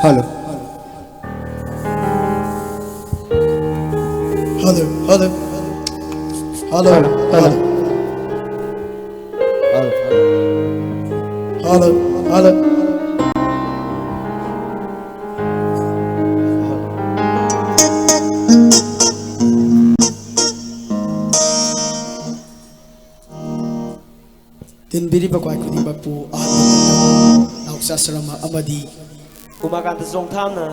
Hello. Hello. Hello. Hello. Hello. Hello. Hello. Tinbiri ba kwai kudi ba pu nausa sarama amadi Umakanta song thamna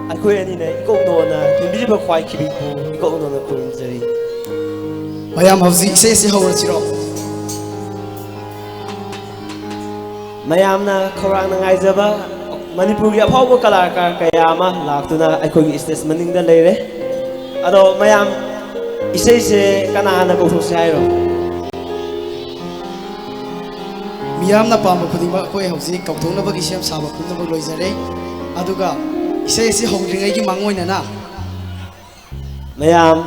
akhoi ani ne ikok no na tinbiri ba khwai khibi pu ikok no na kurim jari mayam hauzi se hawar chiro mayamna khorang na ngai jaba manipur gi aphaw kalakar kaya ama laktuna akhoi gi stage maning da leire ado mayam isei se kana na ko those hairo miyam na pam khudi ba koi hauzi kauthong na ba gi sem saba kun na ba loizare aduga isei se hongringai gi mangoina na mayam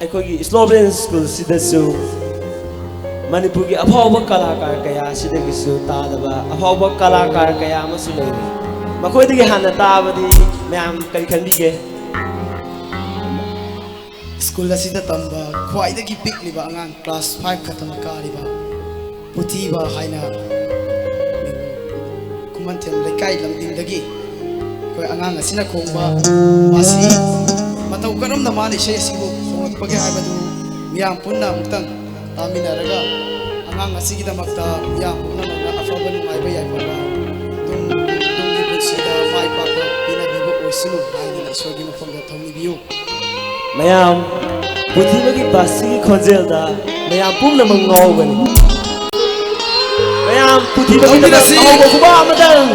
akhoi gi Sloven school sidasu Manipur gi aphaw kalakar kaya sidagi su ta daba aphaw kalakar kaya ama su leire makhoi dagi hana tabadi mayam kari khanbige school asida tamba khwai dagi pick liba angang class 5 khatama kariba puthi ba haina ꯈꯨꯃꯟꯊꯦꯝ ꯂꯩꯀꯥꯏ ꯂꯝꯗꯤꯡꯗꯒꯤ ꯑꯩꯈꯣꯏ ꯑꯉꯥꯡ ꯑꯁꯤꯅ ꯈꯣꯡꯕ ꯃꯁꯤ ꯃꯇꯧ ꯀꯔꯝꯅ ꯃꯥꯅ ꯏꯁꯩ ꯑꯁꯤꯕꯨ ꯈꯣꯡꯂꯛꯄꯒꯦ ꯍꯥꯏꯕꯗꯨ ꯃꯤꯌꯥꯝ ꯄꯨꯟꯅ ꯑꯃꯨꯛꯇꯪ ꯇꯥꯃꯤꯟꯅꯔꯒ ꯑꯉꯥꯡ ꯑꯁꯤꯒꯤꯗꯃꯛꯇ ꯃꯤꯌꯥꯝ ꯄꯨꯝꯅꯃꯛꯅ ꯑꯐꯕ ꯅꯨꯡꯉꯥꯏꯕ ꯌꯥꯏꯐꯕ ꯇꯨꯡꯒꯤ ꯄꯨꯟꯁꯤꯗ ꯃꯥꯏ ꯄꯥꯛꯄ ꯄꯤꯅꯕꯤꯕ ꯑꯣꯏꯁꯅꯨ ꯍꯥꯏꯗꯨꯅ ꯏꯁꯣꯔꯒꯤ ꯃꯐꯝꯗ ꯊꯧꯅꯤꯕꯤꯌꯨ ꯃꯌꯥꯝ ꯄꯨꯊꯤꯕꯒꯤ ꯕꯥꯁꯤꯒꯤ ꯈꯣꯟꯖꯦꯜꯗ ꯃꯌꯥꯝ ꯄꯨꯝꯅꯃꯛ ꯉꯥꯎꯒꯅꯤ ꯃꯌꯥꯝ ꯄꯨꯊꯤꯕꯒꯤꯗꯃꯛ ꯑꯍꯧꯕ ꯈꯨꯕꯥꯛ ꯑꯃꯇꯪ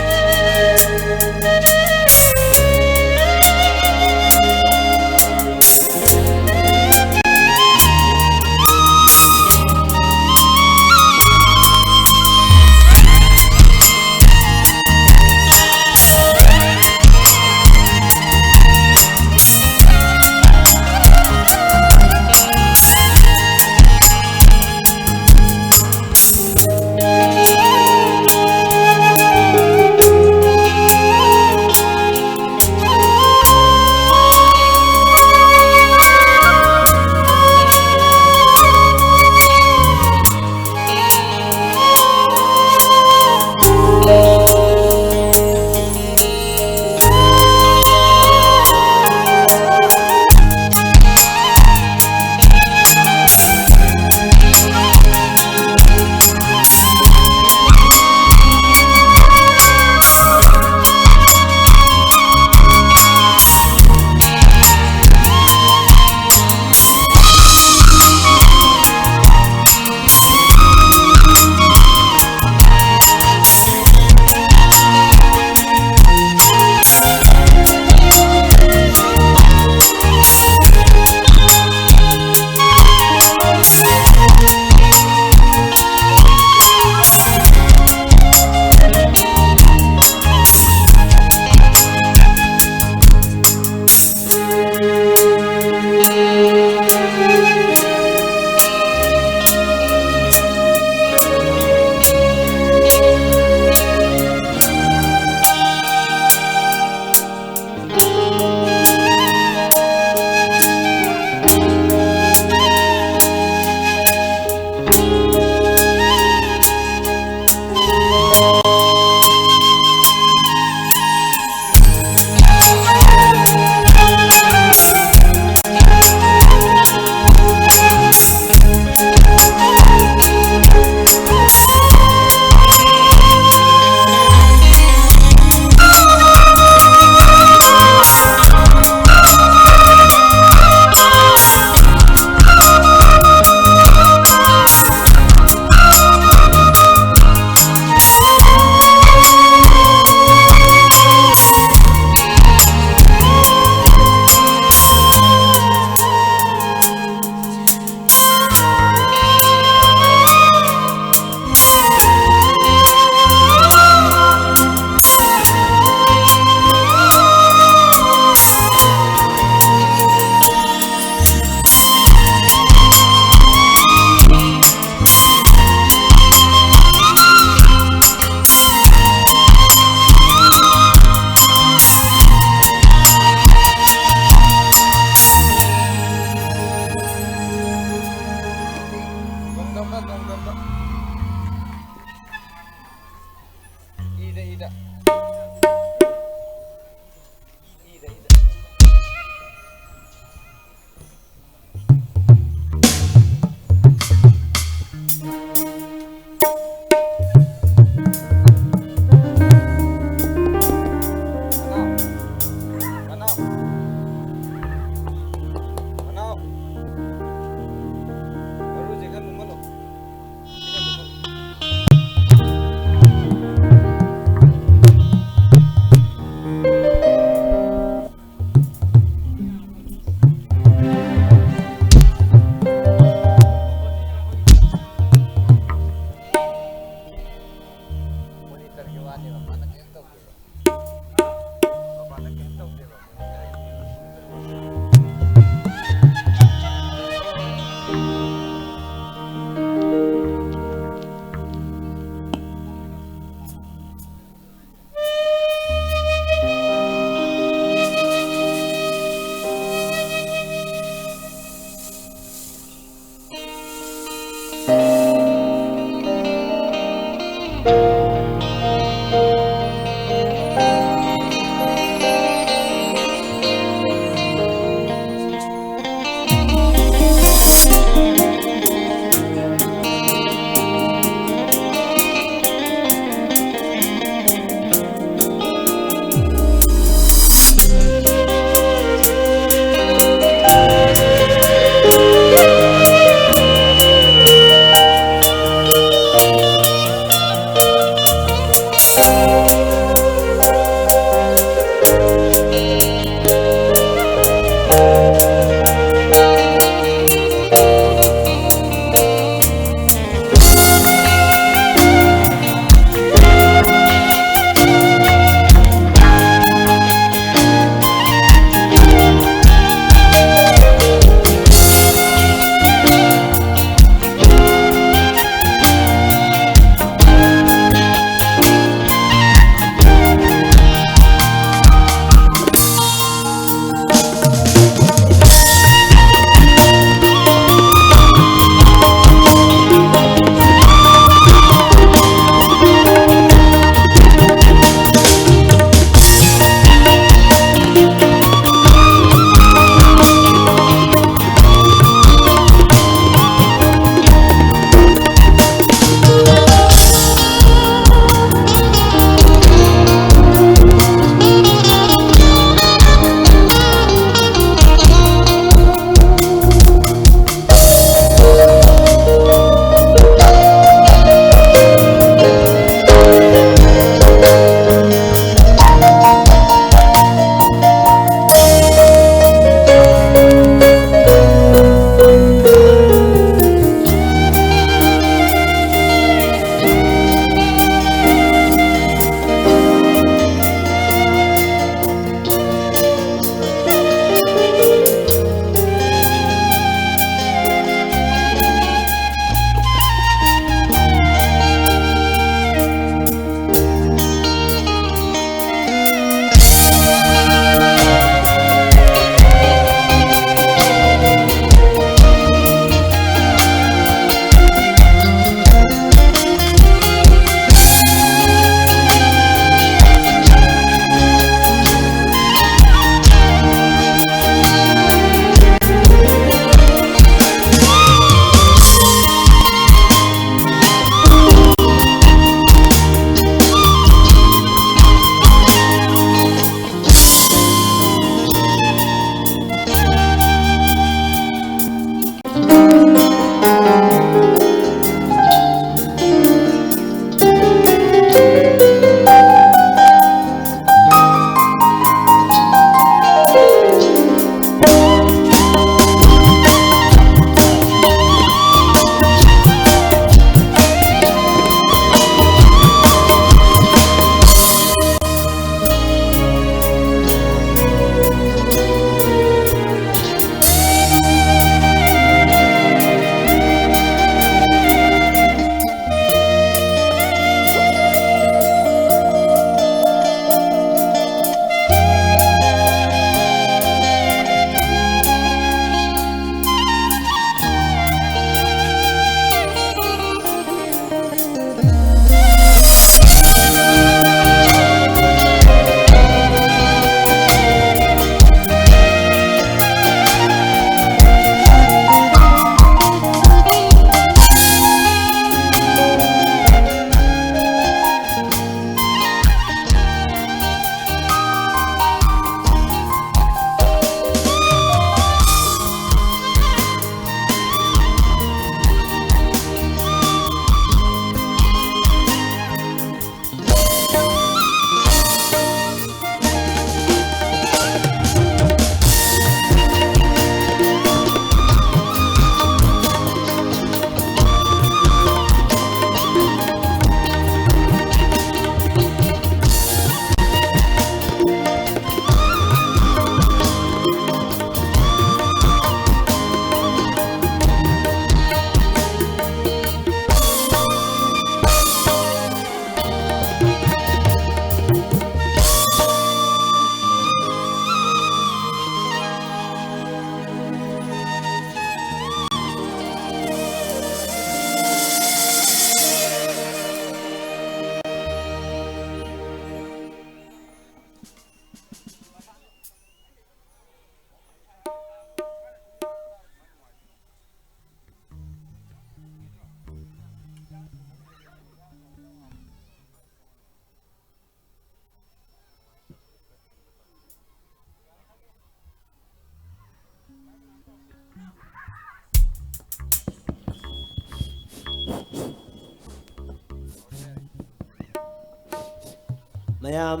mayam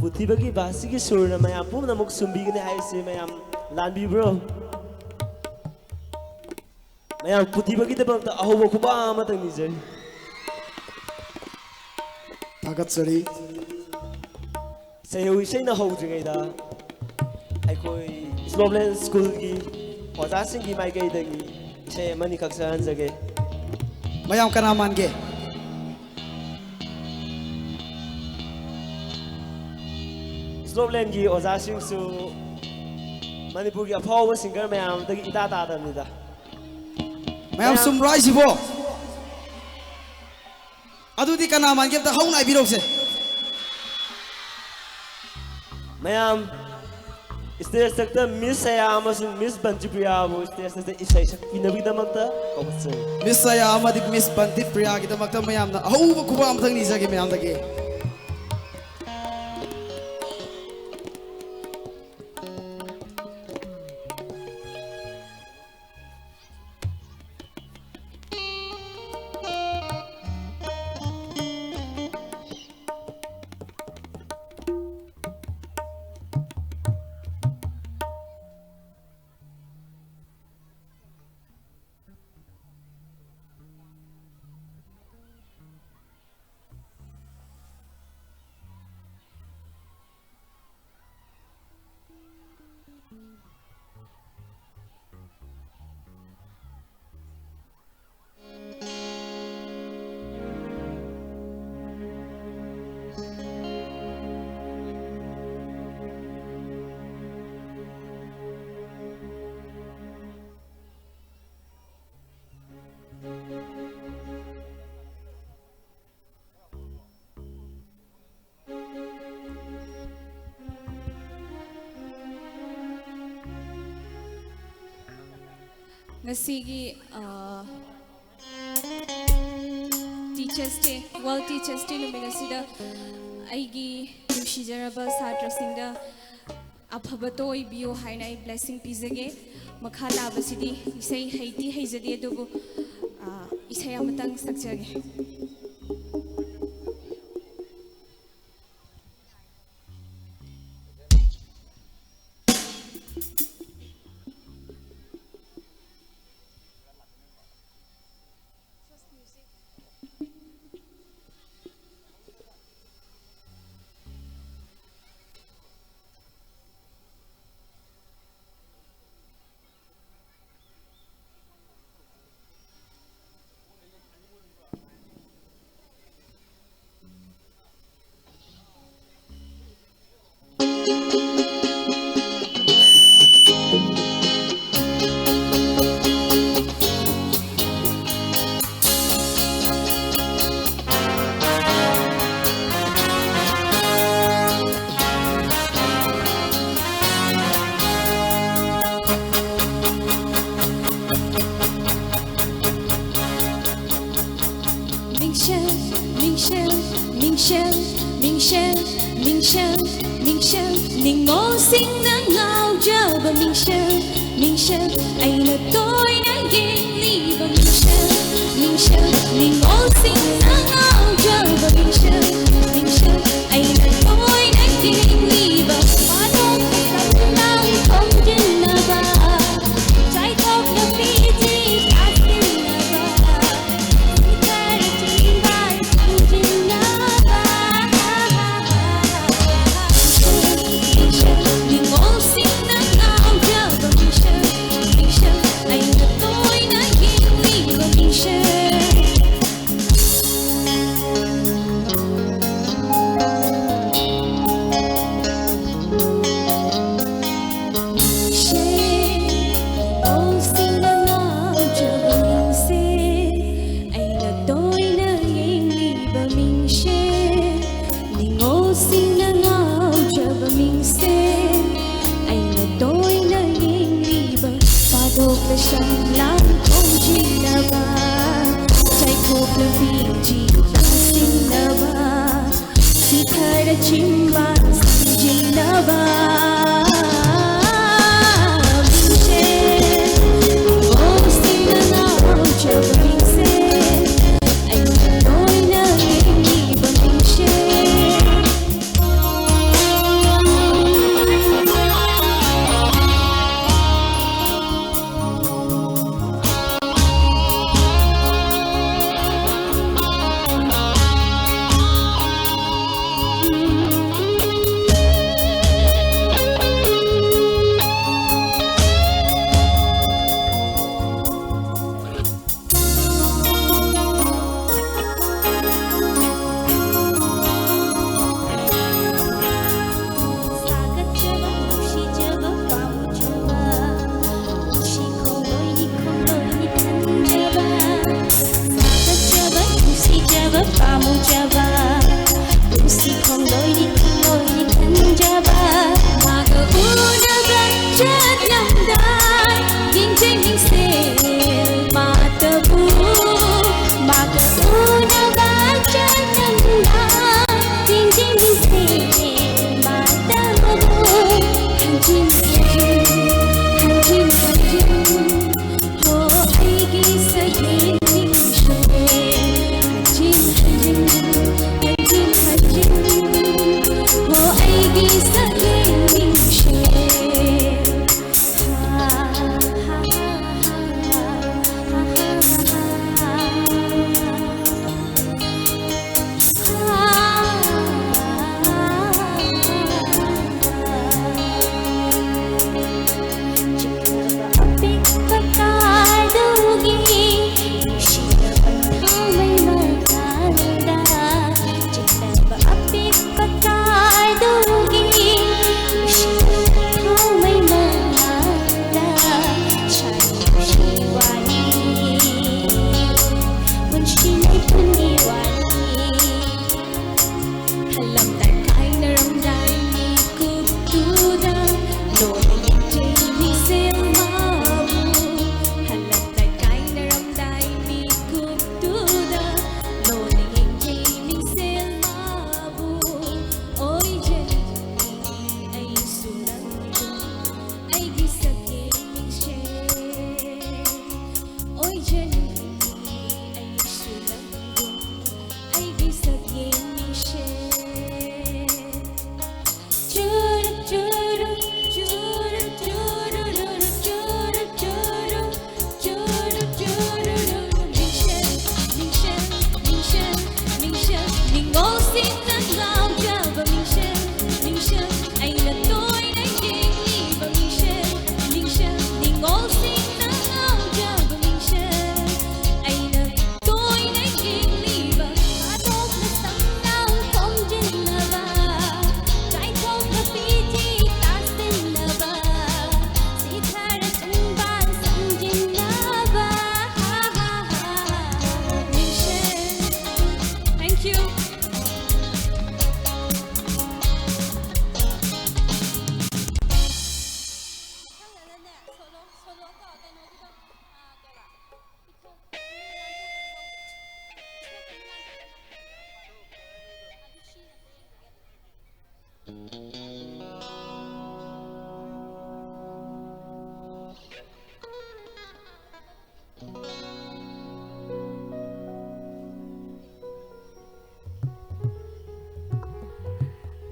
puthibagi basigi surna mayam pumna muk sumbigani haise mayam lanbi bro mayam puthibagi dabamta ahobo kuba amatang nijari tagat sari sayu isena howdringaida aikoi Sloveland school ki oja singi maigai dagi che mani kaksa hanjage mayam kana mange Sloveland ki oja sing su Manipur ki apawa singer mayam dagi ita ta da nida mayam sumrai sibo adudi kana mange ta hauna birokse mayam stage takta miss saya amasung miss Banjipriya bu stage takta isai sakpi nabi damakta kawatse miss saya amadi miss Banti Priya ki damakta mayam na ahoba kuba amthang ni jage mayam dage Ngasigi Teachers Day, World Teachers Day numinasida aigi nusijaraba satra singda aphabato ibiyo haina ai blessing pizage makhala basidi isai haiti haijadi adubu isai amatang sakjage Ning ngô sinh nắng ngao chờ và mình sơn anh là tôi đã ghen ly và mình sơn ning ngô sinh nắng ngao chờ và mình sơn anh là tôi đã ghen ly và hoa đô cái tâm đang không tin là ba trái tóc là phi chi ta tin là ba ta đã tin ba không tin là ba ning ngô sinh nắng ngao chờ và mình sơn anh là tôi đã ghen ly và mình sơn Sông lãng không chỉ là ba trái cột là vì chỉ ta sinh là ba khi thời đã chim ban sang chỉ là ba mình sẽ ô xin là nào chờ mình sẽ anh là tôi nơi đi và mình sẽ ꯅꯨꯡꯁꯤꯅꯕ ꯄꯥꯝꯃꯨꯖꯕ ꯄꯨꯟꯁꯤ ꯈꯣꯡꯂꯣꯏꯅꯤ ꯈꯣꯡꯂꯣꯏꯅꯤ ꯈꯟꯖꯕ 마가 우나가 찾는다 인생인생 마다부 마가 우나가 찾는다 인생인생 마다부 한짐 호 아이기 사이에 닝쉐 한짐 호 아이기 사이에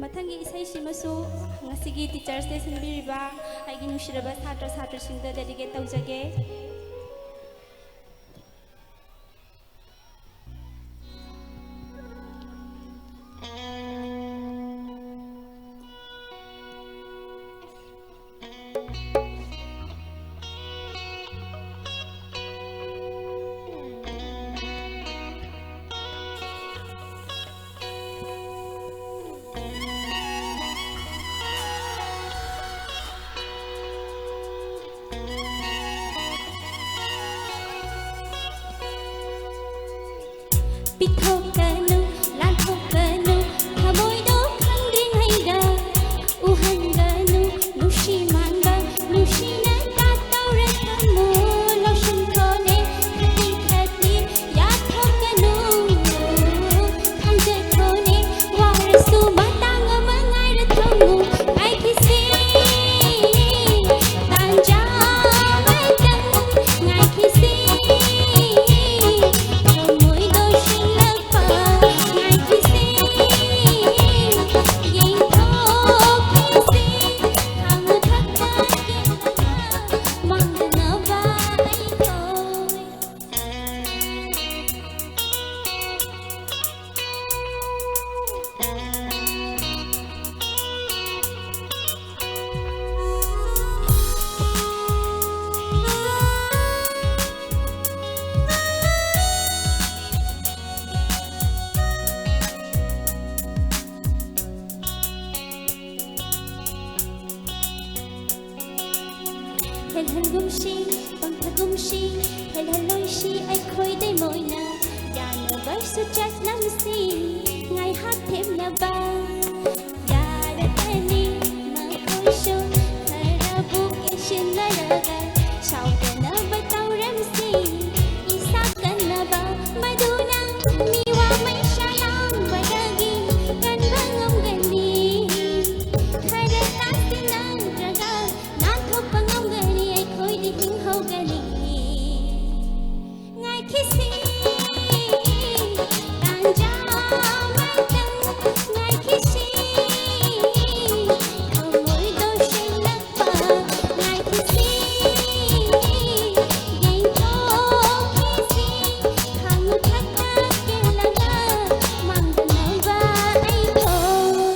ꯃꯊꯪꯒꯤ ꯏꯁꯩꯁꯤꯃꯁꯨ ꯉꯁꯤꯒꯤ ꯇꯤꯆꯔꯁ ꯗꯦ ꯁꯤꯟꯕꯤꯔꯤꯕ ꯑꯩꯒꯤ ꯅꯨꯡꯁꯤꯔꯕ ꯁꯥꯇ꯭ꯔ ꯁꯥꯇ꯭ꯔꯁꯤꯡꯗ ꯗꯦꯗꯤꯀꯦꯠ ꯇꯧꯖꯒꯦ ꯄꯤꯊꯣꯛꯀꯅꯨ ꯂꯥꯟꯊꯣꯛꯀꯅꯨ ꯊꯃꯣꯏꯗꯣ ꯈꯪꯗ꯭ꯔꯤꯉꯩꯗ ꯎꯍꯟꯒꯅꯨ ꯅꯨꯡꯁꯤ ꯃꯥꯟꯕ ꯅꯨꯡꯁꯤꯅ ꯇꯧꯔꯛꯀꯅꯨ ꯂꯧꯁꯤꯟꯈꯣꯅꯦ ꯈꯠꯂꯤ ꯈꯠꯂꯤ ꯌꯥꯊꯣꯛꯀꯅꯨ ꯈꯪꯖꯈꯣꯅꯦ ꯋꯥꯔꯁꯨ ꯃꯇꯥꯡ ꯑꯃ ꯉꯥꯏꯔ ꯊꯝꯃꯨ ꯉꯥꯏꯈꯤꯁꯤ ꯇꯥꯟꯖꯥ ꯑꯃꯇꯪ ꯉꯥꯏꯈꯤꯁꯤ ꯍꯦꯜꯍꯜꯒꯨꯝꯁꯤ ꯄꯪꯊꯒꯨꯝꯁꯤ ꯍꯦꯜꯍꯜꯂꯣꯏꯁꯤ ꯑꯩꯈꯣꯏꯗꯩ ꯃꯣꯏꯅ ꯌꯥꯅꯕꯁꯨ ꯆꯠꯅ ꯇꯧꯔꯝꯁꯤ ꯉꯥꯏꯍꯥꯛ ꯊꯦꯝꯅꯕ ꯌꯥꯔꯒꯅꯤ ꯃꯈꯣꯏꯁꯨ ꯈꯔꯕꯨ ꯀꯦꯁꯤꯟꯅꯔꯒ ꯁꯥꯎꯗꯅꯕ ꯇꯧꯔꯝꯁꯤ ꯏꯁꯥ ꯀꯟꯅꯕ ꯃꯗꯨꯅ ꯃꯤꯋꯥ ꯃꯩꯁꯥ ꯂꯥꯡꯕꯗꯒꯤ ꯀꯟꯕ ꯉꯝꯒꯅꯤ ꯈꯔ ꯇꯥꯁꯤꯟꯅꯗ꯭ꯔꯒ ꯅꯥꯟꯊꯣꯛꯄ ꯉꯝꯒꯅꯤ ꯑꯩꯈꯣꯏꯗꯤ ꯍꯤꯡꯍꯧꯒꯅꯤ ꯉꯥꯏꯈꯤꯁꯤ ꯇꯥꯟꯖꯥ ꯑꯃꯇꯪ ꯉꯥꯏꯈꯤꯁꯤ ꯊꯃꯣꯏꯗꯣ ꯁꯦꯡꯂꯛꯄ ꯉꯥꯏꯈꯤꯁꯤ ꯌꯦꯡꯊꯣꯛꯈꯤꯁꯤ ꯈꯥꯡꯊꯛꯇ ꯀꯦꯜꯂꯒ ꯃꯥꯡꯗꯅꯕ ꯑꯩꯈꯣꯏ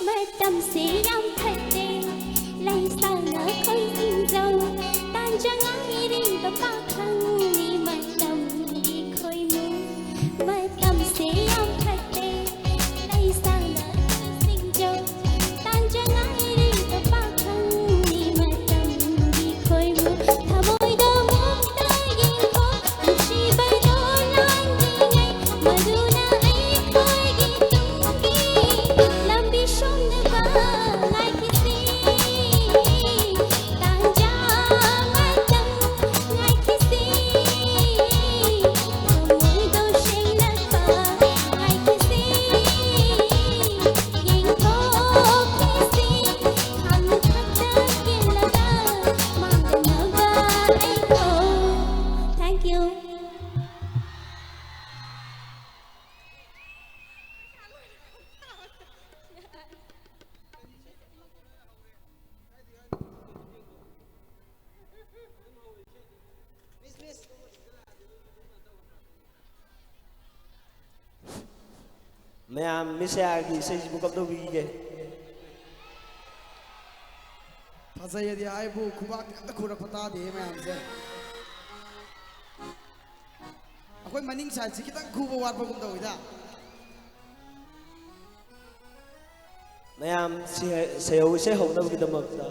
ꯃꯇꯝꯁꯦ ꯌꯥꯝ ꯐꯠꯇꯦ ꯂꯩꯁꯥꯅ ꯈꯣꯏꯖꯤꯟꯖꯧ ꯇꯥꯟꯖꯥ ꯉꯥꯏꯔꯤꯕ ꯄꯥꯈꯪꯅꯤ ꯃꯇꯝꯒꯤ ꯈꯣꯏꯃꯨ ꯃꯇꯝꯁꯦ ꯌꯥꯝ ꯐꯠꯇꯦ ꯂꯩꯁꯥꯅ ꯈꯣꯏꯖꯤꯟꯖꯧ ꯇꯥꯟꯖꯥ ꯉꯥꯏꯔꯤꯕ ꯄꯥꯈꯪꯅꯤ ꯃꯇꯝꯒꯤ ꯈꯣꯏꯃꯨ ꯊꯃꯣꯏꯗ ꯃꯨꯛꯇ ꯌꯦꯡꯊꯣꯛ ꯅꯨꯡꯁꯤꯕꯗꯣ ꯂꯥꯟꯗ꯭ꯔꯤꯉꯩ ꯃꯗꯨꯅ ꯑꯩꯈꯣꯏꯒꯤ ꯇꯨꯡꯒꯤ ꯂꯝꯕꯤ ꯁꯣꯝꯅꯕ ꯉꯥꯏꯈꯤꯁꯤ ꯇꯥꯟꯖꯥ ꯑꯃꯇꯪ ꯉꯥꯏꯈꯤꯁꯤ ꯊꯃꯣꯏꯗꯣ ꯁꯦꯡꯂꯛꯄ ꯉꯥꯏꯈꯤꯁꯤ ꯌꯦꯡꯊꯣꯛꯈꯤꯁꯤ ꯈꯥꯡꯊꯛꯇ ꯀꯦꯜꯂꯒ ꯃꯥꯡꯗꯅꯕ ꯑꯩꯈꯣꯏ Thank you. मैम मिसयागी इसेजिबु कबदो बिगे ꯐꯖꯩꯌꯦꯗꯤ ꯍꯥꯏꯕꯨ ꯈꯨꯕꯥꯛꯇꯤ ꯑꯝꯇ ꯈꯨꯔꯛꯄ ꯇꯥꯗꯦ ꯃꯌꯥꯝꯁꯦ ꯑꯩꯈꯣꯏ ꯃꯅꯤꯡ ꯁꯥꯏꯠꯁꯤ ꯈꯤꯇꯪ ꯈꯨꯕ ꯋꯥꯠꯄꯒꯨꯝ ꯇꯧꯋꯤꯗ मैम सेहौ इसे हौनबगिदमक्ता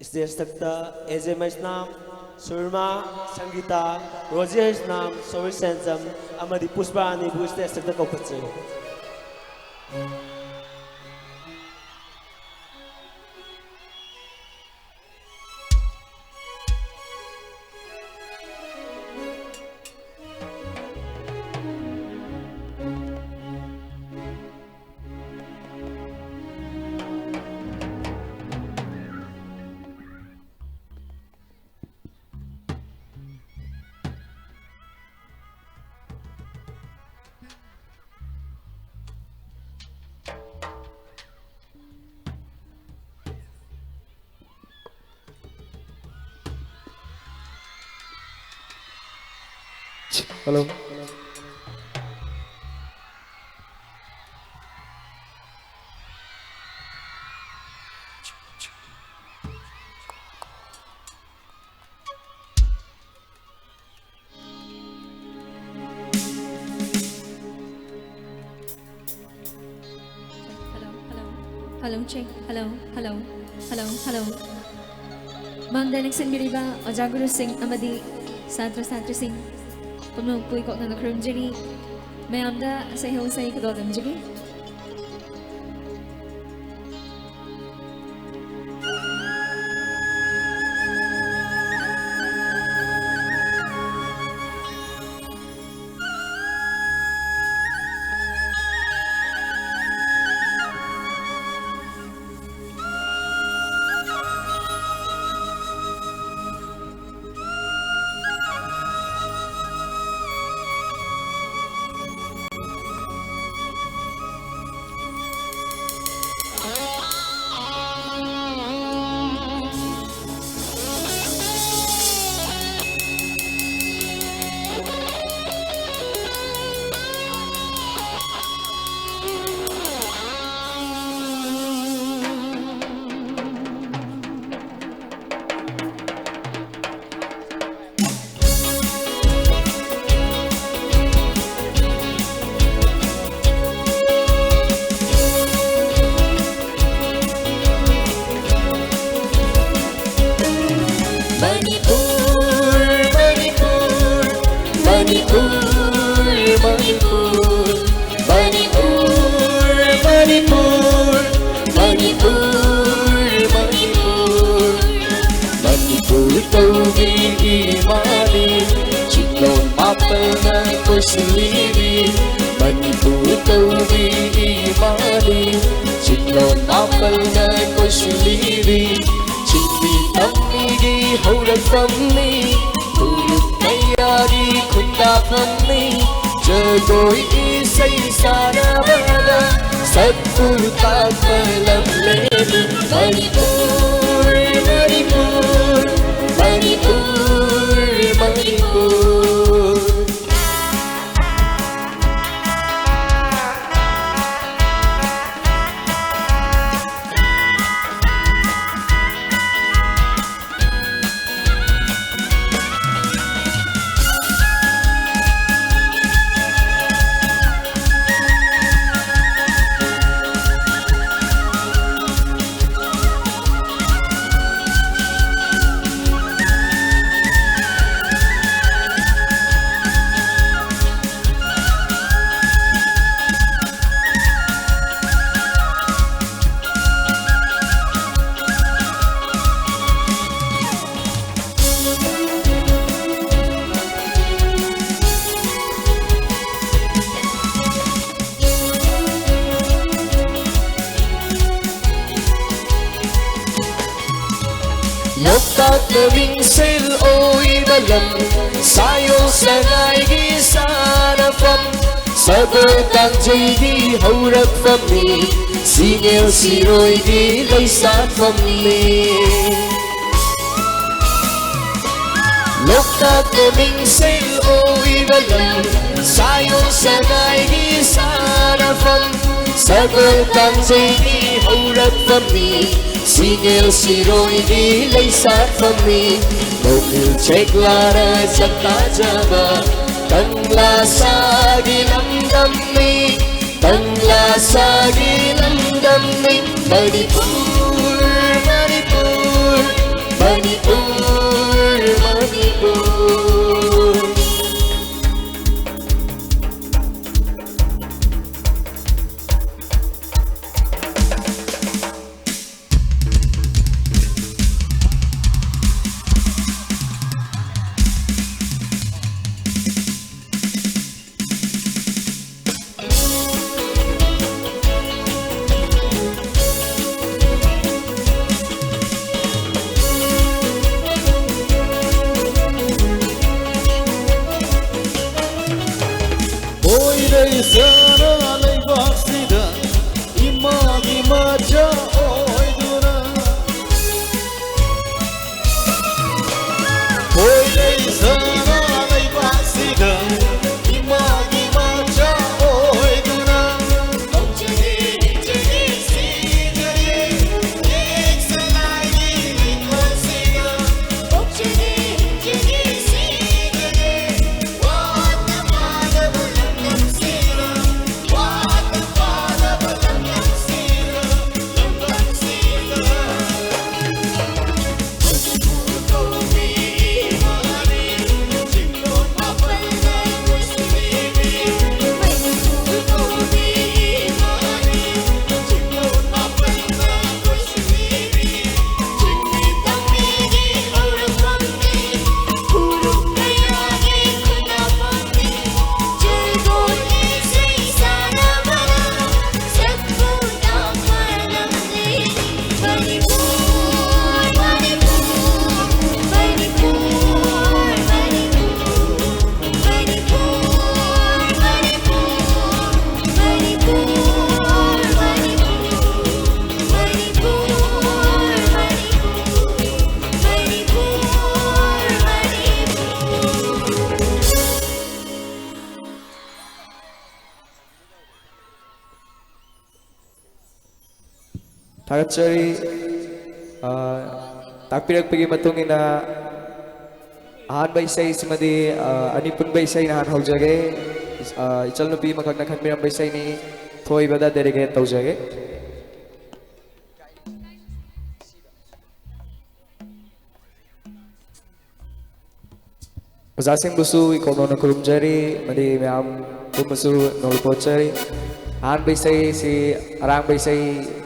स्टेज तकता एजे मैस्नाम सुरमा संगीता रोजेश नाम सोरी सेंसम अमदी पुष्पानी बु स्टेज तकता कौपचे Hello. Hello, check. Hello. Mangda nagsinbiriba Ojaguru Singh amadi Satra Singh. Pumno pui ko na nakrum jiri. Mayamda sayo say kadodam jiri. Manipur taugi imani Chiklon mapal na kusiliri Manipur taugi imani Chiklon mapal na kusiliri Chindi tamigi haurak famni Turuk kayari khunda famni Jagoi isai sarabada Satpur takpalam leni Manipur, Manipur, Manipur, Manipur Loktak na wingsel o'y balam Sayo sa ngai sarapam Sagot ang jaydi haurak famni Singil siroy di laysat famni Loktak na wingsel o'y balam Sayo sa ngai sarapam Sagot ang jaydi haurak famni Singil siroy di laysat famni Mokil ceklara jakta jaba Tangla sagilam damni Tangla sagilam damni Manipur, Manipur, Manipur, Manipur Sana leibasida imagi maja oiduna Hoy sana leibasida imagi maja oiduna Ochani chani sigari ek salai leibasida Ochani chani sigari what the mother Tagatsari takpirakpagi matungina ahan baisay simadi anipun baisay na hanhaujage ichal nupi makagnakan mirang baisay ni thoy bada derege taujage Ojasinbusu ikono kurumjari madi mayam kumbusu nolpochari han bisai si arang bisai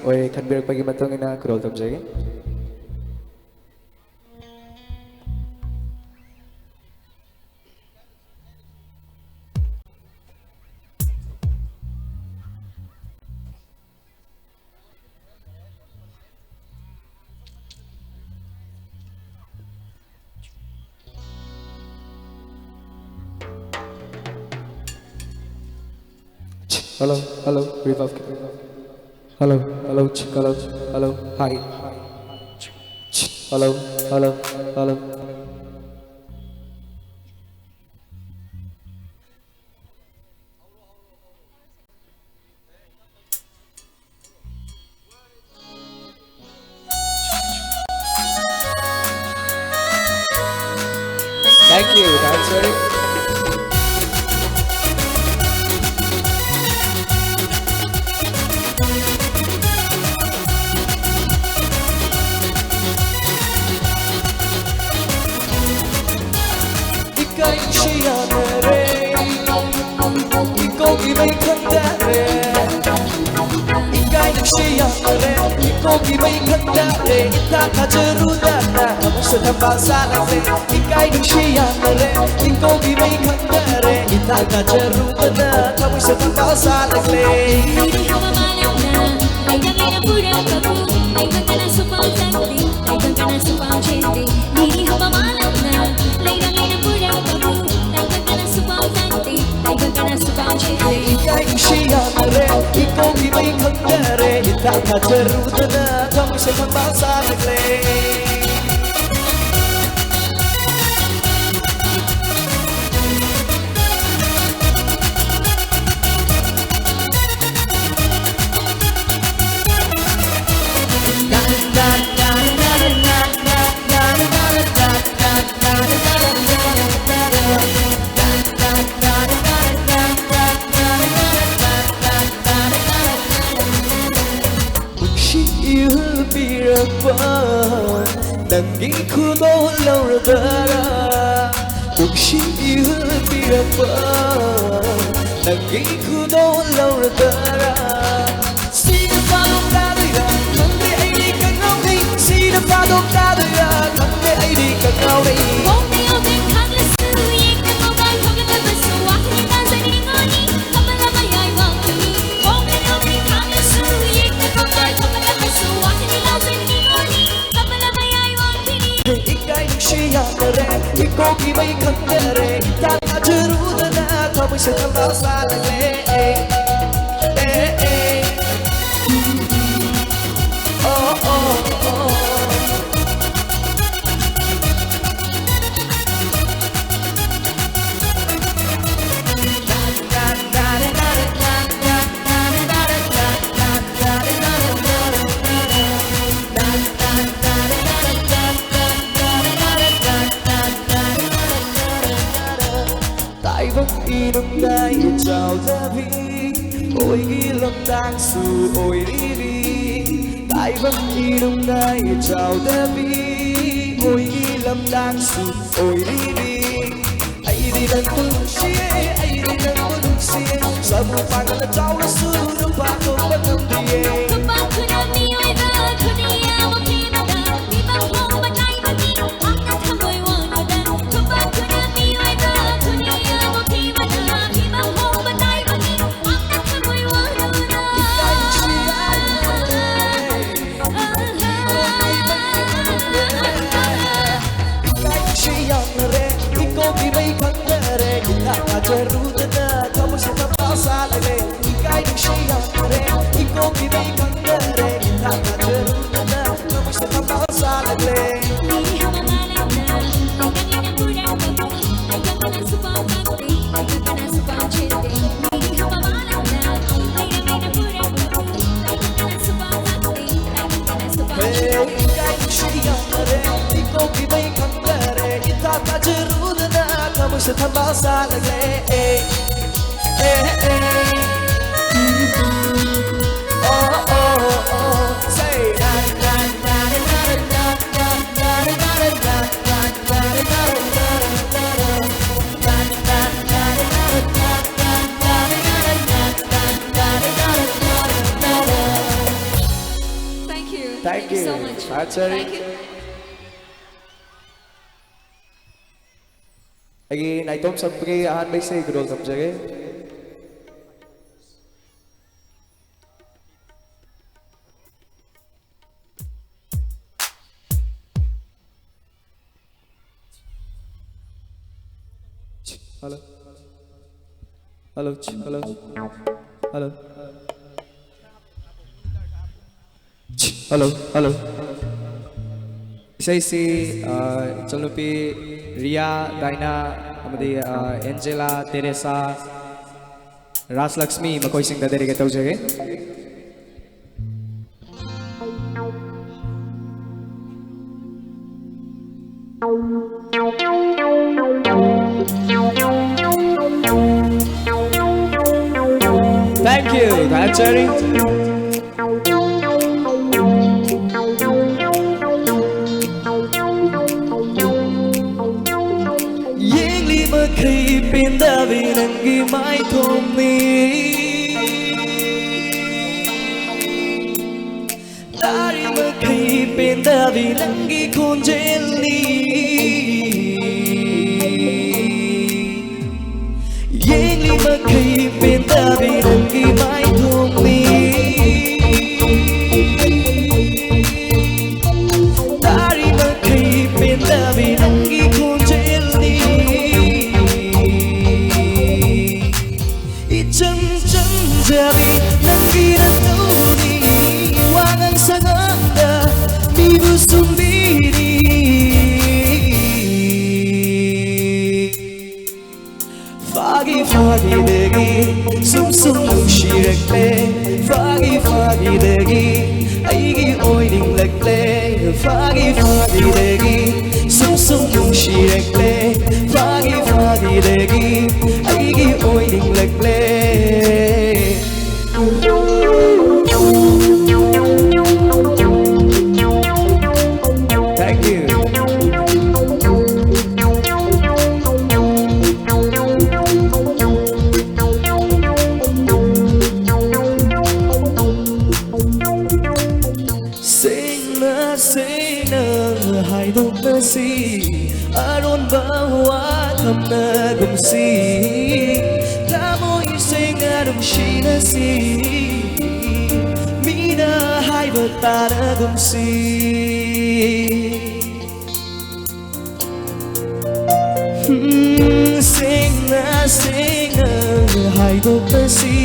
oi khanbir pagi matungina kurol tamjagi. Hello, hello, revive. Hello, hello, hello, hello, hi. Hello, hello, hello. Thank you, dancer. Kogi bay khanda re ita kajeruda na musna basala re ikai dushiya re kogi bay khanda re ita kajeruda na musna basala re Diri hawa malam na Laidang pura kabu Laidang kana supang tangti Laidang kana supang chente Diri hawa malam na Laidang pura kabu Laidang kana supang tangti Laidang kana supang chente ikai dushiya re kogi bay khanda re ita kajeruda na musna basala re Nangi kudo lauradara Ukshi birapa Nangi kudo lauradara Sida fado kadaya Kande aidi kagauri Sida fado kadaya Kande aidi kagauri Onde open kaglasu Yek na mobile Hoga kabasu Wakni kazani ngoni Kamala mayay wakni Onde open kaglasu Yek na mobile Hoga kabasu Wakni kazani ngoni Kamala mayay wakni Ikai dushiya re Ikogi bay khanda re Taka jeruda na Kamay sa kabasa lagle Oh oh oh tại vấp y đông đai chào ra vi ôi ghi lâm đang su ôi đi vi tại vấp y đông đai chào ra vi ôi ghi lâm đang su ôi đi vi ai đi đang quân xie ai đi đang quân xie sa bu phang là cháu là su đông phang không bắt tâm đi Kapag kunami oiba Kunia wakimada Bibang hong batay bagi Ang natamoy wanoda Kapag kunami oiba Kunia wakimada Bibang hong batay bagi Ang natamoy wanoda Ikogi bay khanda re ita jeruda na kamu sa pasa lage ikai dushiya re ikogi bay khanda re ita jeruda na kamu sa pasa lage Diri hawa malam na Laidang pura kabu Laidang kana supang tangti Laidang kana supang chente Diri hawa malam na Laidang pura kabu Laidang kana supang tangti Laidang kana supang chente ikai dushiya re ikogi bay khanda re ita jeruda na kamu sa pasa lage oh oh oh say na na na na na na na na na na na na na Achari. Thank you. Again, I don't sabke ahan by say good old subject. Hello. Hello. Hello. Hello. Hello. Hello. Isay si Chalupi, Ria, Daina, amadi Angela, Teresa, Ras Lakshmi, makoy sing dadari kataw jage. Thank you, that's Jerry. Yang lima kay pindabi ng gimay kumi Dari makay pindabi ng gikonjeli Yang lima kay pindabi ng gimay kumi Dari makay pindabi ng gikonjeli Jabi nanggiran nuni wangang sanganda mibu sumbiri Fagi fagi degi sum sum shirekle Fagi fagi degi aigi oining lekle Fagi fagi degi sum sum shirekle Fagi fagi degi aigi oining lekle Thank you. Sing na hai độc na si aron bawa thầm na gum si ta môi sing aron shi na si mi na hai bờ ta na gum si sing na hai độc na si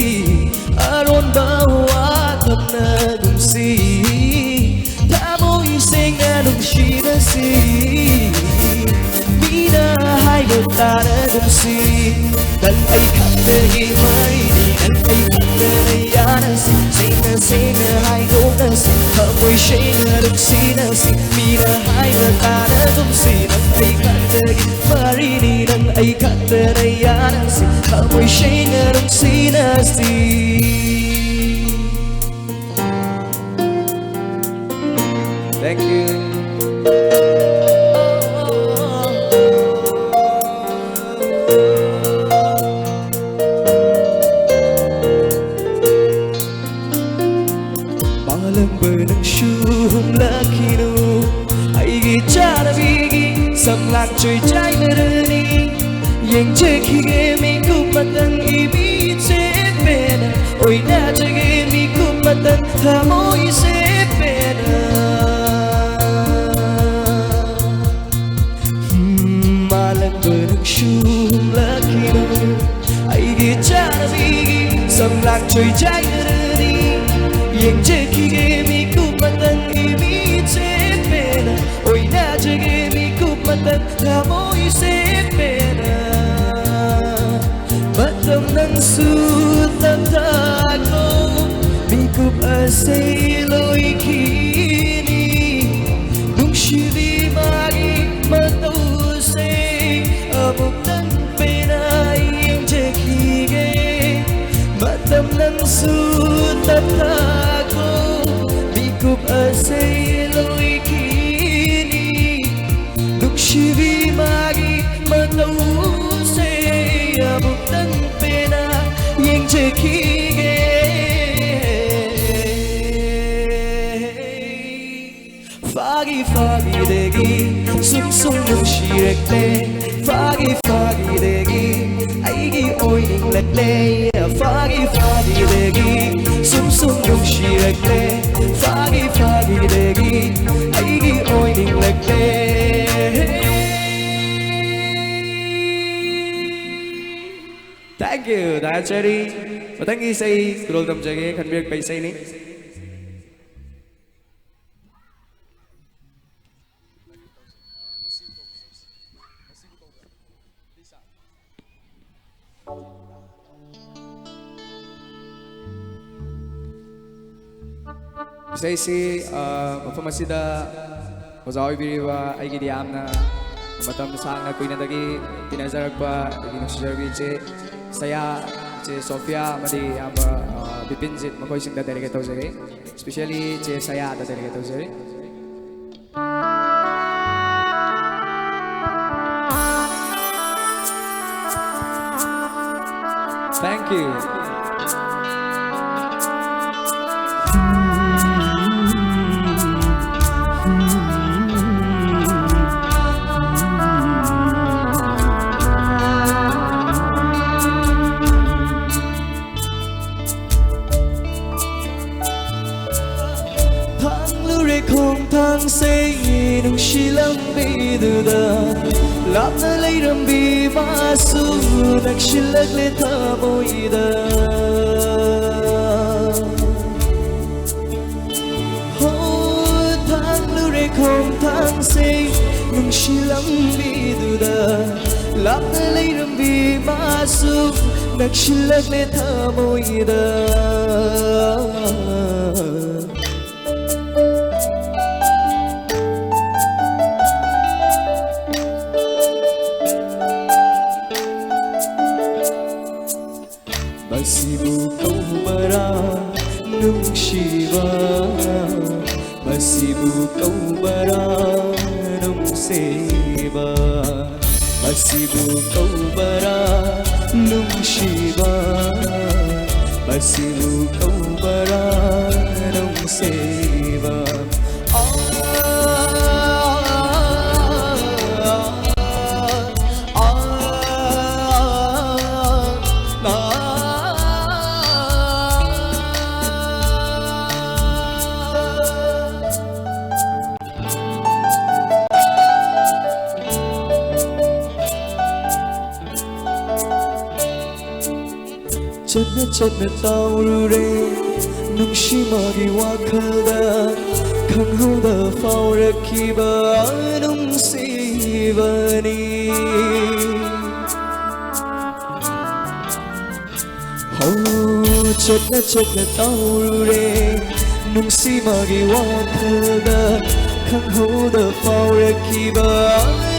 aron bawa thầm na gum si Sing na nung shi na si Mi na hai bờ ta na gum si Dan ay khát na hi mai đi Dan ay khát na na ya na si Sing na hai gum na si Thở môi sing na nung si na si Mi na hai bờ ta na gum si Dan ay khát na hi mai đi Dan ay khát na na ya na si Thở môi sing na nung si na si Thank you. Malam benang syuhum lakinu Aigi cara bigi samlak cuy cai nereni Yang ceki gemi kumatan ibi cepena Oi na ceki kumatan hamoi sepena Malam benang syuhum lakinu Aigi cara bigi samlak cuy cai nereni Yang ceki gemi kumatan ibi cepena Oi na ceki kumatan hamoi sepena Matam ng sutat ako Mikup asay loy kini Nung shiri magi matusay Amok ng pinay ang jakige Matam ng sutat ako Mikup asay loy kini Nung shiri magi matusay Amok ng pinay ang jakige 되기 쑥쑥 눈시랬대 파기 되기 아이기 오이닝 렉대 파기 되기 쑥쑥 눈시랬대 파기 되기 아이기 오이닝 렉대 Thank you, đã Cherry. Và thank you say Kudol Tam Jage khăn việc bay say ní. Say si mafamasida Ozawi biriwa ay gidiyam na matam sang na kuina dagi tinazarak pa ginagsiservi che saya che Sofia madi aba bipinjit makoy sing da delegate jare especially che saya da delegate jare Thank you. Thang say nung silang biduda lap na lay rambi masu nagsilag leta mo ida ho thang lure kong thang say nung silang biduda lap na lay rambi masu nagsilag leta mo ida Masibu kau bara nung shiva Masibu kau bara nung seva Masibu kau bara nung shiva Masibu kau bara nung seva Chana taurure nung shimagi wakada khang hauda faurakiba nung sivani ho chana taurure nung shimagi wakada khang hauda faurakiba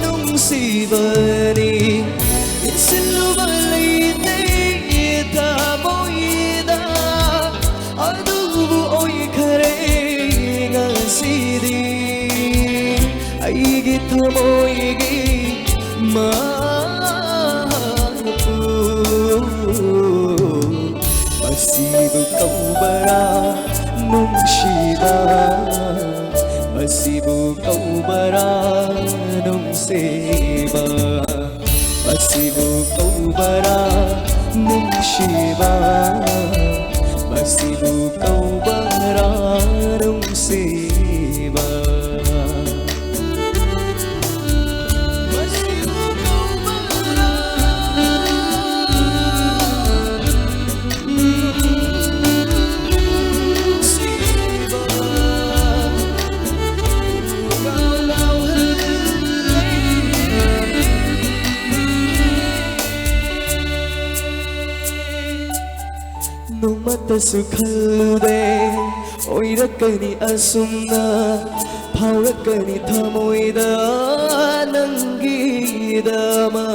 nung sivani insilubalite moida adubu oi khare ngasidi aigi thamoigi mapu masibu kau bara nung shiva masibu kau bara nung seva masibu kau bara nung shiva masibu kau bara nung seva masibu kau bara seva kalau nung mata sukhalude oirakani asumna phaurakani thamoida nangidama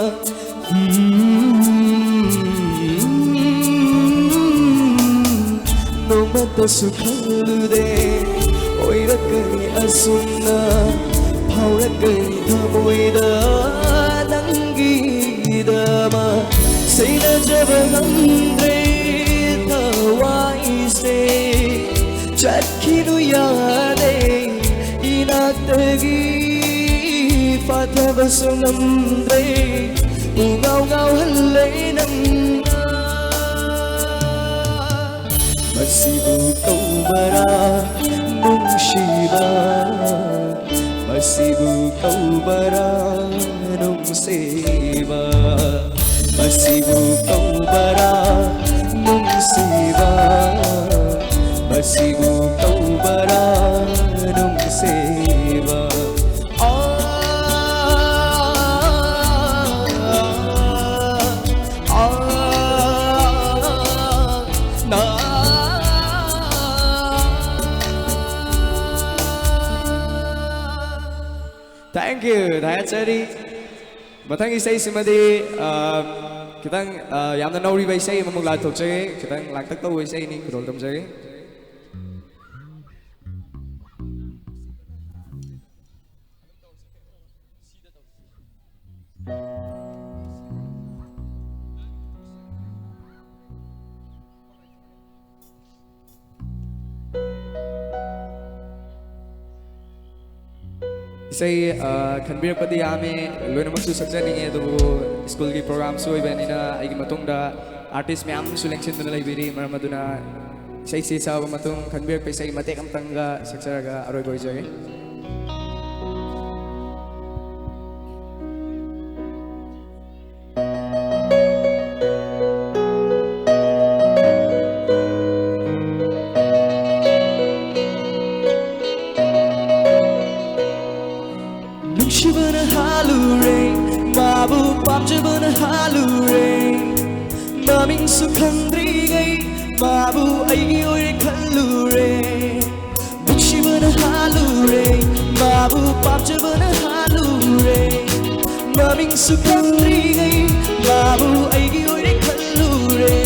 nung mata sukhalude oirakani asumna phaurakani thamoida nangidama seina jabahandre Chakinu yade inatagi ꯊꯕꯁꯨ ꯉꯝꯗ꯭ꯔꯦ ꯉꯥꯎ ꯉꯥꯎꯍꯜꯂꯦ ꯅꯪꯅ ꯃꯁꯤꯕꯨ ꯀꯧꯕꯔꯥ ꯅꯨꯡꯁꯤꯕ ꯃꯁꯤꯕꯨ ꯀꯧꯕꯔꯥ ꯅꯨꯡꯁꯤꯕ masibu kaubara nungsiba masibu kaubara nungsiba Thank you. That's it. Mathang isay simadi kitang yamna nauri ba isay mamung lat thokche kitang laktak to isay ni kudol tamche Say kanbir pati ame loina maksu sakja ninge do school ki program so ibani na ai matung da artist me am selection duna laibiri maramaduna say sa matung kanbir pe say matek am tanga sakja ga aroi goi jage Pamjabana halure maming sukhandrigai babu ai oi khallure bukshibana halure babu pamjabana halure maming sukhandrigai babu ai oi khallure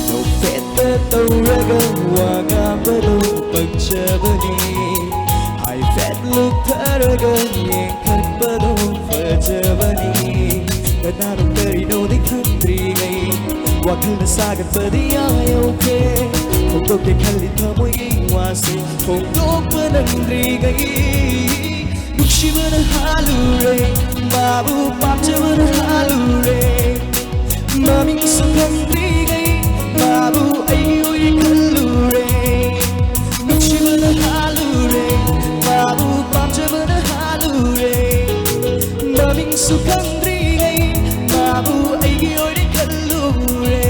no petta tawraga waga bado pamjabani I fed look tharaga yekhan bado fajabani Kanaro kari no di khandri gai Wakil na sagat padi ayayoke Hongdok de khali thamoy iwasi Hongdok panandri gai Bukshibana halure Babu pamjabana halure Maming sukhandri gai Babu ayoy khallure Bukshibana halure Babu pamjabana halure Maming sukhandri Babu ai oi khallure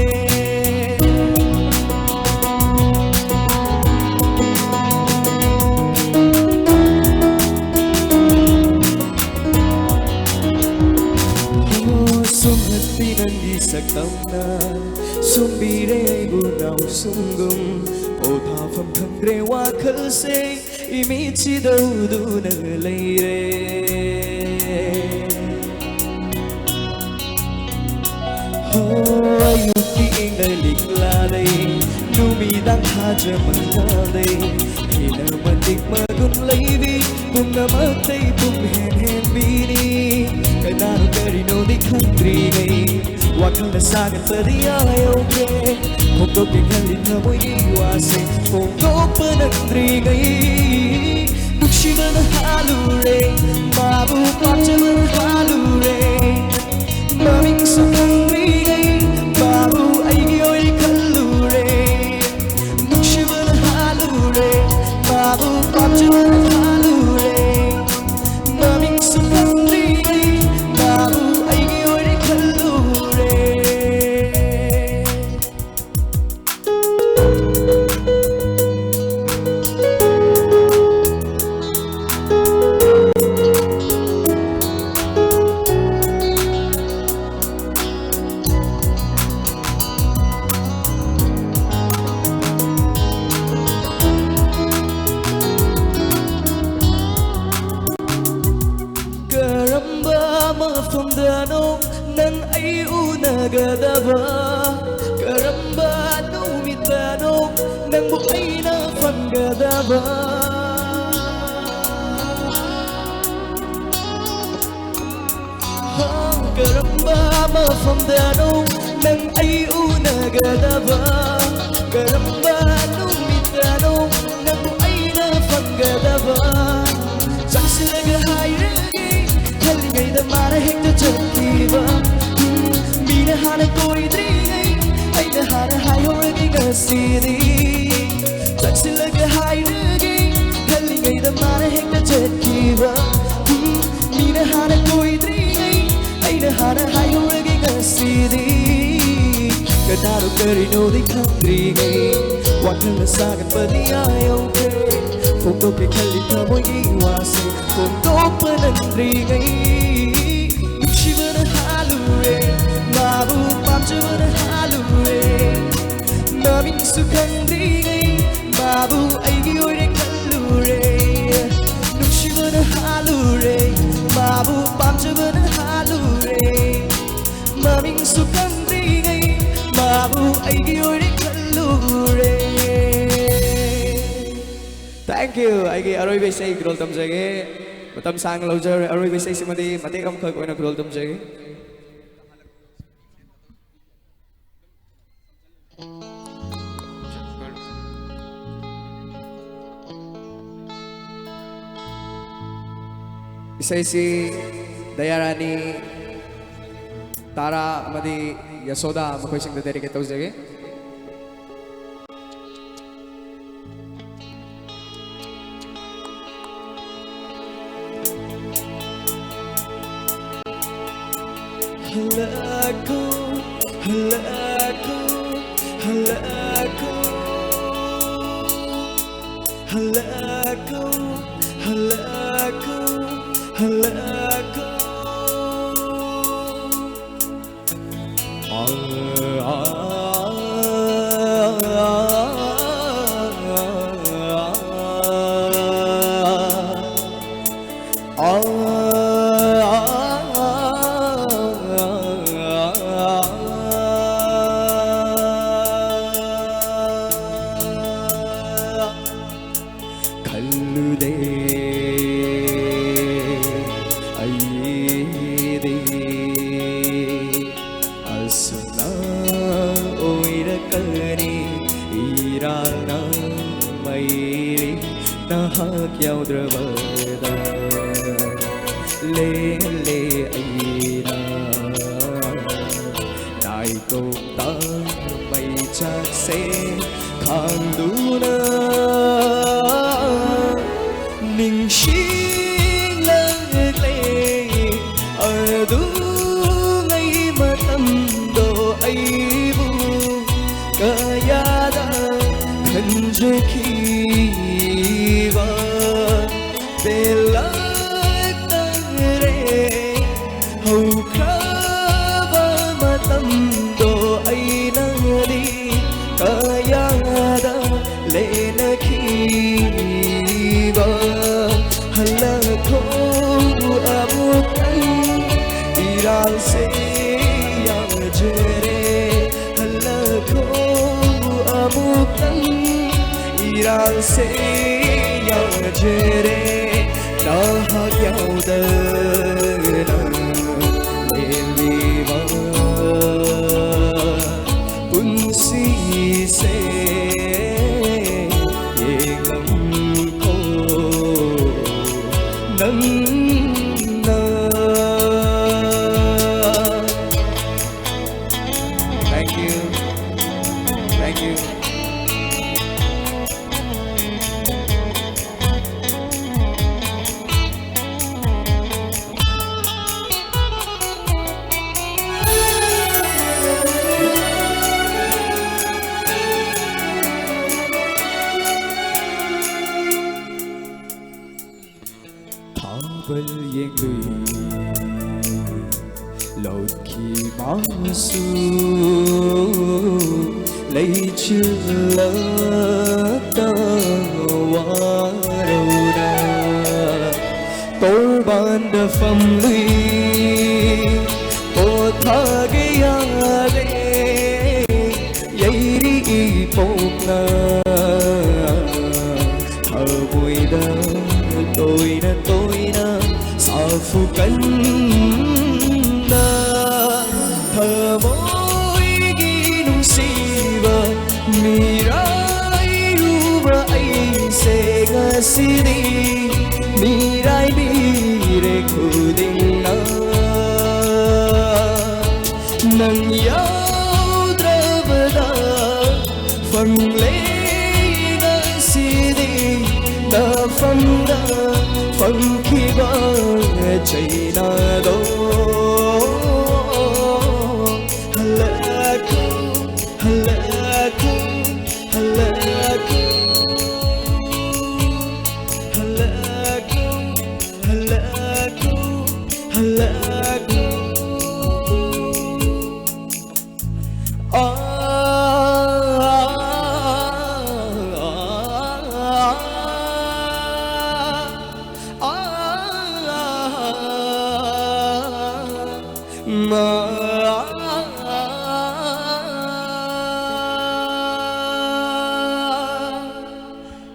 sumhati nangi saktamna sumbire ai bu nau sungum potha pham thangre wa khal se imi chi dau du na lai re ayuti ingalik lalay lumidang haja manlalay hinamatik magun laybi kung namatay pumhen hen bini kanano karino di khandri gay wakal na sagat padi ayayoke hongdok di khalin hamoy iwase hongdok panandri gay bukshibana halure babu pamjabana halure maming sukhandri Babu ai oi khallure Bukshibana halure Babu pamjabana halure Maming sukhandri Babu ai oi khallure Nang ay unagadaba Karamba numitano Nang buhay na panggadaba Karamba mafamdano Nang ay unagadaba Karamba numitano Nang buhay na panggadaba Saksilaga hayragi mana hekta chakkiba mina hana koidri ngai aina hana hayore ngasidi taksilaga hayragi hallingai da mana hekta chakkiba mina hana koidri ngai aina hana hayore ngasidi kadaro karino di khandri ngai wakhala sagan badi ayoke Foto ke khali thamoi wase Foto panandri gai Shivana halure Mabu pamchavana halure Namin sukhandri gai Mabu aigi oire kallure Shivana halure Mabu pamchavana halure Namin sukhandri gai Mabu aigi oire kallure Thank you. Aigi aroi besai grol tam jage. Matam sang lojer aroi besai simadi mate kam khoi koina grol tam jage. Isai si Dayarani Tara amadi Yasoda makoy sing dedicate tau jage. Halaku, halaku, halaku, halaku, halaku, halaku. Mirai bire khuding na nang yaudravada fanglena sidi na famda fankiba chaina do halaku halaku halaku halaku halaku halaku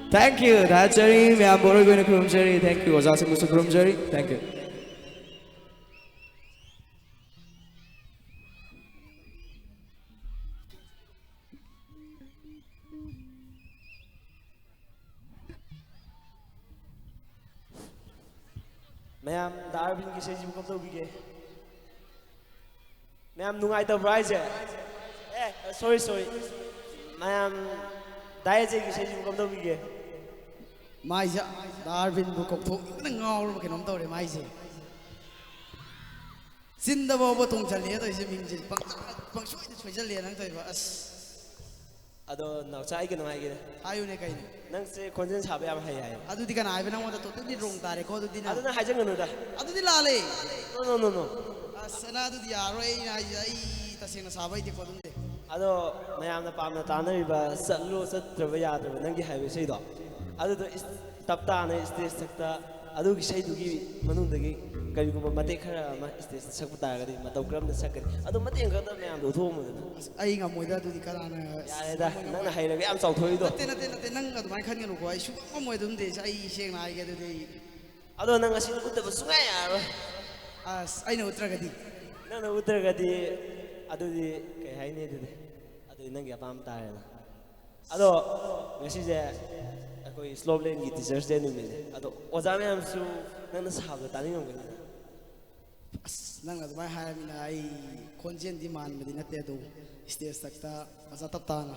Thank you. That's Jerry. We are going to Krum Jerry. Thank you. Was awesome, Mr. Krum Jerry. Thank you. Ma'am, the Arvin ki says you come to be Ma'am, no, I don't rise. Sorry. Ma'am, Diaje ki says you come to be 마이자 다르빈 부곡토 이는 가오로 그놈 떠오래 마이제 진다보고 동찰리에도 이제 민지 방쇼이도 초절리에 낭 떠이바 아스 Ado now chai can I get 아유네 가이네 Nancy Conjun Sabam Hay. 아두디 간 아이베나 모다 또 뚜디 롱 다레 코두디 I don't know Hajanganuda. 아두디 라레 No. 아스나두디 아로에 나이 타시나 사바이디 코둔데 Ado Mayam Pam Tana, Salo Satravaya, Nangi have a shade. Other Taptana is this sector. Adu say to give Manundagi, Karibu Matekara, is Secretary, Matogram the second. Adu Matin got the man to home. 아이가 모이다 두디 카라나 Nana Hay, I'm so told. 테나테나테 낭가도 많이 칸게 놓고 아이 슈퍼 모이던데 아이 시행 나이게 되데 Ado Nangashi put the Swaya. 아스 아이나 우트라가디 Nana Uttergadi, Adu I needed Adu Nangi Pam Tire. Ado, Message. Koi slow lane ki teachers de numi ado ozame amsu nang sahab da tani nong as nang adu mai hai mina ai konjen di man medina te do stage takta aza tapta na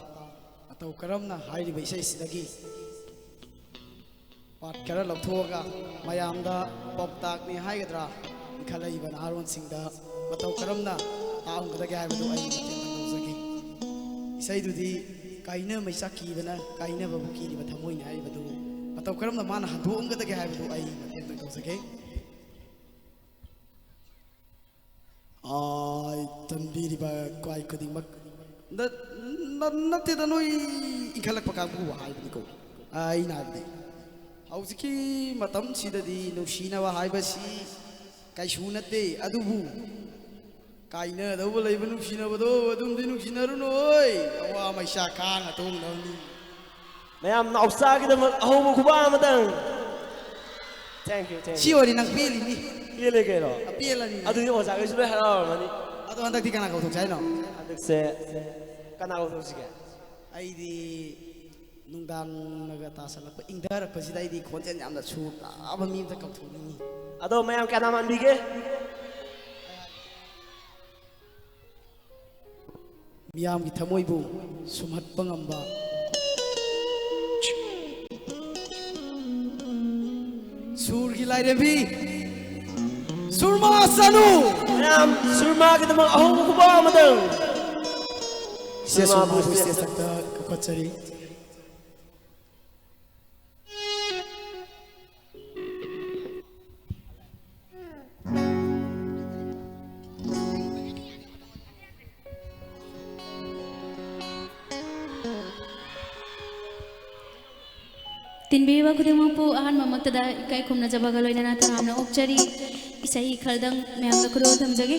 atau karam na hai ri baisai sidagi pat kara lopthoga mayam da pop tak ni hai gadra khalai ban aron sing da atau karam na taung kada ga ai do ai matin sagi isai du di kaina mai saki bana kaina babu ki ni bathamoi ni ai badu atau karam na mana hadu ong kada ga hai badu ai matin to sagi ai tambiri ba kwai koding mak natte da noi ikhalak pa ka bu hai badu ko ai na de hauski matam sidadi nushina wa hai basi kai shu natte adubu kaina da bu lai banu shina bado adum dinu shinaru noi awa mai sha khang atong dawni mayam na opsa ki da ahu ku ba matang thank you si ori nang peli ni yele ke ro apela ni adu ni osa ke su le ha mani ado andak ti kana ko thok chai no adak se kana ko thok sike ai di nungdang naga ta sala pa ingdar pa sidai di khonchen yam da chu aba mi ta kau thuni ado mayam kana man bi ke miyam ki thamoi bu sumhat pangamba sur ki lai rebi surma sanu mayam surma ki da ahu ku ba matang se surma bu se sakta kapachari Tinbiriba khudimangpu ahanba maktada ikai khumna jabaga loinana taramna okchari isai khaldang mayamda khuro thamjage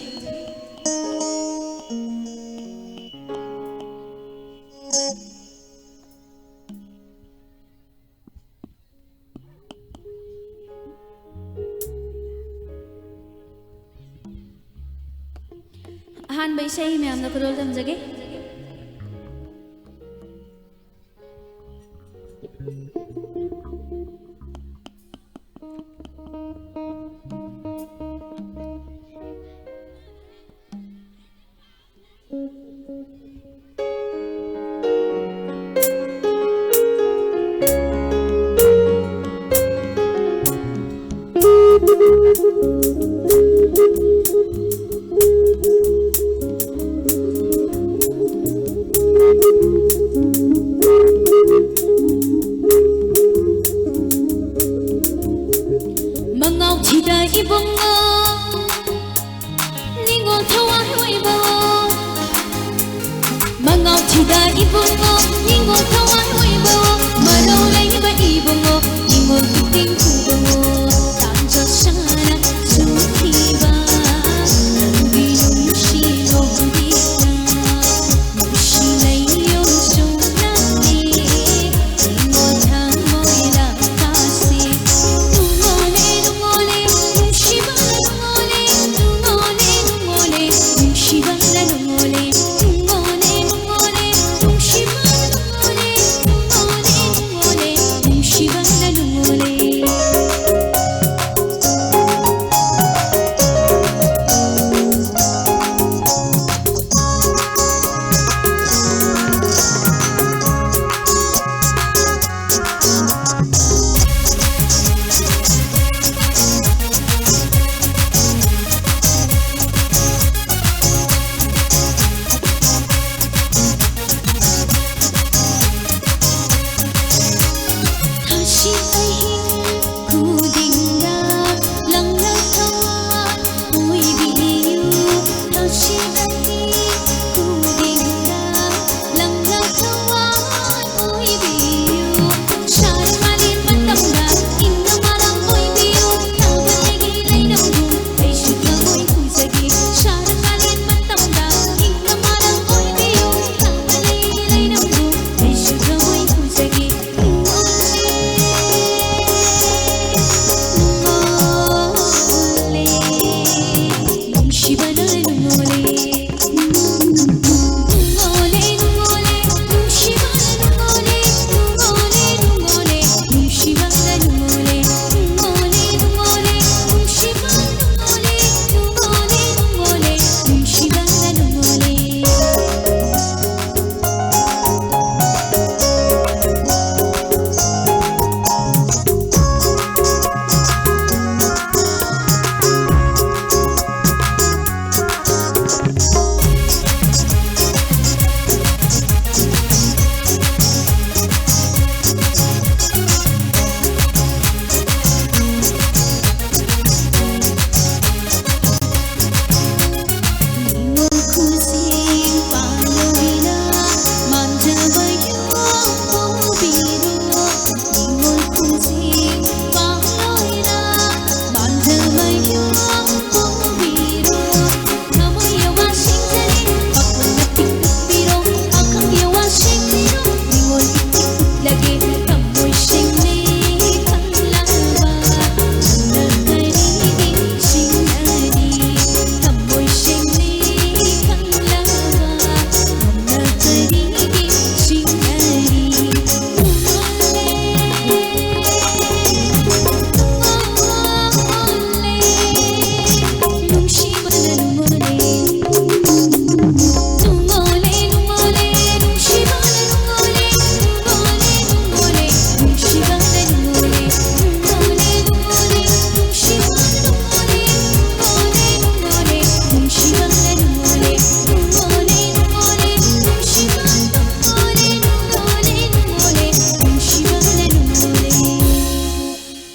ahanba isai mayamda khuro thamjage thawai hoi bo mangau thida ibungo ningo thawai hoi bo maro lai ba ibungo ningo ting kubungo tanja sana sutiba bi nushi no bidina nushi lai yo sona ni ningo thang moi la kasi tungole tungole nushi ba tungole tungole tungole nushi ba la tungole tungole tungole nushi ba tungole tungole tungole nushi ba la tungole Tashi ai kudinga langla thawan hoi biu Tashi ai kudinga langla thawan hoi biu Shar malin matamda inna maram hoi biu Tabalegi lainamu aishika hoi kuzagi Shar malin matamda inna maram hoi biu Tabalegi lainamu aishika hoi kuzagi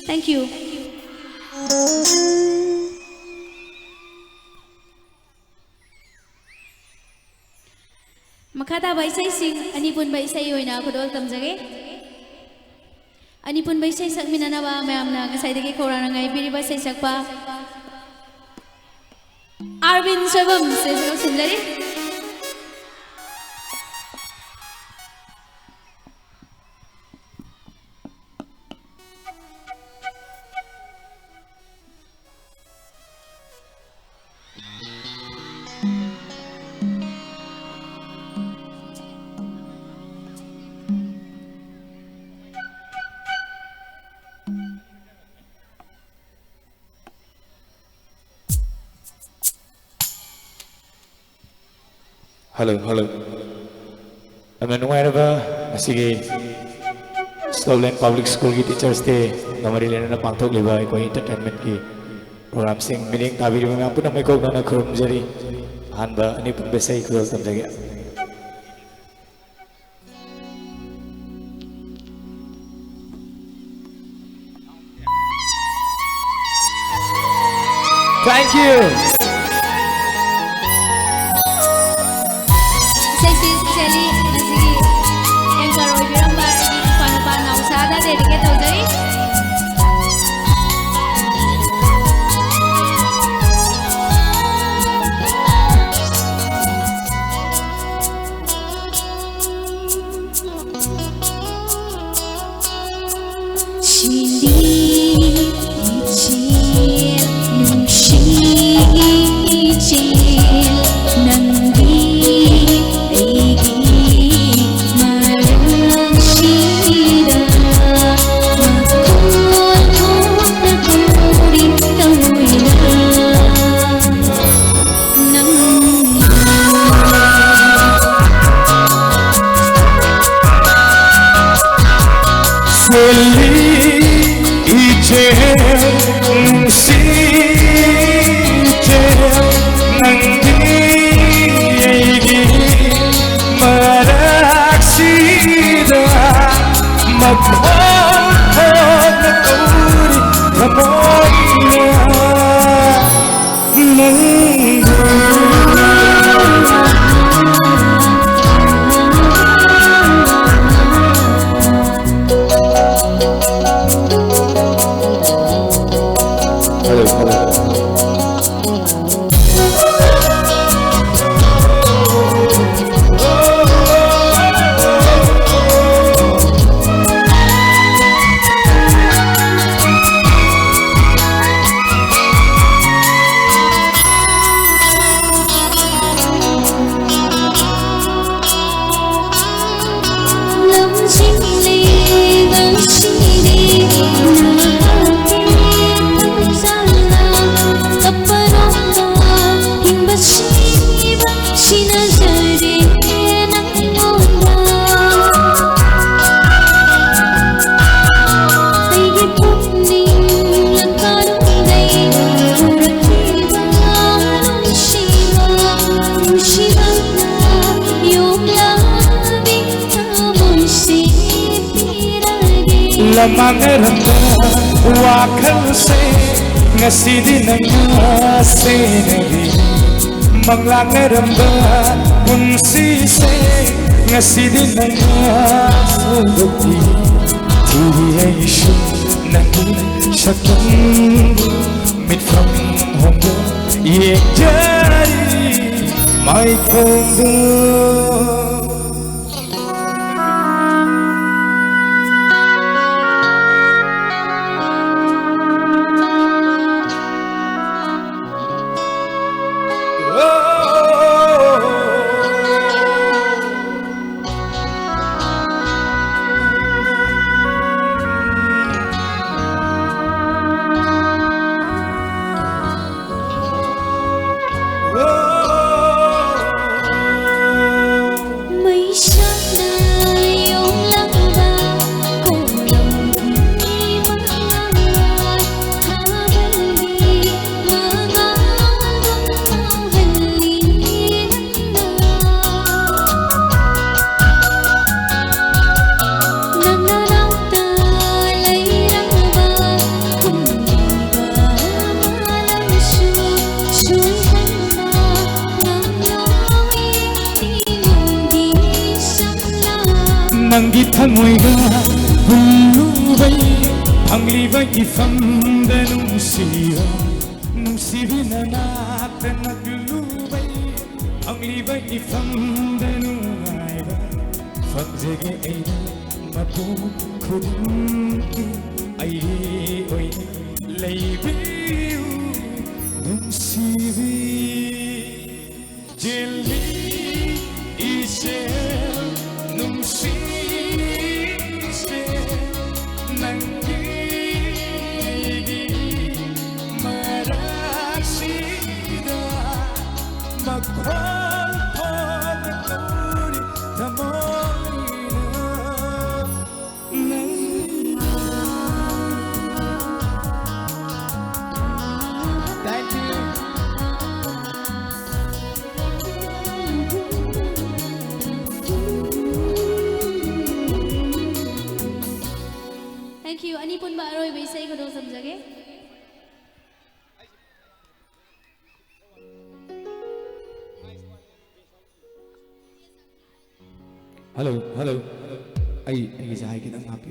Thank you. Makata ba isay sing anipun ba isay yoy na kudol kamjage anipun ba isay sak minanawa mayam na kasay dagi korang ngay piri ba isay sak pa Arvin Soibam say sak sundari Hello. Naman nungairaba asige Slowland Public School ki Teachers Day ngamari lena na pangthok liba ko entertainment ki program sing miling tabiri mga pun may kog na khurm jari hanba ani pun besai ko tamjage Thank you. ꯏꯁꯩꯁꯤ ꯏꯁꯄꯤꯁꯦꯜꯂꯤ ꯉꯁꯤꯒꯤ ꯑꯦꯡꯀꯔ ꯑꯣꯏꯕꯤꯔꯝꯕ ꯑꯩꯒꯤ ꯏꯄꯥꯅꯨꯄꯥ ꯅꯥꯎꯁꯥꯗ ꯗꯦꯗꯤꯀꯦꯠ ꯇꯧꯖꯔꯤ Mangaramba wakal se ngasidi nanga senagi manglangaramba unsi se ngasidi nanga sudati tiri aishu nangi shakam mitfam hongo ye jari mai kongo Nangi thangoiga hullubai angliba ifamda nungsiya nata naglubai angliba ifamda nungaiba famjege aina mapu khudum ai oi leibiu nungsibi jelli ise nungsi Thank you. Ani pun Mbak Roy bisa ikut dong samjage. hello hello ai cái dài cái đang happy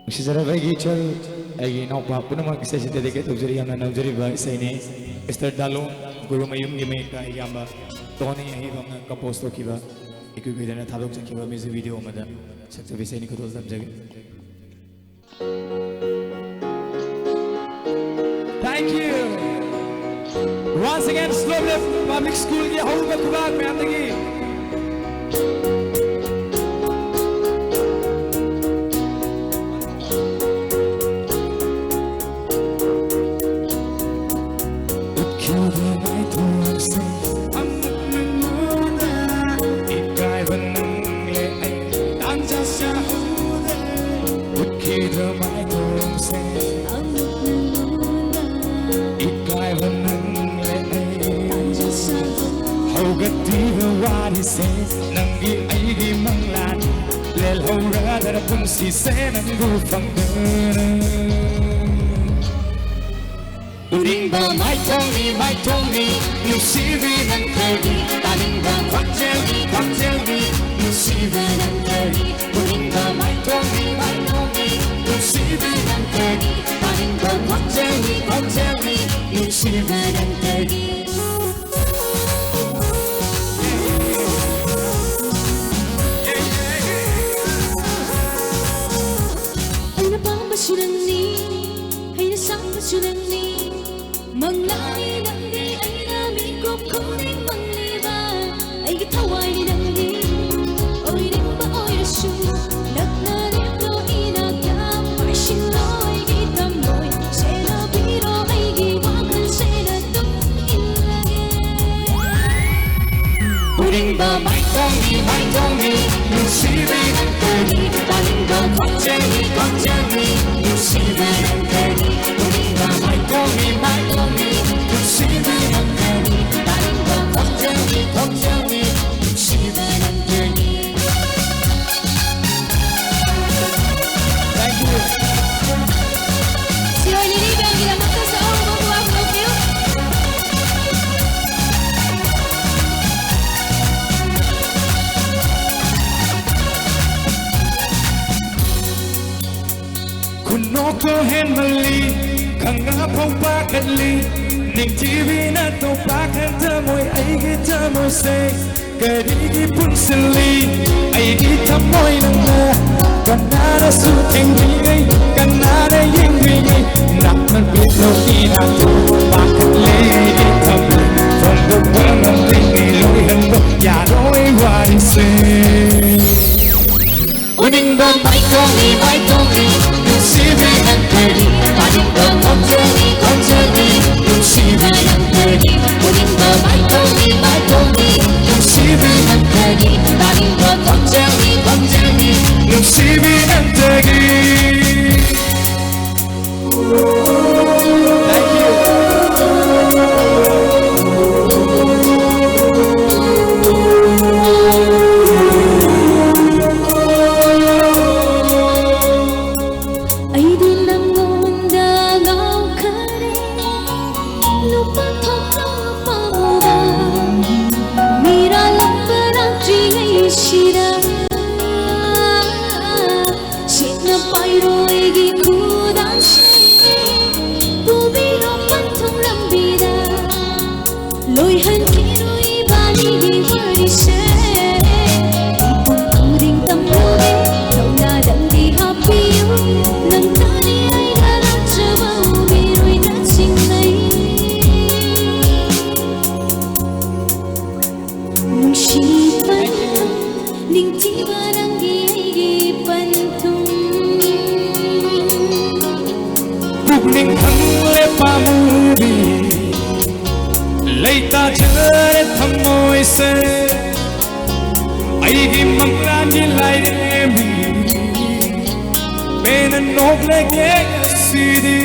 Sisara bagi chal agi nau pa punama kisa sita deke tujari amna naujari ba saine Esther Dalo guru mayum gi me ka yamba toni ahi bamna compose to kiba iku bidana thabok chakiba music video mada sakta bisaini ko dol samjage Thank you. Once again, Slowly Public School की हॉल में खुदाक में आते की Nangi aigi manglan lel hora dara punsi se nangu fangana Uringba mai tongi nusivi nantari talinga kwangeli nusivi nantari Uringba mai tongi nusivi nantari talinga kwangeli nusivi nantari Surani, hay na sang surani, manglay nangi ay nami ko kuning mangliba, ay gitaway ni nangi, oy rin ba oy rasu, nagnanim no inagam, marsin loy gitamoy, sena biro ay giwakan sena tung inlage. Uring ba mai tongi, nusivi nantari, talinga kwangeli nusivi nantari. Uring ba mai tongi, nusivi nantari, talinga kwangeli nusivi nantari. Thank you. Si hoy liligan gilamata sa obo ko ang love Kunoko hen mali, kanga paupa kadli, ning TV na to pakan tamoy ay gitamoy say, karigi punsali, ay gitamoy nanga, kanara suting bigay, kanara yung bigay, nakman bitlo inato, pakadli gitamoy, from the world ng tingiloy hando, yaroy warisay. Uning ba mai tongi, nusivi nantari, talinga kwangeli nusivi nantari. Uning ba mai tongi, nusivi nantari, talinga kwangeli nusivi nantari. Thank you. Leita chare thamoi se aigi manglani lai mi bena noble ge sidi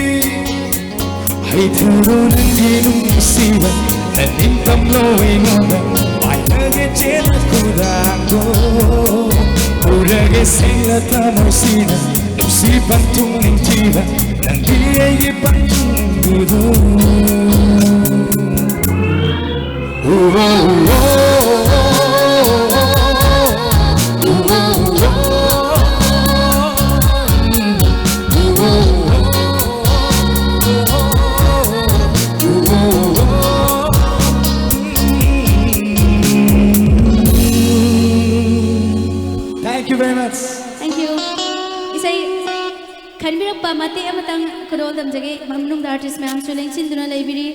ai thuro nangi nung siva nanin tamlo inoda pai lage chela kudango urage sila thamoi sina ꯅꯨꯡꯁꯤ ꯄꯟꯊꯨꯡ ꯅꯤꯡꯊꯤꯕ ꯅꯪꯗꯤ ꯑꯩꯒꯤ ꯄꯟꯊꯨꯡꯗꯨꯗ Thank you very much. Thank you. Isay kanbirak pa mati amatang kudol damjage mamnung artist ma'am suling sinduna laibiri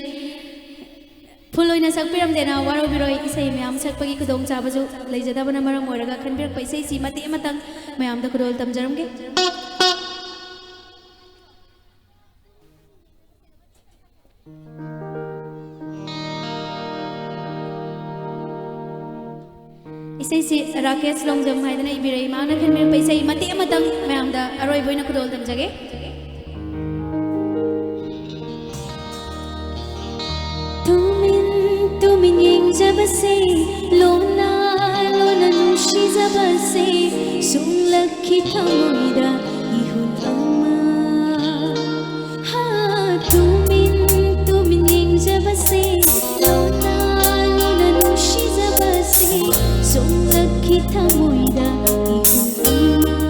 Puloi na sakpiram dena waro biroi isay ma'am sakpagi kudong chabajo laijada bana marang moiraga kanbirak pa isay si mati amatang ma'am da kudol damjaramge Isay si Rakesh Longjam haidana ibirai maana kanbirak pa isay mati amatang ma'am da aroi boy na kudol damjage Tumin yengjabase lona lona nushizabase sunglakhi thamoida ihun ama ha tumin yengjabase lona lona nushizabase sunglakhi thamoida ihun ama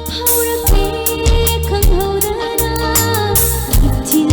phaurakte khanghaudana ithil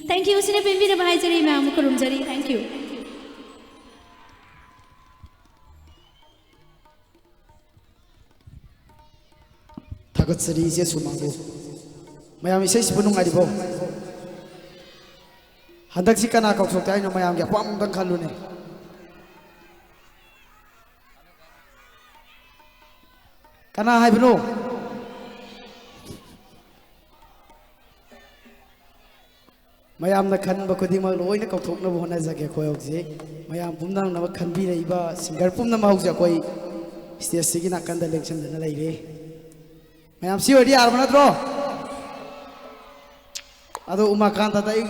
Thank you, sina pimpi na bahay jari ma'am kurum jari. Thank you. Tagot sari siya sumango. Mayam isay si punong alibo. Handag si kanakaw sok tayo na mayam kaya pamang kalun eh. Kanahay puno. Mayam na kan ba kuding magloy na kautok na buhon na zagya ko yogzi. Mayam pumnang na magkanbi na iba singer pum na mahugja ko ay stage sige na kanda election na layre. Mayam siyo di arman atro. Ado umakanta tayo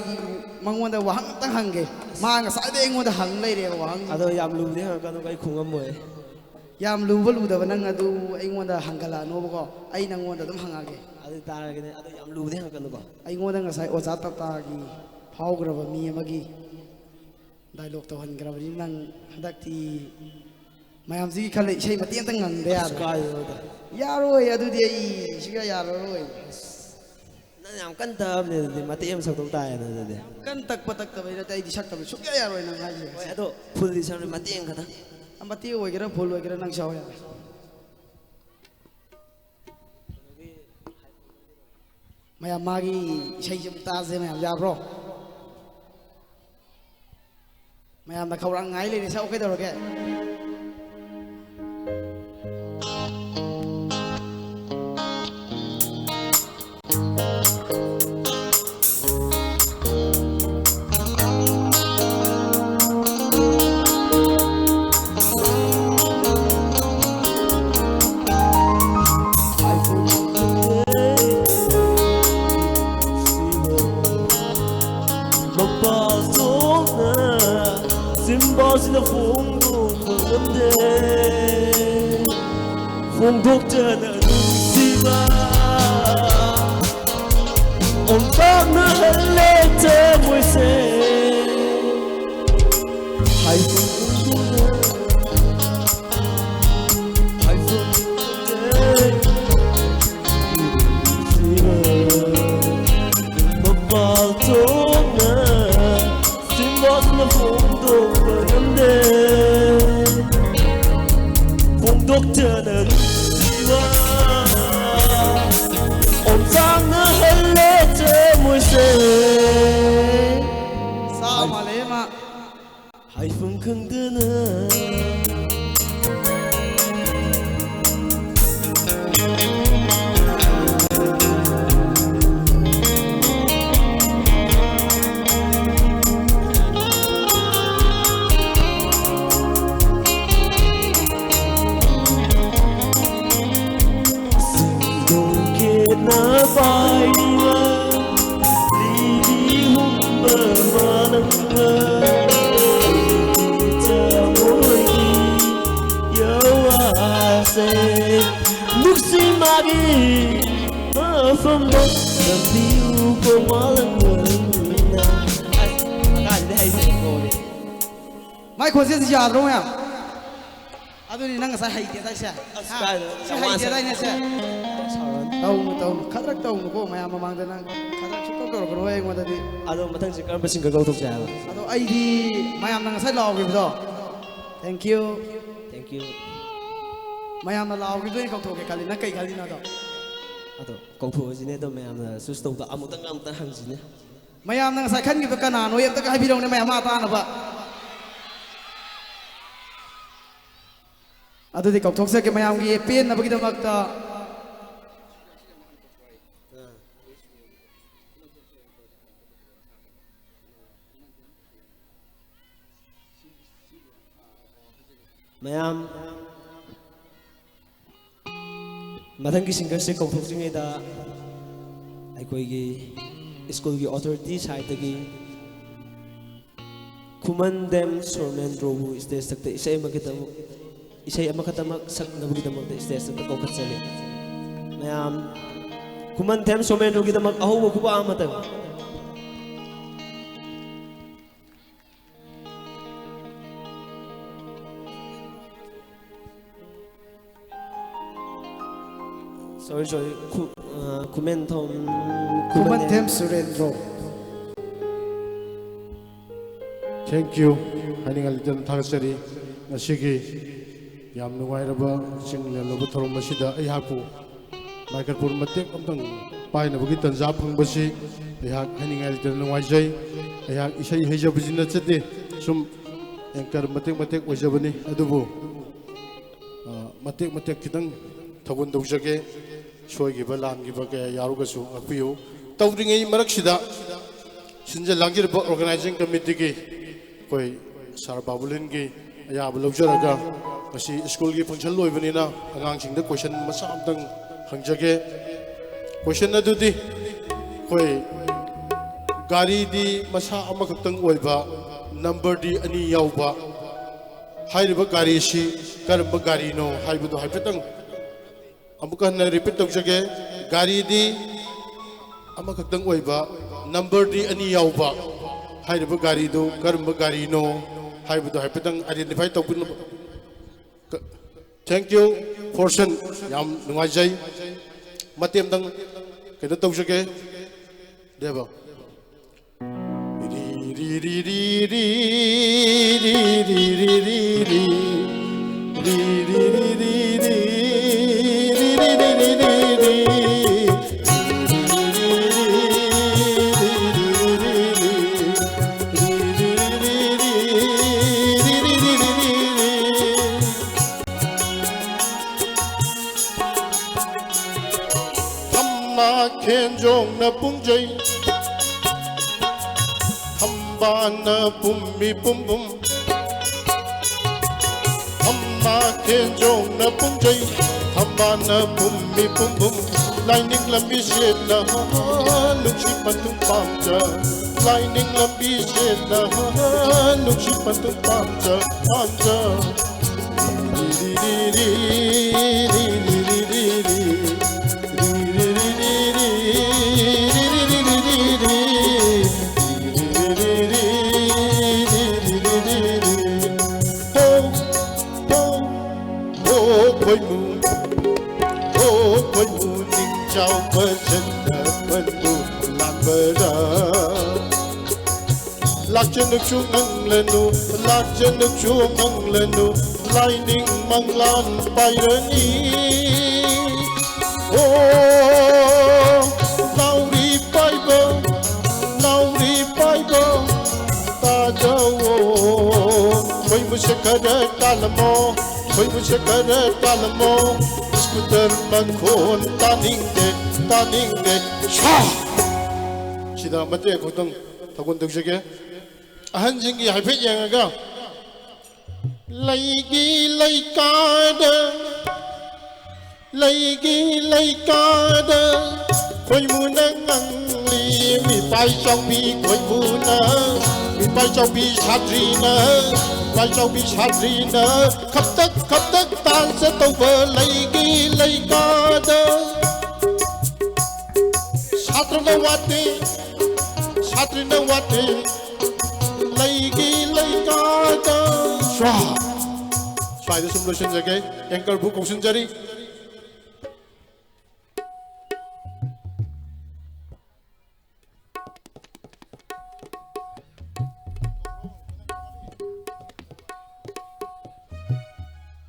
mangwanda wahang tang hangge. Maanga sa ide ingwanda hang layre wahang. Ado yam lumdi hang kanu kay khungam mo eh. Yam luba luda ba nang ado ingwanda hanggala no ko ay nangwanda dum hangage. Ado tara gini ado yam lumdi hang kanu ko. Ay ngodang nga sa oza tatagi phaugraba mi amagi dialogue to hangraba rim nang hadakti mayam sigi khale isai mati antang ngangde yar yaroi adudi ai siga yaroi Nan yam kan tab ne mati em sak tok tai na de. kan tak patak tabai na tai disak tabai sugya yaroi nang haji Oi ado full di san mati em kata. amati oi gira phol oi gira nang saw ya mayam magi isai jam taze mayam ya bro mayam na khaurang ngai le ni sa okay doroge Sina phong đúc chờ nợ gì mà ông bác nữa lên thế mùi xe hai phương hai phương gì mà bao tốt nữa xin bó sina phong đúc ngâm đê phong đúc chờ nợ ông sang nữa hết lệ thế mùi xe sao mà lấy mà hai phương không đưa nữa from the view from all the world. I can't say it. ไม่ควรเสียสิยาตรงอ่ะอาดูนี่นั่งใส่ไฮเดียได้ใช่ใช่ไฮเดียได้เนี่ยใช่เต้าขัดรักเต้าหนูก็ไม่เอามามังแต่นั่งขัดรักชุดก็กระโดดเองวันนี้ Ado matang si Karma Singh Gautok Java. อาดูไอ้ดีไม่เอานั่งใส่ลาวกี่ตัว thank you Thank you. ไม่เอามาลาวกี่ตัวนี่เขาโทรกันเลยนักไก่กันเลยนะตัว Ado Gautok Jine do me amna susto da amutang hang jine. ไม่เอานั่งใส่ขันกี่ตัวกันหนาหน่วยตั้งให้พี่น้องเนี่ยไม่เอามาตาหนะปะอาดูที่เขาโทรเสียกันไม่เอากี่เปลี่ยนนะพวกที่ทำมาตัว Mayam Matang ki singer se Gautok Jine da aikoi gi school gi authority side gi Kumandem Sormen Robu stage takte isay amakatamak sak nabugidamak da stage takte kaukat sali Mayam Kumandem Sormen Robu gidamak ahu kuba amatang sorry Kumantem Surendro Thank you. Haning alitan thagasari ngasigi yam nungairaba singlen lobu thorom masida ai hapu microphone matek amtang paina bugi tanja phangbasi ai hak haning alitan nungaijai ai hak isai hejabujina chate sum anchor matek ojabani adubu matek kitang thagun dojage soigiba langiba ke yarugasu apiu tawringai maraksida sinja langirba organizing committee ki koi sar babulin ki ya bulojaraga masi school ki function loibani na angang singda question masa amtang hangjage question adudi koi gari di masa amakaktang oiba number di ani yauba hairiba gari si karba gari no haibudo haipetang amuka na repeat tawjage gari di amakaktang oiba number di ani yauba hairiba gari do karba gari no haibudo haipetang identify tawpin thank you portion yam nungajai matem dang kedo tawjage deba Kenjong na pungjay Hamba na pummi pum pum Hamba kenjong na pungjay Hamba na pummi pum pum Lining lambi shed na Nukshi pantung pamja Lining lambi shed na Nukshi pantung pamja Pamja Lakjan nước chuông nâng lên nu, lakjan nước chuông nâng lên nu, lightning mang lan bay đến đi. Oh, now đi bay bờ, ta đâu? Quay một chiếc cờ ta làm mò, quay một chiếc cờ ta làm mò, scooter mang khôn ta ninh để, cha. Chỉ là mất tiền của tôi, thằng quân được chưa kia? Anh chính cái phải gì cơ? Lấy cá đơ, khơi mùa nắng ngăn li, mi bay trong bi khơi mùa nắng, mi bay trong bi sát ri nơ, khắp tất tan sẽ tàu vỡ lấy cá đơ. Satrana wate Satrina wate Laigi laikada Shwa Shwa ida sum lotion jage Anchor book option jari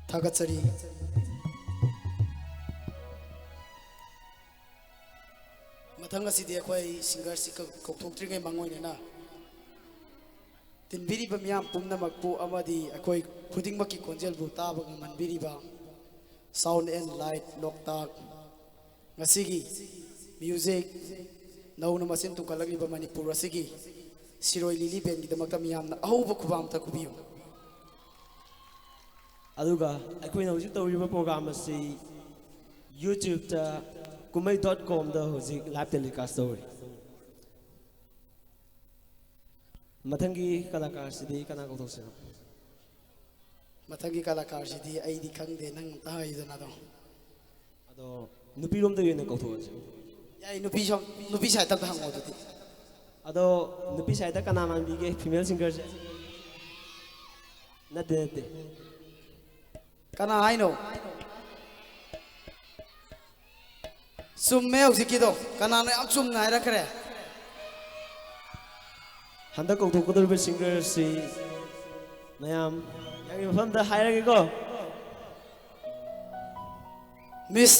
Thagatsari Mathang asidi akhoi singer si kokthokri ngai mangoine na tinbiri ba miyam pumna makpu amadi akhoi khuding maki konjel bu taba manbiri ba sound and light loktak ngasigi music nauna masin tu kalagli ba manipur asigi siroi lili ben gi damakta miyam na ahuba khubam ta kubiyo aduga akhoi na hujik tawriba program asi YouTube ta kumai.com da hujik live telecast tawri mathangi kalakar sidi kana ko thosina mathangi kalakar sidi ai di khangde nang ta haidana do ado nupi rom da yena ko thos yai nupi sai ta hango dudi ado nupi sai ta kana man bi ge female singer se nate kana haino summe usikido kana na aksum ngai rakre handa ko thokudar be singer si mayam yangi mafam da hairage ko Miss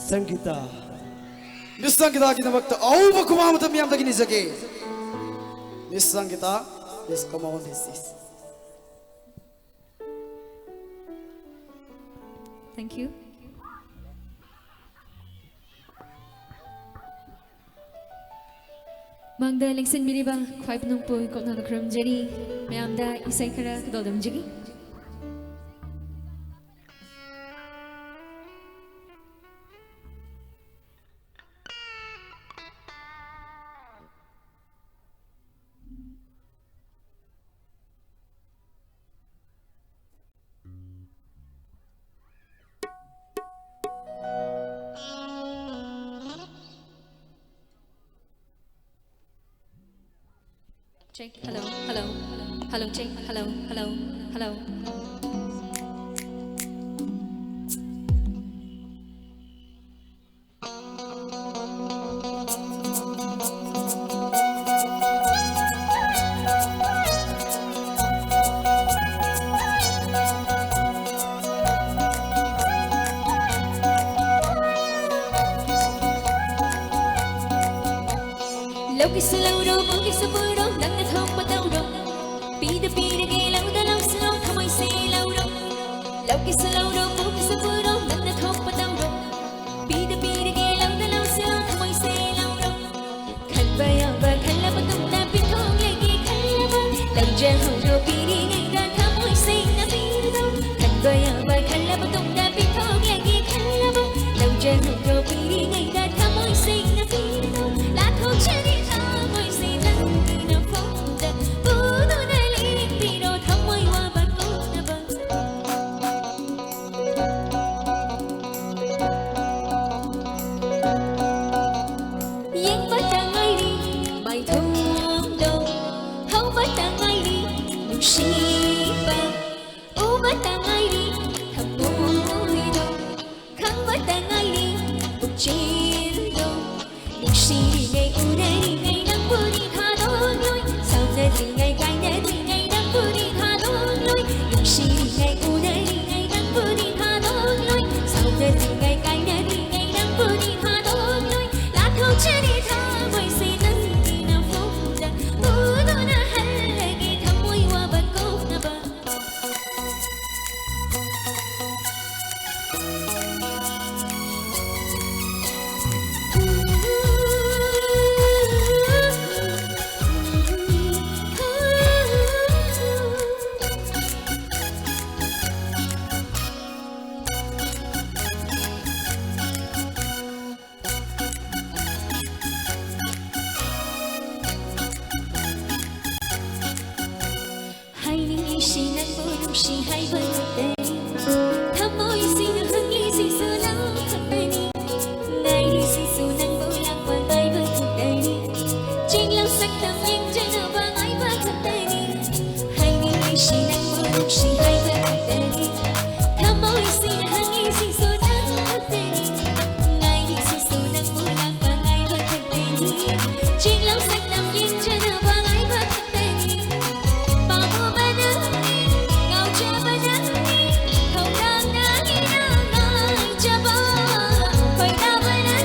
Sangeeta ki namakta auba kumama ta miyam dagini jage Miss Sangeeta please come on this is Thank you. Mangda lengsen miriba khwai pnung poi ko na kram jari mayamda isai khara kadodam jigi check hello check hello lâu cái sự lâu đâu vẫn cái sự vui đâu nắng ngày thơm bắt đầu đâu pi de ghé lâu đã lâu sao không ai say lâu đâu lâu cái sự lâu đâu vẫn cái sự vui đâu nắng ngày thơm bắt đầu đâu pi de ghé lâu đã lâu sao không ai say lâu đâu khăn và khăn là bắt đầu đã biết không lại ghi khăn là bao lâu giờ hầu đâu pi đi ngày đã không ai say đã biết đâu khăn và khăn là bắt đầu đã biết không lại ghi khăn là bao lâu giờ hầu đâu pi đi ngày đã không ai say đã biết đâu là thôi chứ đi Hãy subscribe She hides everything. Come on, see the honey, see so nothing. Ngày đi see so nắng mưa làm và ngày vẫn thật tình. Chuyện lâu sắc nằm yên chân và ngày vẫn thật tình. Bao mùa bên ơi, ngào che bên ơi, không đang nắng nắng ngày cha ba. Phải đau bên ơi,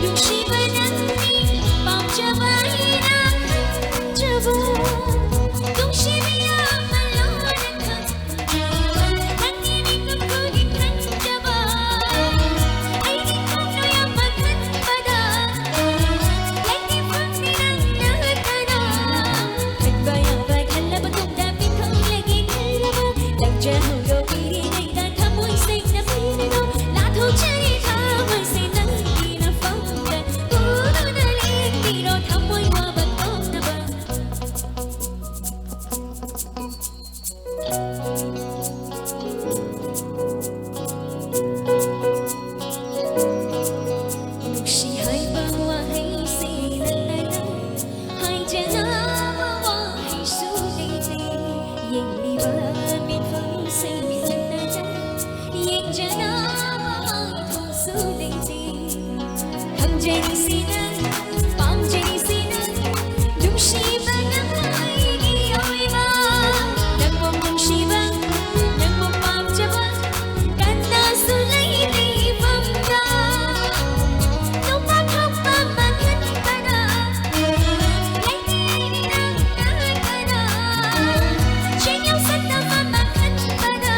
đừng chỉ bên ơi, bao cha bên nắng cha ba. Don't she be up alone and come. Nắng đi đi cầm cô đi khăn cha ba. Ai đi không nói em mà khăn ba da. Lấy đi phăng đi nắng nắng ta da. Khăn ba ya ba khăn la ba tung da bin không lấy đi khăn la ba. Lạnh cha hồng đô đi đi này ta thắm môi xinh na phi đi đâu. Lá thu chơi đi thắm môi xinh nắng đi na phong da. Cô đâu na lên đi đâu thắm môi hoa bạc ôm na ba. She hay bang wa hay si la la la, hay cha na ma wa hay su di di, yin li ba min phong si la la la, yin cha na ma wa phong su di di, khang je ni si na, pang je ni si na, dung shi ba nang hai gi oi ba, nang bong dung shi ba, nang bong pam cha ba, kan na su lai di phong da. Nung bác khóc ba mà khấn ba da. Lấy đi đi nắng nắng ba da. Chuyện nhau sắt ta mà khấn ba da.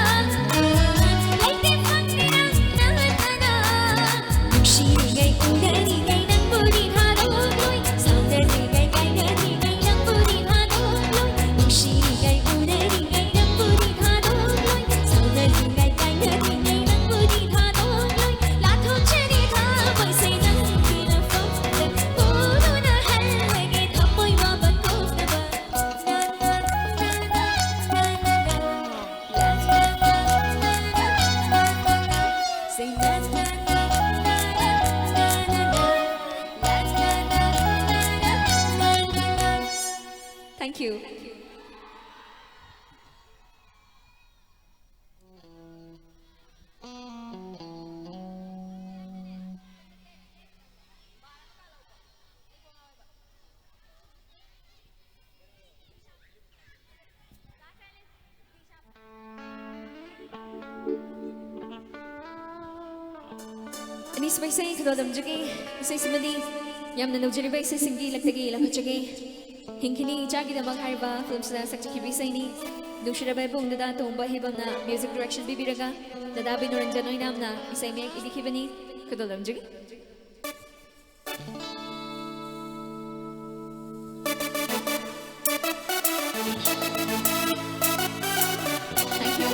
Lấy đi phăng đi nắng nắng ba da. Lúc xì ngày u đã đi ngày nắng bù đi tha đôi lối. Sao đã đi ngày ngày đã đi ngày nắng bù đi tha đôi lối. Lúc xì ngày u đã đi ngày nắng bù đi tha đôi lối. Sao đã đi ngày ngày đã đi ngày nắng bù đi tha đôi lối. Lá thuốc che đi tha bởi say nắng khi là phong trần. Cô đâu đã hẳn lại nghe thắm môi hoa bạc ôm na ba. Na na na na na na na. La la la la la la la. Say na na na na na na na na. La la la la la la la la. Thank you. Ani sabay say kadodam jagi say simadi yam na nujari bay say singi lagtagi lakachagi hingkini jagi da maghariba film sa sakchaki bay say ni dushira bay bung dada tumba hibam na music direction bibiraga dada binoranjan oy nam na isay mek idikibani kadodam jagi. Thank you.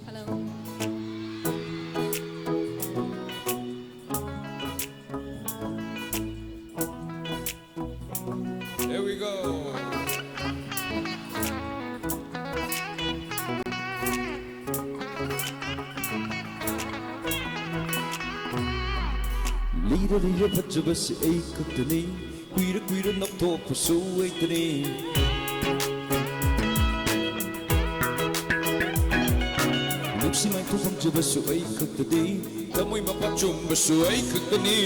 Hello. Here we go. Lira lira bachaba se ai kaktani, kuira kuira napto pusu ai tani. Luksi mai tu bang jaba su ai kaktani, kamoi mapachum basu ai kaktani.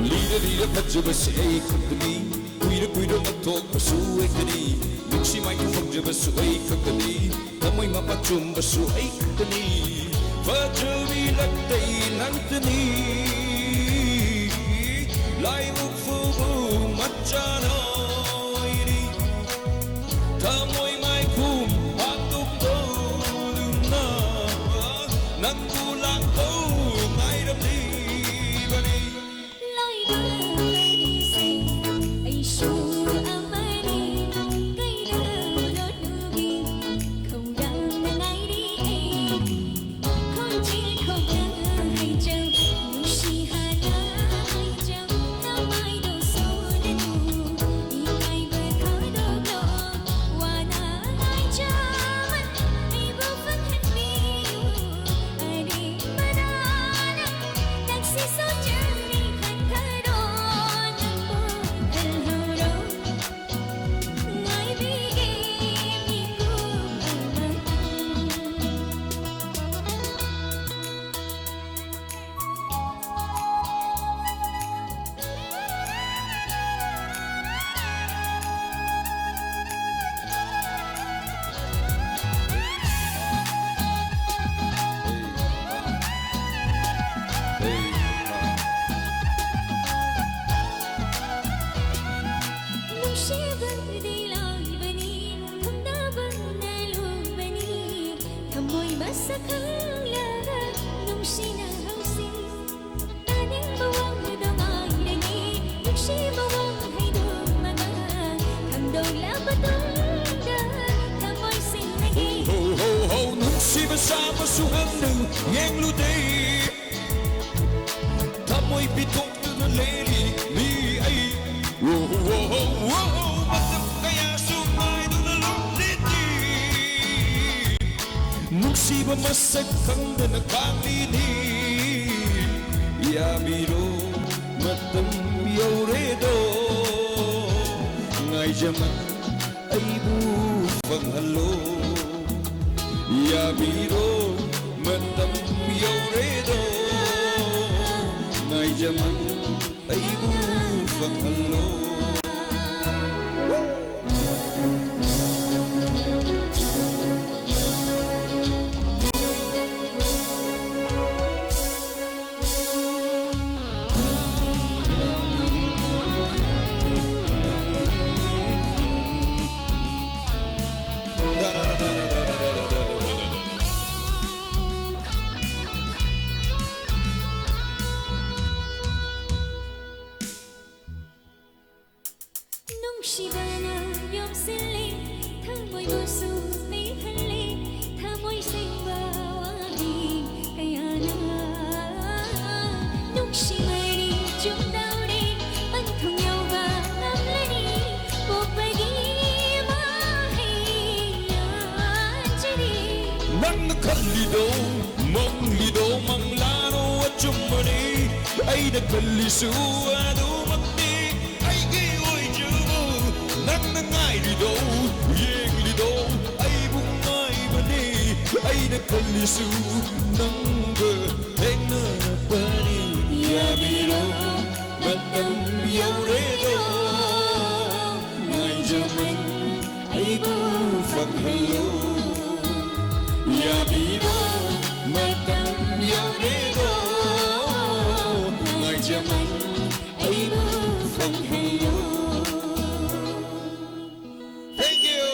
Lira lira bachaba se ai kaktani, kuira kuira napto pusu ai tani. Luksi mai tu bang jaba su ai kaktani, kamoi mapachum basu ai kaktani. Vajavi lagtai nantani, lai mukfu machana. Tamoy mai kum hatuk to luna, nang kulang to mai ramli bani. Lối đường đi say, ai su amani, cây đào đốt nubi, không đang ngày đi, không chỉ không đang hay chăng. suhanu yenglute Tamoy bitok na leli li ay Matam kaya sumay na lumliti Nungsiba masakang na nakalini Yabiro matam yauredo Ngay jaman ay bufang halo Yabiro matam yauredo Ngay jaman ay bufang halo Shibana yom silly, thamoy musu may hali, thamoy singba wali kayana. Nung shimari chung dauri, panthong yawa namlani, popagi mahiya chiri. Nang nakalido, manglido, manglano at chumani, ay nakalisu at umati, ay giyoy jubo. Nang nangay lido, yeng lido, ay bungay mani, ay nakalisu nang beheng na napani. Yabiro, matam yauredo, ngay jaman ay bufang halo. Yabiro, matam yauredo, ngay jaman ay bufang halo. Thank you!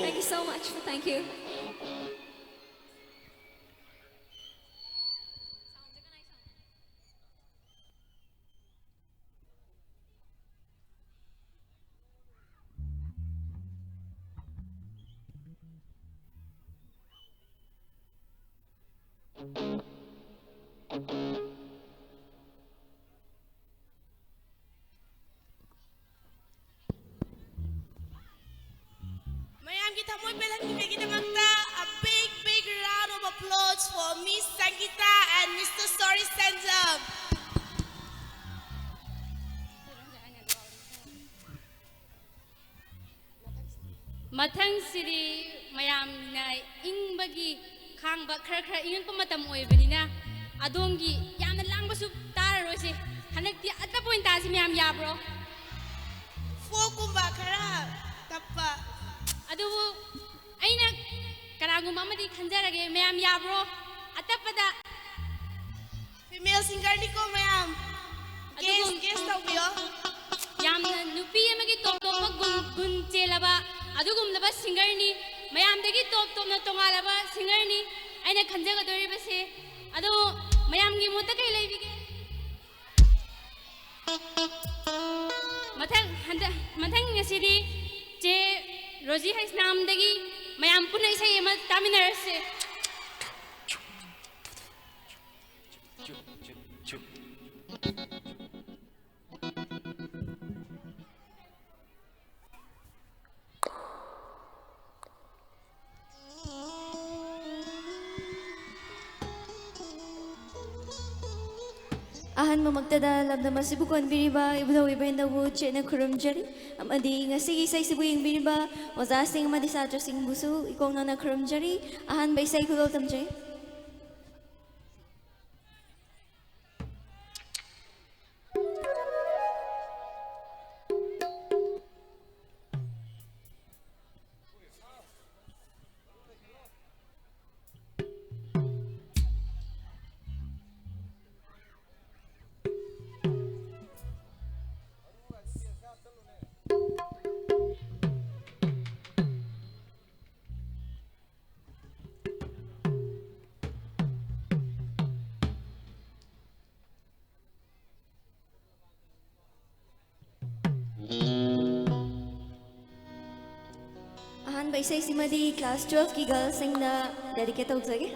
Thank you so much. Thank you. Mayam kita mo ipilang kita magta a big round of applause for Miss Sangita and Mr. Story Senzam. Mathang siri mayam na ingbagi khangba khara ingan pa matam oibanina adongi yamna langba su tararo se hanakti atta point ta si mayam yabro Fokumba khara tappa adu aina karagum amadi khanjarage mayam yabro atapada female singer ni ko mayam. Guest tawbiyo. Yamna nupi amagi top gun chelaba adugumlaba singer ni mayamdagi top na tongalaba singer ni aina khanjaga doriba se adu mayamgi mota kai leibige mathang ngasidi je Rosie Hais namdagi mayam puna isai ama taminarase Ahan mo magtadalab na masibukuan biriba, ibudaw ibahin na wood, siya na kurum jari. Amadi nga sige say sibuyang biriba, o zasting amadi sa atras sing buso, ikaw na kurum jari, ahan ba isay kulol tam jay? Ahan ba isay si Madi class 12 ki girls sing na dedicate tawag sage?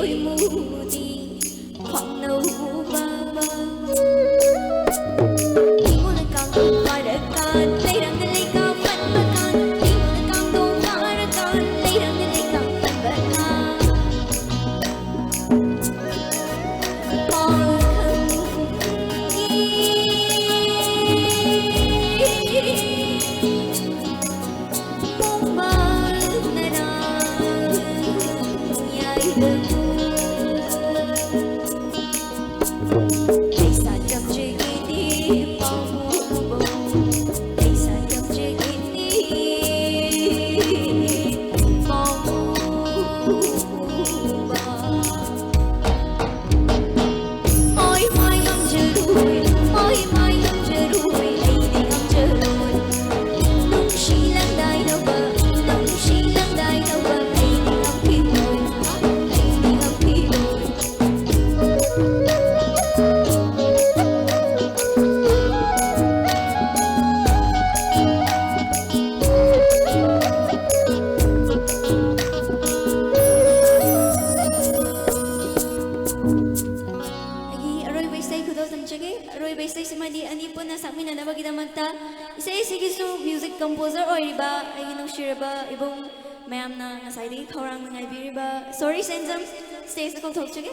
lối mù đi khoảng nâu ba ba đi muốn càng không phải để can lấy rằng để lấy càng vẫn bất can đi muốn càng không phải để can lấy rằng để lấy càng vẫn bất can music composer oiriba ayino shiraba ibong mayam na ngasai di thorang ngai biriba sorry senzam stage ko thok chege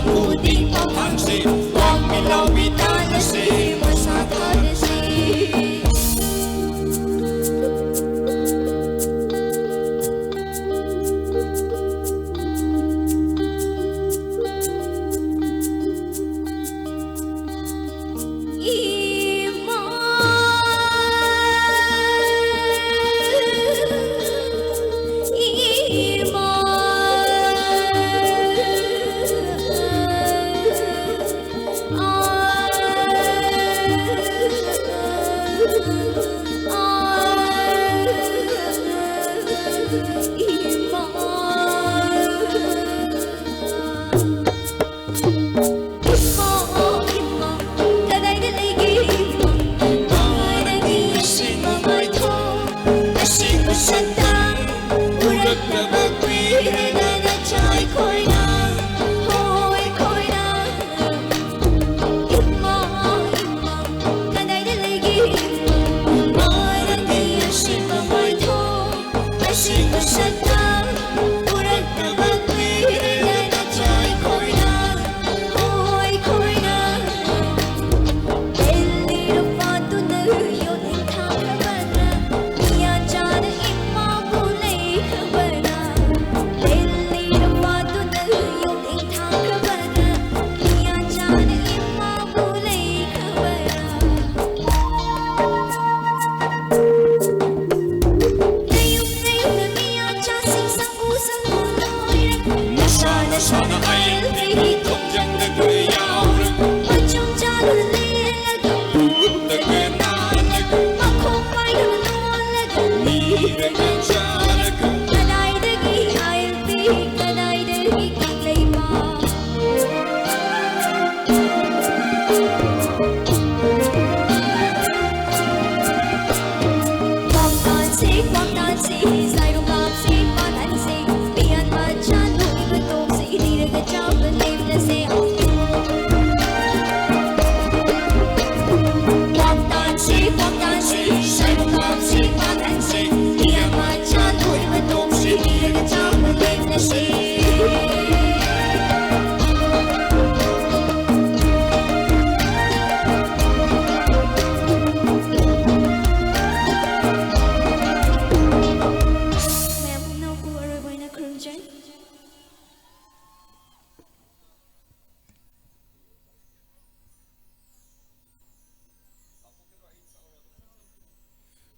puting paghangsi Huwag milaw-bitan na si masakad na si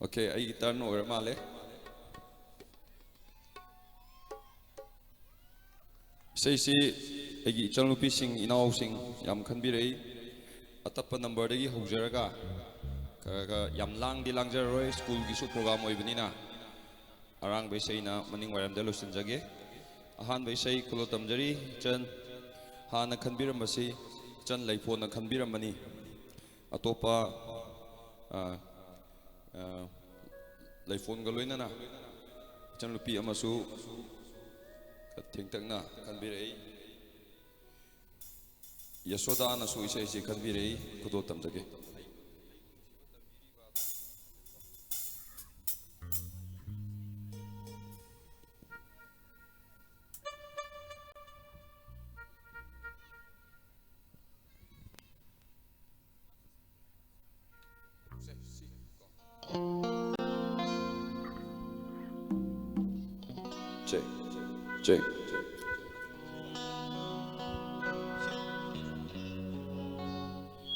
Okay, ay turn over male. Say ay changlupi sing inaw sing yam khanbirei atapa number dagi hojaraga ka yam lang di lang jaroi school gi su program oibnina arang bai sei na maning waram dalo sinjage ahan bai sei kulo tamjari chan hana khanbiram basi chan laifo na khanbiram mani atopa laifon ga loina na chan lupi amasu thing tak na khanbirei yasoda na su isai si khanbirei kudo tamjage Check.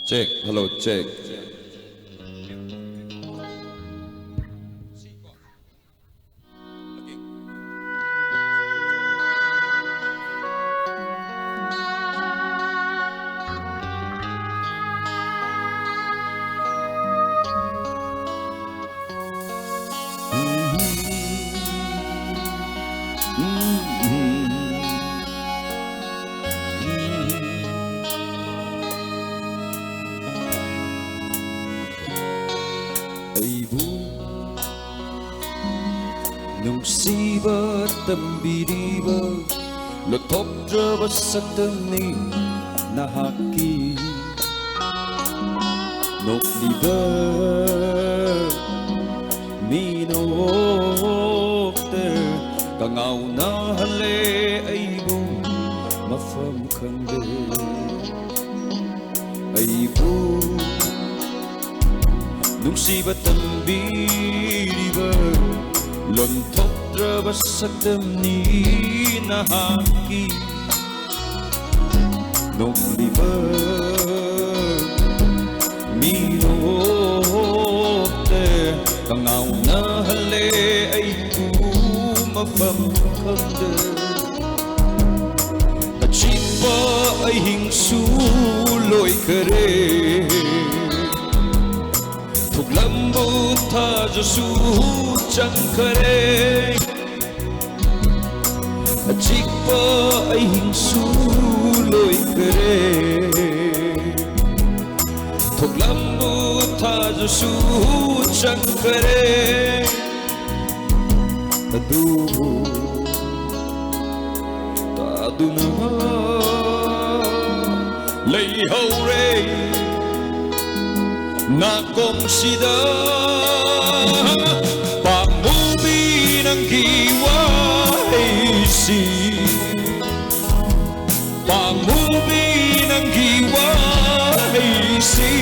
Check. Hello, check. Nungsiba tambiriba Lotopdraba satani nahaki Nokliba Minokter Kangaw na hali aibu mafam khande aibu nungsiba tambiriba lon thokdraba sakdamni nahaki nokliba minokte kangau na hale aibu mafam khande achipa ai hingsu loi kare thuk lambu tha jasu chang kare achipa ai hingsu loi kare thuk lambu tha jasu chang kare adu taduna lay hore na kong sida pamubi ng giwaisi pamubi ng giwaisi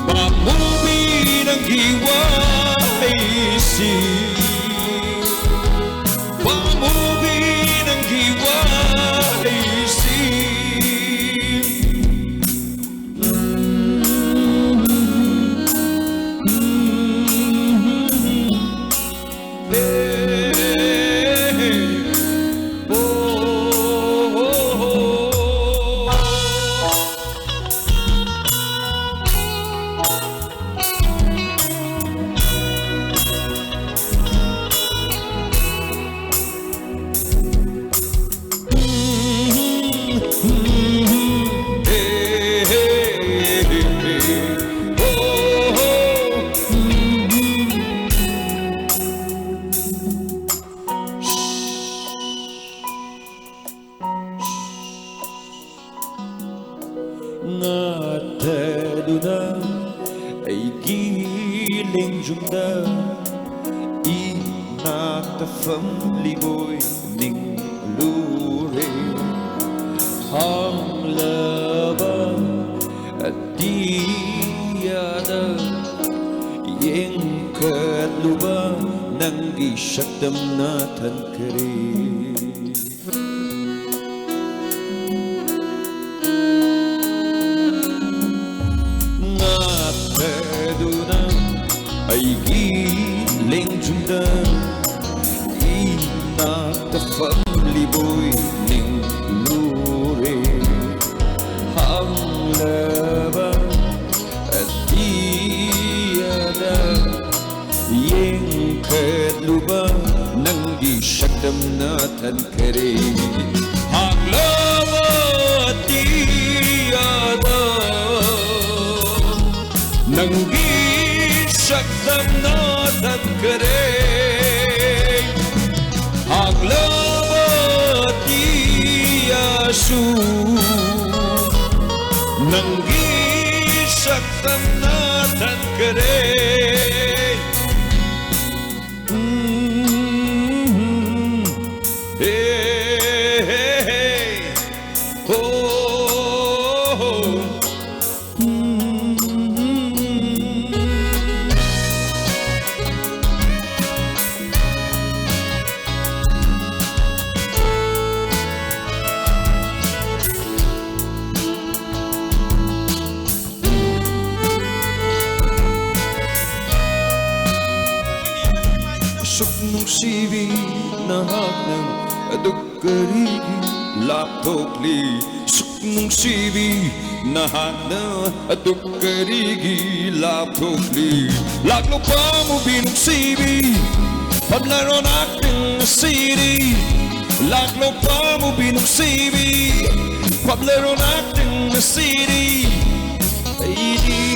pamubi ng giwaisi pamubi ng giwaisi Nataduna ay giling jumda inaktafam liboy ning lure ang laba at diyada yang katluba nang isyakdam natan kare ay giling jumda inaktafam liboy ning lure ang laba at iyada yang katluba nang isyakdam natan kare ang laba at iyada nang isyakdam natan kare ang laba at iyasu nang isyakdam natan kare Suknong sibi na haknang adugkarigi laptokli Suknong sibi na haknang adugkarigi laptokli Lagno pa mo binong sibi paglaro natin na siri Lagno pa mo binong sibi paglaro natin na siri Ay di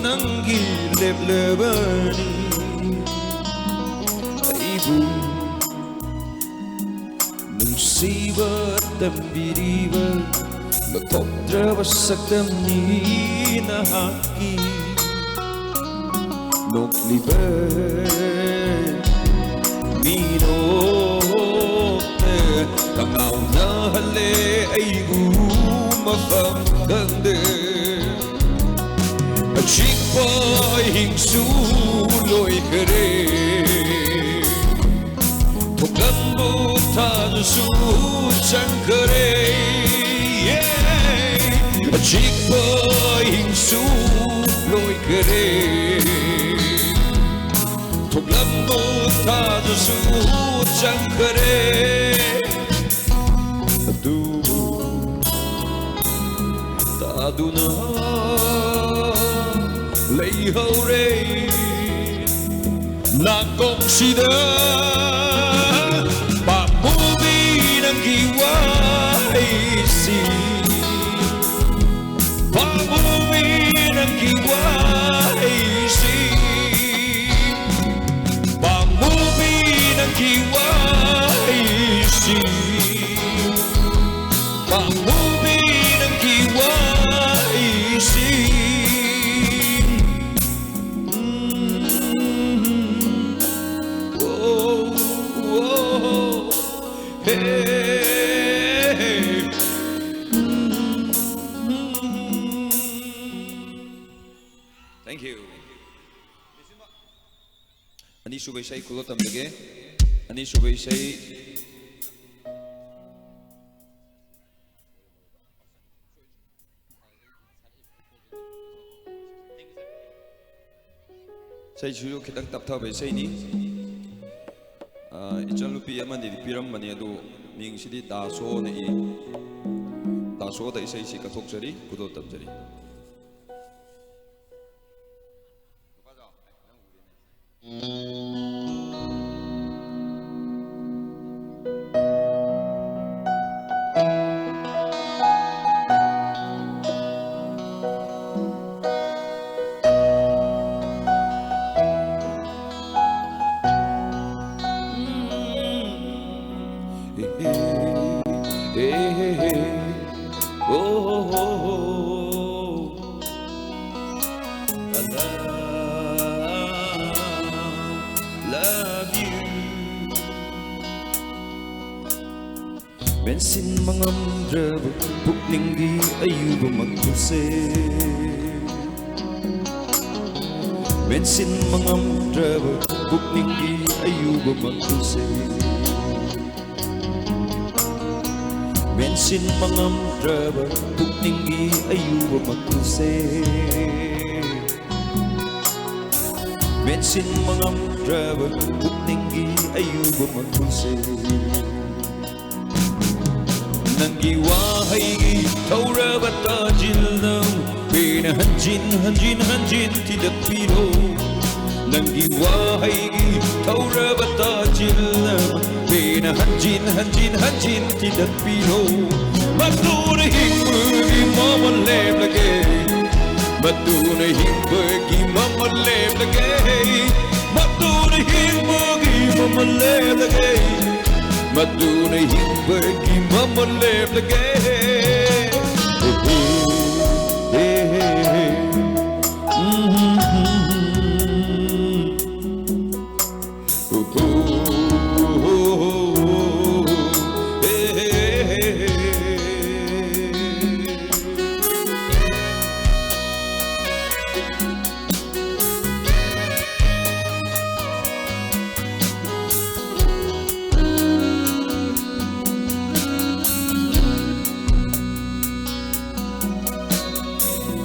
nang gileb-lebani Nungsiba tambiriba Natokdraba sakdamni nahaki Nokliba minokte aibu mafam khande chikpa hing su loi kare Gambo tan su chankare chikpa hing su loi kare Gambo tan su chankare Taduna lei hore na kong sida Kiwaisi Pamubinang kiwaisi Pamubinang kiwaisi Pamubinang kiwaisi Oh, oh, hey Thank you. Ani subay say kulot amlage. Ani subay say suyo kitang tapta bay say ni. Ijan lupi yaman di piram mani adu ming sidi daso na I daso da isay si katok jari kulot am jari. Bensin mangamdrab Pukning di ayuba magpuse Bensin mangamdrab Pukning di ayuba magpuse Bensin mangamdrab Pukning di ayuba magpuse Bensin mangamdrab Pukning di ayuba magpuse Nangi wahay taura bata jilnaw Pina hanjin hanjin hanjin tidak piro Nangi wahay taura bata jilnaw Pina hanjin hanjin hanjin tidak piro Matuna himbagi mama lem lagi Matuna himbagi mama lem lagi Matuna himbagi mama lem lagi Maduna himbagi mama lem lagi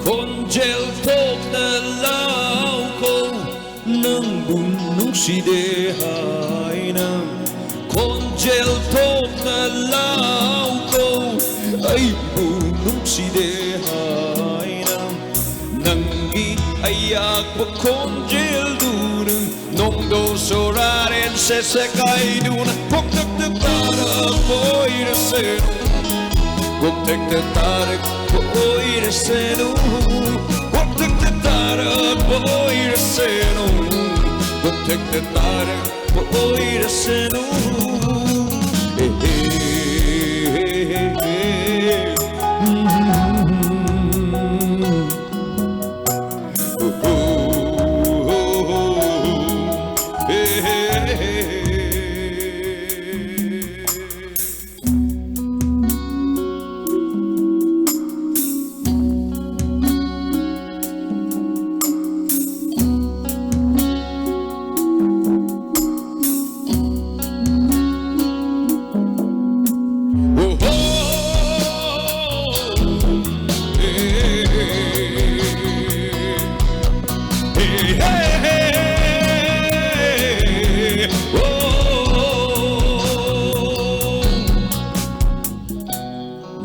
Konjel tok na lao ko Nang bunong si dehay na Konjel tok na lao ko Ay bunong si dehay na Nangi ayak pa konjel dunang Nong do soraren se sekay dunang Pagtak na para ko'y naseno Pagtak na tarak ko'y naseno Pagtak na tarak ko'y naseno Pagtak na tarak ko'y naseno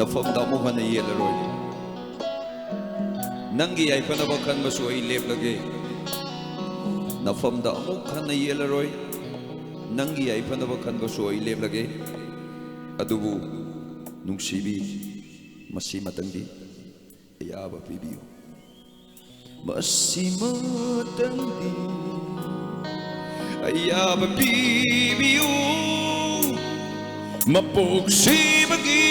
nafamda amuk hana yelaroi nangi yaifanaba khanbasu ai leplage nafamda amuk hana yelaroi nangi yaifanaba khanbasu ai leplage adubu nungsibi masi matangdi ayaba pibiyo masi matangdi ayaba pibiyo mapugsibagi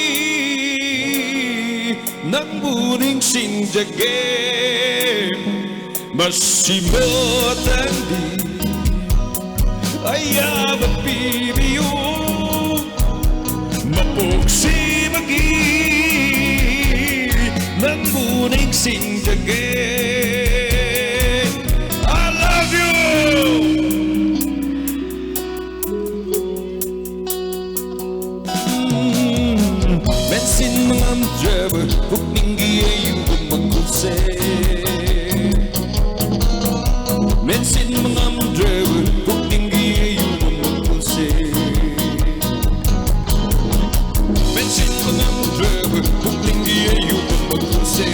nang buning sinjage masi matangdi ayaba pibiyo mapugsibagi nang buning sinjage I love you Bensin mengamjab Bukninggi ayu kumangkuse Bensin mengamjab Bukninggi ayu kumangkuse Bensin mengamjab Bukninggi ayu kumangkuse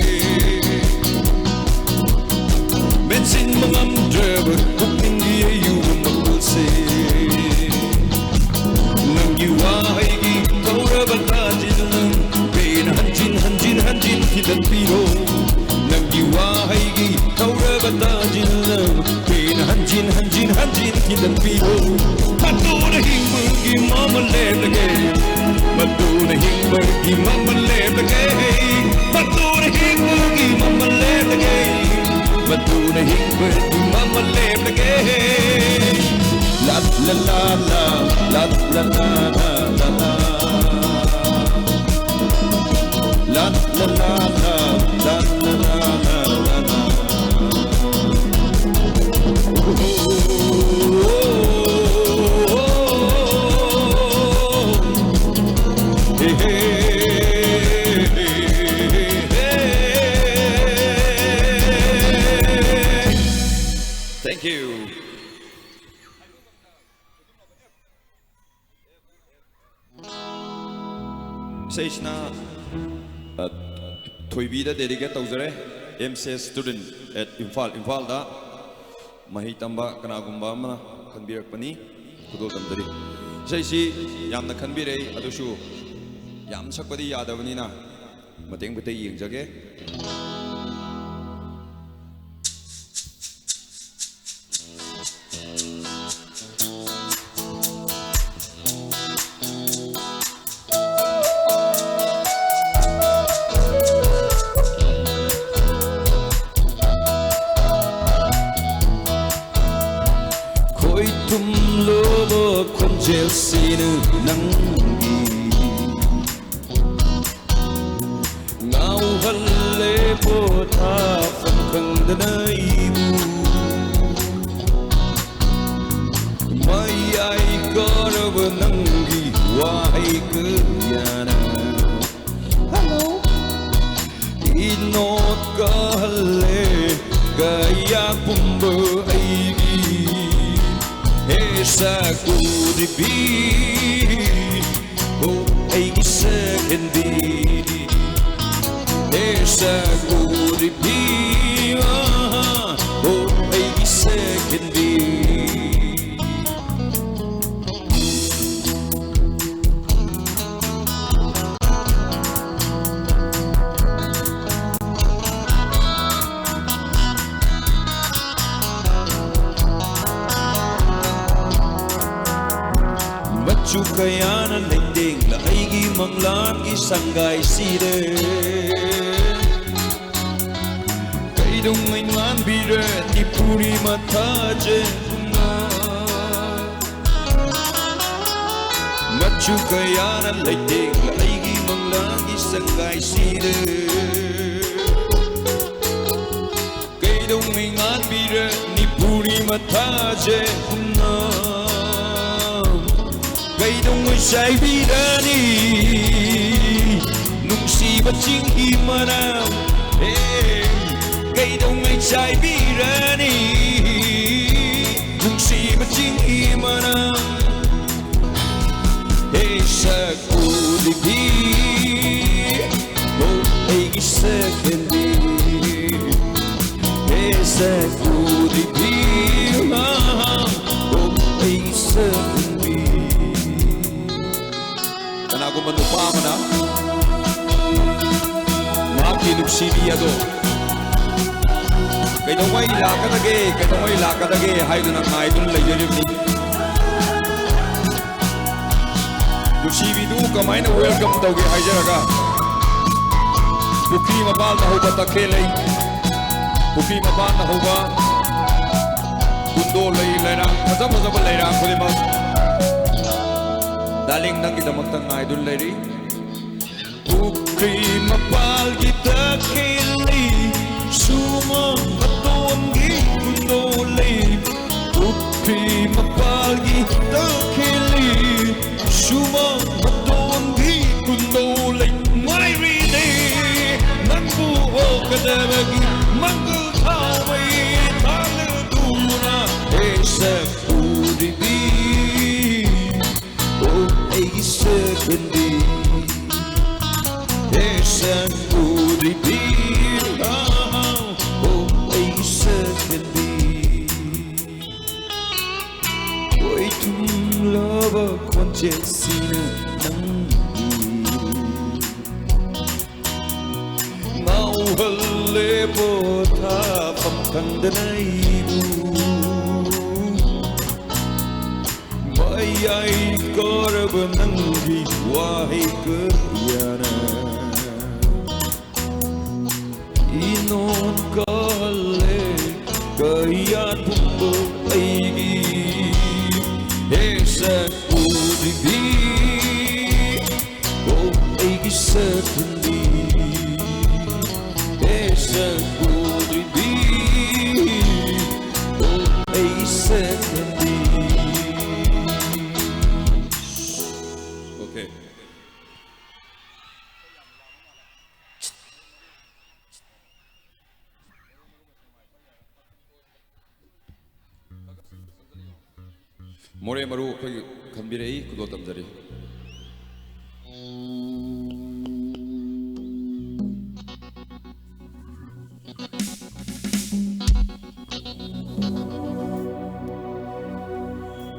Bensin mengamjab Bukninggi ayu kumangkuse Nang yuwahai gi kaurabatajin Hanjin kitan piro nang giwahai gi kaurabatajin pin hanjin kitan piro matuna hinggi mama leblage matuna hinggi mama leblage matuna hinggi mama leblage matuna hinggi mama leblage la la la la la la la la la La la la la la la la la la. Hey hey hey. Thank you. Sejna. Thoibida dedicate tauzare MCS student at Imphal da mahi tamba kanagumba amana khanbirakpani khudol tamdari saisi yamna khanbirei adushu yam sakpadi yadabanina mateng bete yengjage Chelsea nangi ngau halle pota phang danaibu mai ai garab nangi wai kuyana hello inot ka halle gaya pumbu aigi Esa could be Oh, I second Esa could be Oh, I second Chukayana lending la aigi manglan gi sangai sire kaidong ngain bire ni puri matha je na Chukayana lending la aigi manglan gi sangai sire kaidong ngain bire ni puri matha je na Gaidong ay siya'y birani Nung sibat sing imanam Gaidong ay siya'y birani Nung sibat sing imanam Sa kulibi sakudi bilang ay sakudi. Kanago manupa mo na makinug siniyado. Kay daw may lakadage hay na nang idol layarip ni. Nugsibidu kamay na welcome daw kay Hajaraka. Bukli mabal na huba takelay. Bukli mabal na huba. Kundo layrang mazam-mazam layrang ko limang. Daling nang idamagtang idol layri. Bukli mabal kita kelay. Sumang patuanggi kunolay. Bukli mabal kita kelay. Sumang patuanggi kunolay. May ride nang buo kadabagi magkakaway taladuna sa puribi o ay sakandi sa puribi o ay sakandi ko'y tumlaba konsensina ng Mauhalipot hapangkandanaymu Mayay korban ng hiwahay kerjana Inon kale kayan pumbo aigi Esak udibi Oh aigi satundi Okay. More maru koi kambirei kudo tamjari.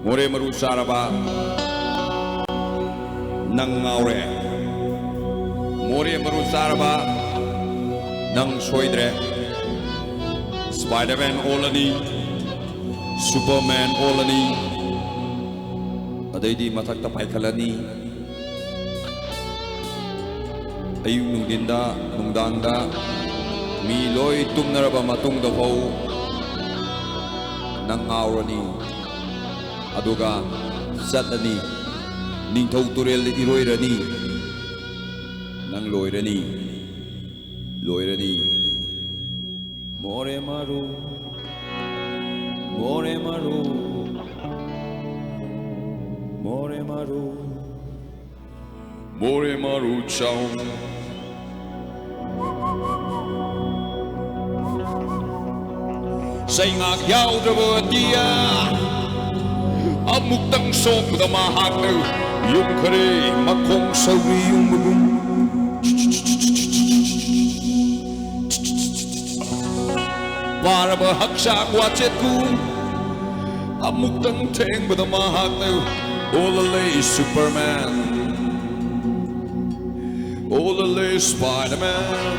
More maru saraba nang ngaure. More maru saraba nang soidre. Spider-Man olani, Superman olani, adaydi matak tapay kalani. Ayung nungdinda, nungdangda, miloy tumnaraba matung dapaw nang ngaurani. Aduga satani ningthau turel iroirani nang loirani more maru chow say ngak yaudraba dia amuk tang sok da mahak yung kare makong sawi yung magum para ba haksak wachet ku amuk tang teng ba da mahak olale Superman olale Spider-Man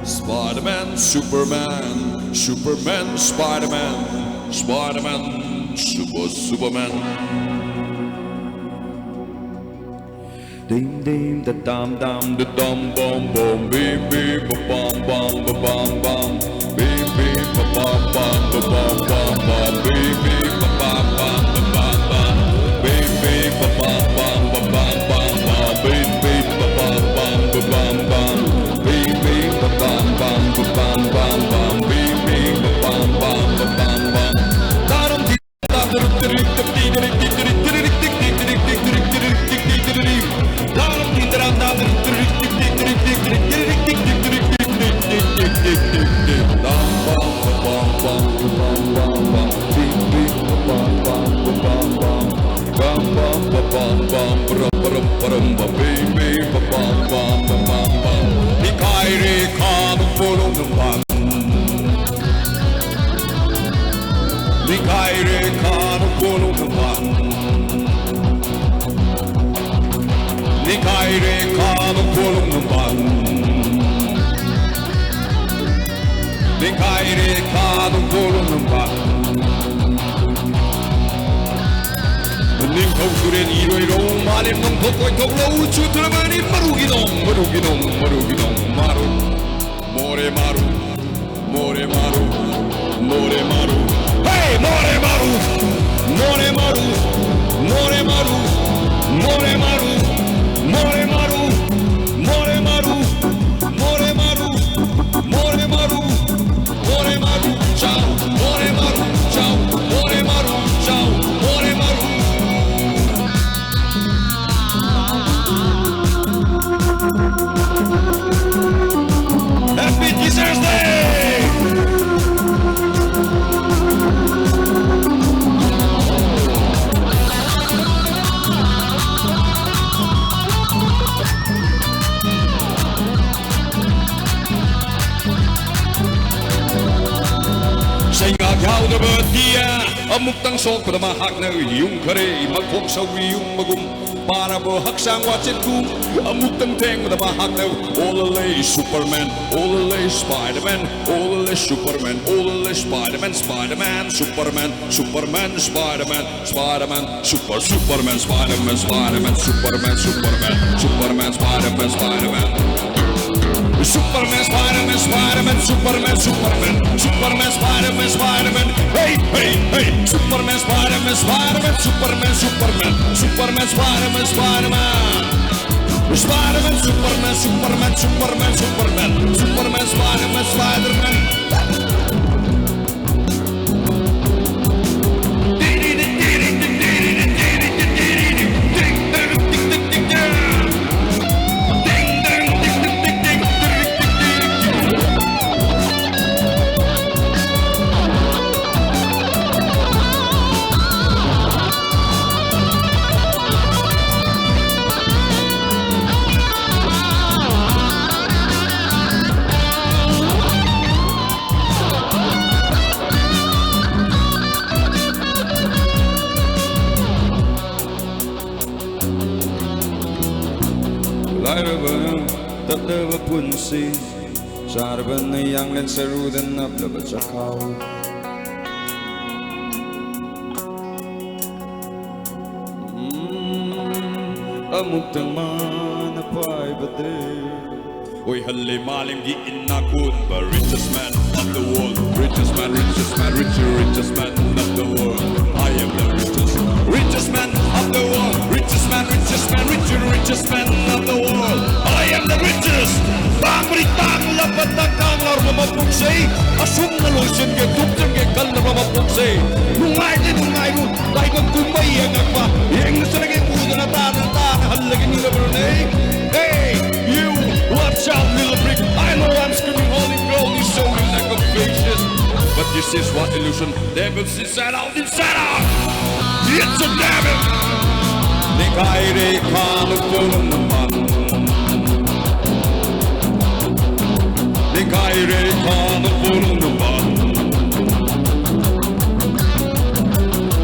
Spider-Man Superman Superman Spider-Man Spider-Man Superman Dim dim da dum dum da dum bum bum beep beep ba bum bum ba bum bum beep beep ba bum bum ba bum bum bum beep beep ba bum bum ba bum bum beep beep ba bum bum ba bum bum bum beep beep ba bum bum ba bum bum beep beep ba bum bum ba bum bum bum beep beep ba bum bum ba bum bum darum di darum tirik tirik tirik tirik tirik tirik tirik tirik tirik darum di darum darum tirik tirik tirik tirik tirik tirik tirik tirik tirik tirik bum bum bum bum bum bum beep beep kano pulong ng ban Ning kaire kano pulong ng ban Ning kau suren iro malim ng pokoy toklo uchu turamani maruginong maru more maru more maru more maru hey more maru more maru more maru more maru more maru more maru more maru more maru more maru ciao more maru ciao more maru ciao more maru Happy Teachers Day! Yaudaba dia amuktang sok pada mahak na yung kare magkok sa yung magum para bo haksang watchet kum amuktang teng pada mahak na olale Superman olale Spiderman olale Superman olale Spiderman Spiderman Superman Superman Spiderman Spiderman Superman Spiderman Spiderman Superman Superman Superman Spiderman Spiderman Superman, Spiderman, Spiderman, Superman, Superman, Superman, Spiderman, Spiderman, hey, hey, hey, Superman, Spiderman, Spiderman, Superman, Superman, Superman, Spiderman, Spiderman, Spiderman, Superman, Superman, Superman, Superman, Superman, Spiderman, Spiderman. Tatava punsi Sarban na yang len sarudan na blaba chakaw Amuktang manapay badre Oy halle malim gi inakun ba richest man of the world richest man richest man richest man of the world I am the richest man of the world richest man richest man richest man of the world I am the richest Bangritang lapat ng kangar mamapuksay Asum na loisyon ke tukang ke kal na mamapuksay Nungay din nungay mo Dahil kong kumbay ang agpa Yang nasa naging uda na tanang halagin nila brunei Hey you watch out little brick I know I'm screaming holy girl you showing like a facious But this is what illusion devils inside out It's a devil Di kaire kanong pulong naman Di kaire kanong pulong naman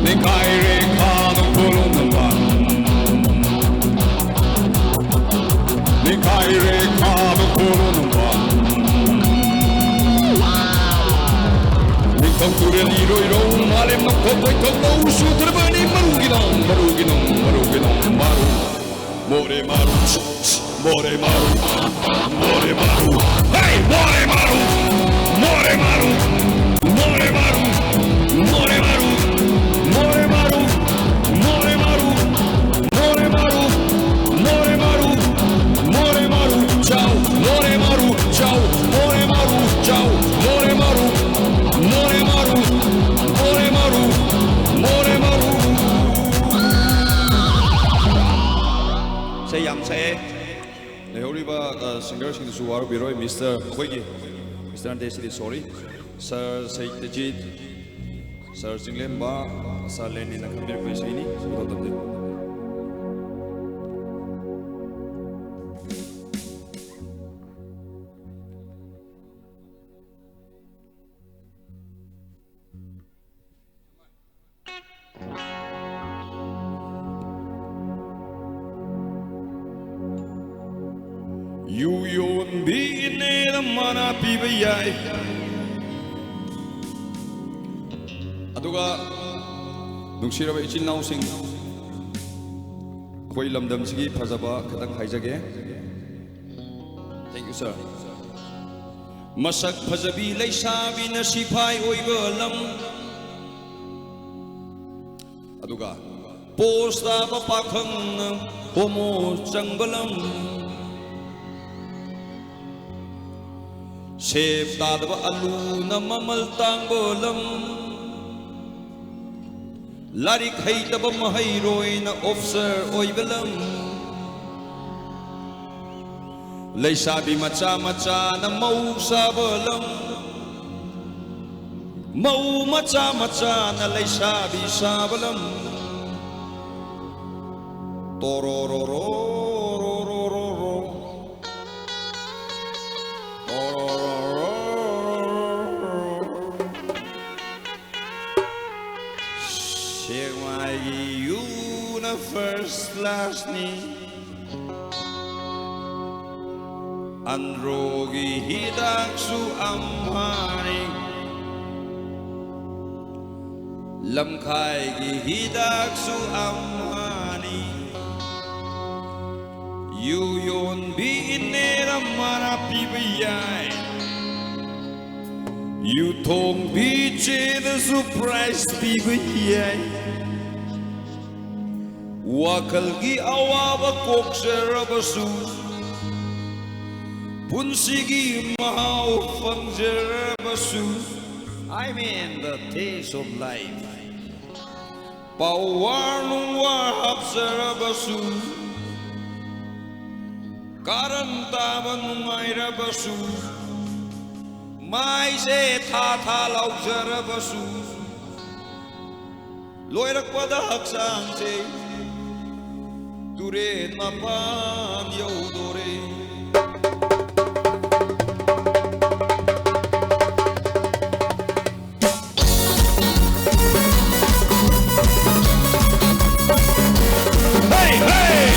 Di kaire kanong pulong naman Di kaire kanong pulong naman Di kangkuren iro malim ng kokoy toklo usu terbani maruginong maru More maru More maru More maru Hey more maru More maru More maru More maru More maru More maru More maru More maru More maru ciao More maru ciao More maru ciao More maru More maru More maru More maru Say yam say leihoriba singer sing su waru biroi Mr. Khoigi Mr. Andesiri sorry Sir Saitjit Sir Jinglemba Sir Lenny na kambir ko isini sudah You yon bine da mana pibayai Aduga Nungsiraba ichil nausing Koi lamdam sigi phajaba khatang haijage Thank you sir Masak phajabi leisabi na sipai oiba lam Aduga Posta ba pakhang homo changbalam Sep tadaba alu na mamal tangbolam Larik haitaba mahayroi na officer oibalam Leisabi macha macha na mau sabalam Mau macha macha na leisabi sabalam Torororo First last ni Androgi hidak su amhani Lamkai gi hidak su amhani You yon bi inera mara pibiyai You tong bi che the surprise pibiyai Wakalgi awaba kokserabasu Punsigi mahau fangzerabasu I mean the taste of life Pawar nungwar hapserabasu Karantaba numairabasu Mai se tha lauzerabasu Loirakpada haksang se Ture napan yaudore Hey hey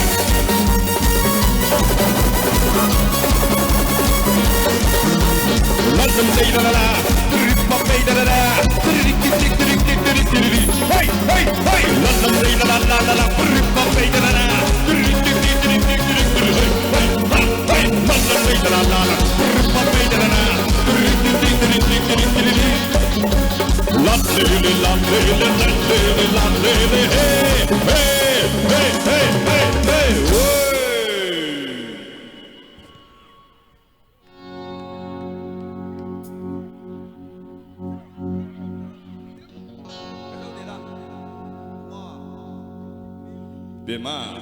Lazım değil la la Ritma pey la la Tirik tirik tirik tirik tirik Hey hey hey Lazım değil la la la la Ritma pey la la Bema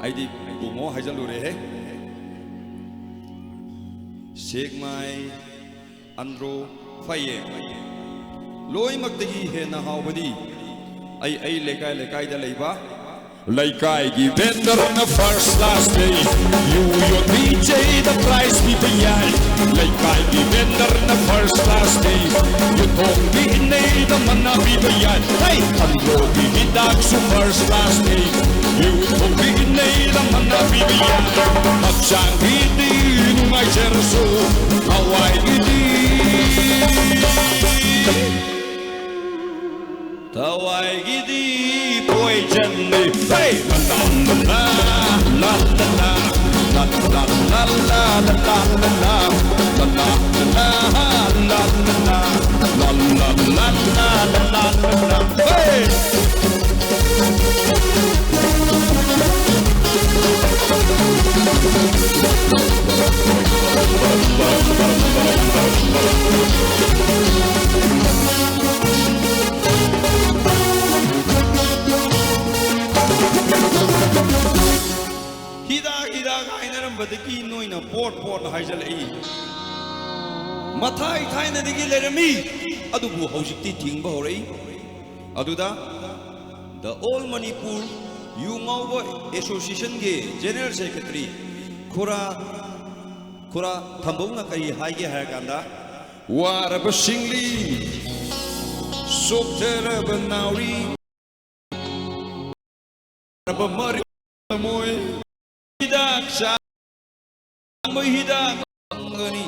Aidi bungo hajalure he Sheikh mai Andro Faye Loi magdagi he na hawbadi ai lekai da leiba Laikai gi vendor on the first last day You your DJ the price be payai Laikai gi vendor on the first last day You tong bi nei the manna be payai Hey Andro bi hidak su first last day You tong bi nei the manna be payai Haksang bi di nungai jerso Hawaii di Tawai gidi poi jenne hey la la la la la la la la la la la la la hey Badaki noina port haijal ai mathai thaina digi lerami adubu hojikti thingba horai aduda the all Manipur Yungauba Association ge General Secretary khura thambona kai haige harakanda waraba singli soktera banauri raba mari moy hida gani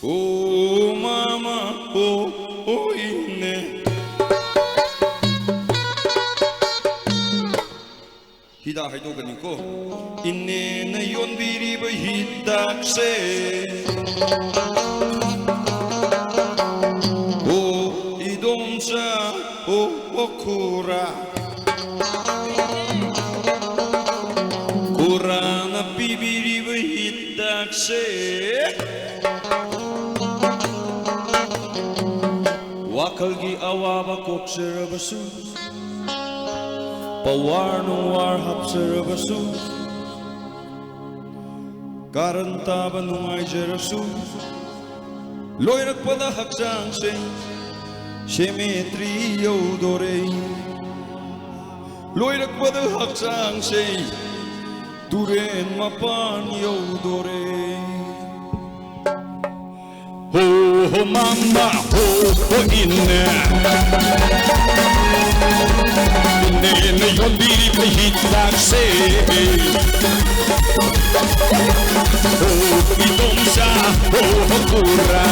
Oh mama, oh inne. Hida haido gani ko. Inne na yon biri ba hidak se. Oh idonsa, oh okura. Kura na bibiri ba hidak se. Wakalgi awaba kokserabasu Pawar nuwar hapserabasu Karantaba nungay jerasu Loirak pada haksang se Symmetry yodore Loirak pada haksang se Turen mapan yodore Ho mama ho inne Inne na yon biri pa hitlak se Ho idonsa ho kura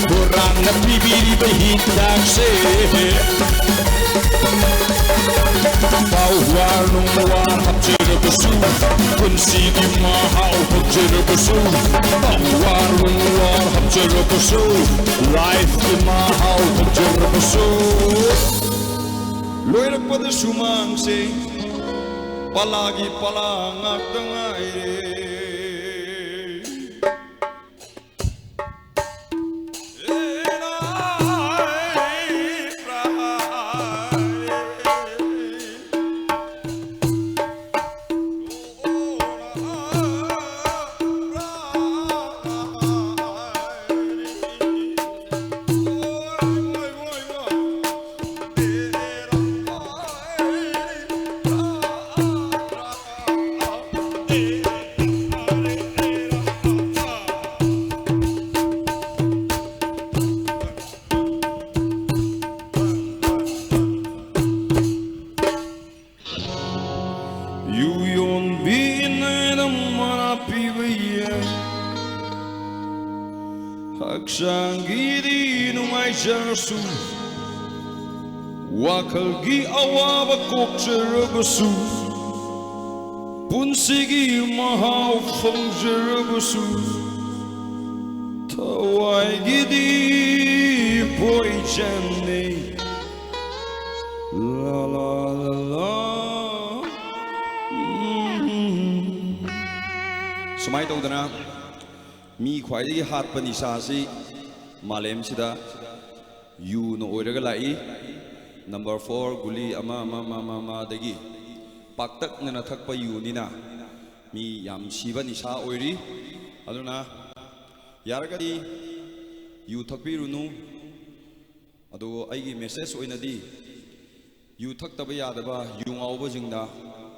Kura na bibiri pa hitlak se Pawar nung war hapjera basu Kunsi di mahal hapjera basu Pawar nung war hapjera basu Life di mahal hapjera basu Loirak pada sumang se Palagi palangak tangay Haksangidi nungay jarasu Wakalgi awaba kokserabasu Punsigi mahaw fangzerabasu Tawai gidi boy jane La la la la Sumay tawdana Mi khwaidagi hatpa nisa si malem sida yu no oiraga lai number 4 guli ama dagi paktak na nathakpa yu nina mi yam siba nisa oiri aduna yaragadi yu thakpirunu adu aigi message oinadi yu thaktaba yadaba yu ngawba jingda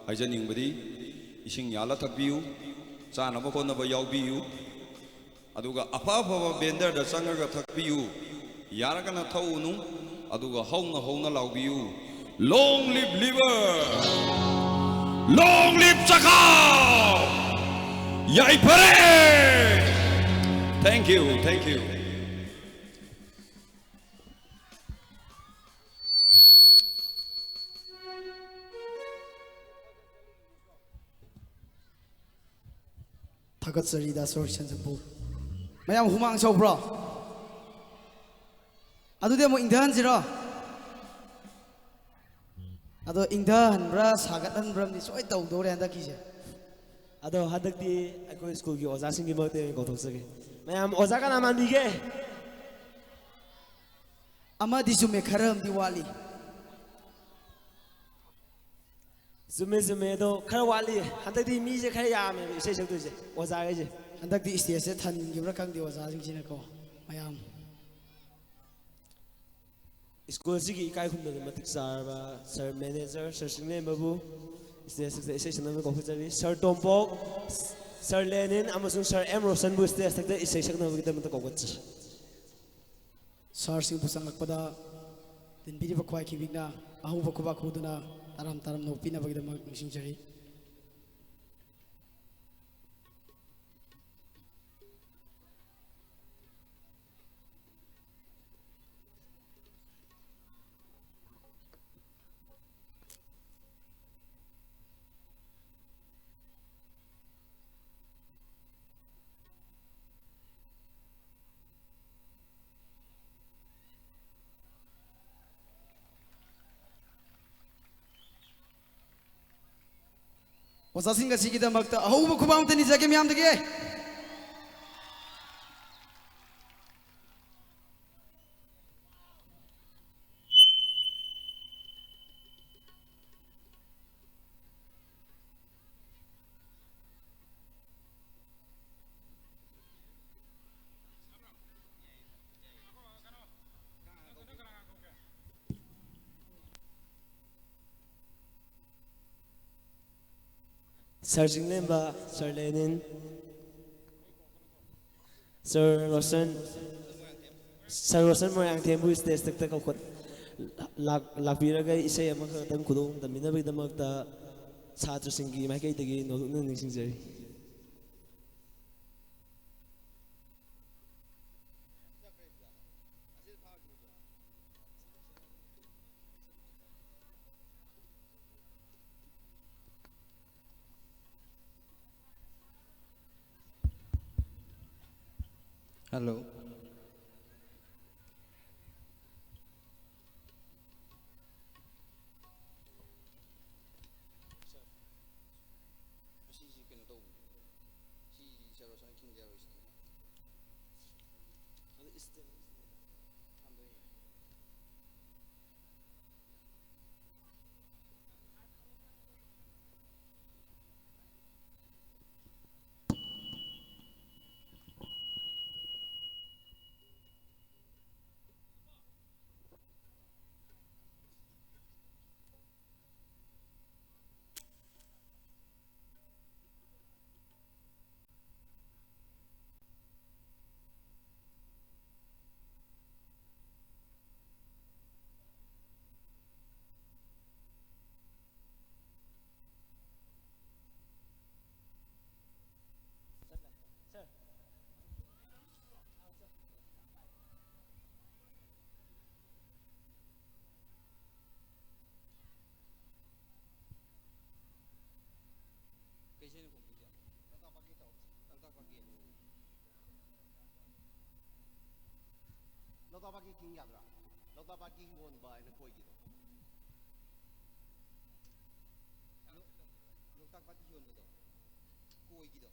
haijaningbadi ising yala thakpiu chanaba konaba yawbiu aduga apa bender da sangaga thakpiu yaragana thaunu aduga hauna laubiu long live liver long live Chakao 야이파레! Thank you, thank you. 타갓서리다 소리천정부 마ям 후망 셔브라 아두데 뭐 잉다한지라 아도 잉다한브라 사갓한브라니 소이 떠우도래 한다기제 ꯑꯗꯣ ꯍꯟꯗꯛꯇꯤ ꯑꯩꯈꯣꯏ ꯁ꯭ꯀꯨꯜꯒꯤ ꯑꯣꯖꯥꯁꯤꯡꯒꯤ ꯃꯔꯛꯇ ꯑꯣꯏꯅ ꯀꯧꯊꯣꯛꯆꯒꯦ ꯃꯌꯥꯝ ꯑꯣꯖꯥ ꯀꯅꯥ ꯃꯥꯟꯕꯤꯒꯦ ꯑꯃꯗꯤ ꯆꯨꯝꯃꯦ ꯈꯔ ꯑꯃꯗꯤ ꯋꯥꯠꯂꯤ ꯆꯨꯝꯃꯦ ꯆꯨꯝꯃꯦ ꯑꯗꯣ ꯈꯔ ꯋꯥꯠꯂꯤ ꯍꯟꯗꯛꯇꯤ ꯃꯤꯁꯦ ꯈꯔ ꯌꯥꯝꯃꯦꯕ ꯏꯁꯩ ꯁꯛꯇꯣꯏꯁꯦ ꯑꯣꯖꯥꯈꯩꯁꯦ ꯍꯟꯗꯛꯇꯤ ꯁ꯭ꯇꯦꯖꯁꯦ ꯊꯟꯈꯤꯕ꯭ꯔꯥ ꯈꯪꯗꯦ ꯑꯣꯖꯥꯁꯤꯡꯁꯤꯅꯀꯣ ꯃꯌꯥꯝ ꯁ꯭ꯀꯨꯜꯁꯤꯒꯤ ꯏꯀꯥꯏ ꯈꯨꯝꯅꯕ ꯃꯇꯤꯛ ꯆꯥꯔꯕ ꯁꯔ ꯃꯦꯅꯦꯖꯔ ꯁꯔ ꯆꯤꯡꯂꯦꯝꯕꯕꯨ ꯁ꯭ꯇꯦꯖꯁꯤꯗ ꯏꯁꯩ ꯁꯛꯅꯕ ꯀꯧꯈꯠꯆꯔꯤ ꯁꯔ ꯇꯣꯝꯄꯣꯛ ꯁꯔ ꯂꯦꯅꯤꯟ ꯑꯃꯁꯨꯡ ꯁꯔ ꯑꯦꯝ ꯔꯣꯁꯟꯕꯨ ꯁ꯭ꯇꯦꯖꯇ ꯏꯁꯩ ꯁꯛꯅꯕꯒꯤꯗꯃꯛꯇ ꯀꯧꯈꯠꯆꯔꯤ ꯁꯥꯔꯁꯤꯡꯕꯨ ꯆꯪꯂꯛꯄꯗ ꯇꯤꯟꯕꯤꯔꯤꯕ ꯈ꯭ꯋꯥꯏꯈꯤꯕꯤꯅ ꯑꯍꯧꯕ ꯈꯨꯕꯥꯛ ꯈꯨꯗꯨꯅ ꯇꯔꯥꯝ ꯇꯔꯥꯝ ꯅꯣꯛꯄꯤꯅꯕꯒꯤꯗꯃꯛ ꯅꯤꯡꯁꯤꯡꯖꯔꯤ 오사싱가 시기다 막다 아우부 쿠바운테니 자게 미암되게 Sir Jinglemba, Sir Lenin, Sir Rosen Moyang Tembu stage takta kaukot lakbiraga isay amakatang kudong daminabigdamakta satrasingi maikaitagi nolukna ningsingjari Hello. Lotapaki king yadra. Lotapaki won by the Koido. Lotapaki won the Koido.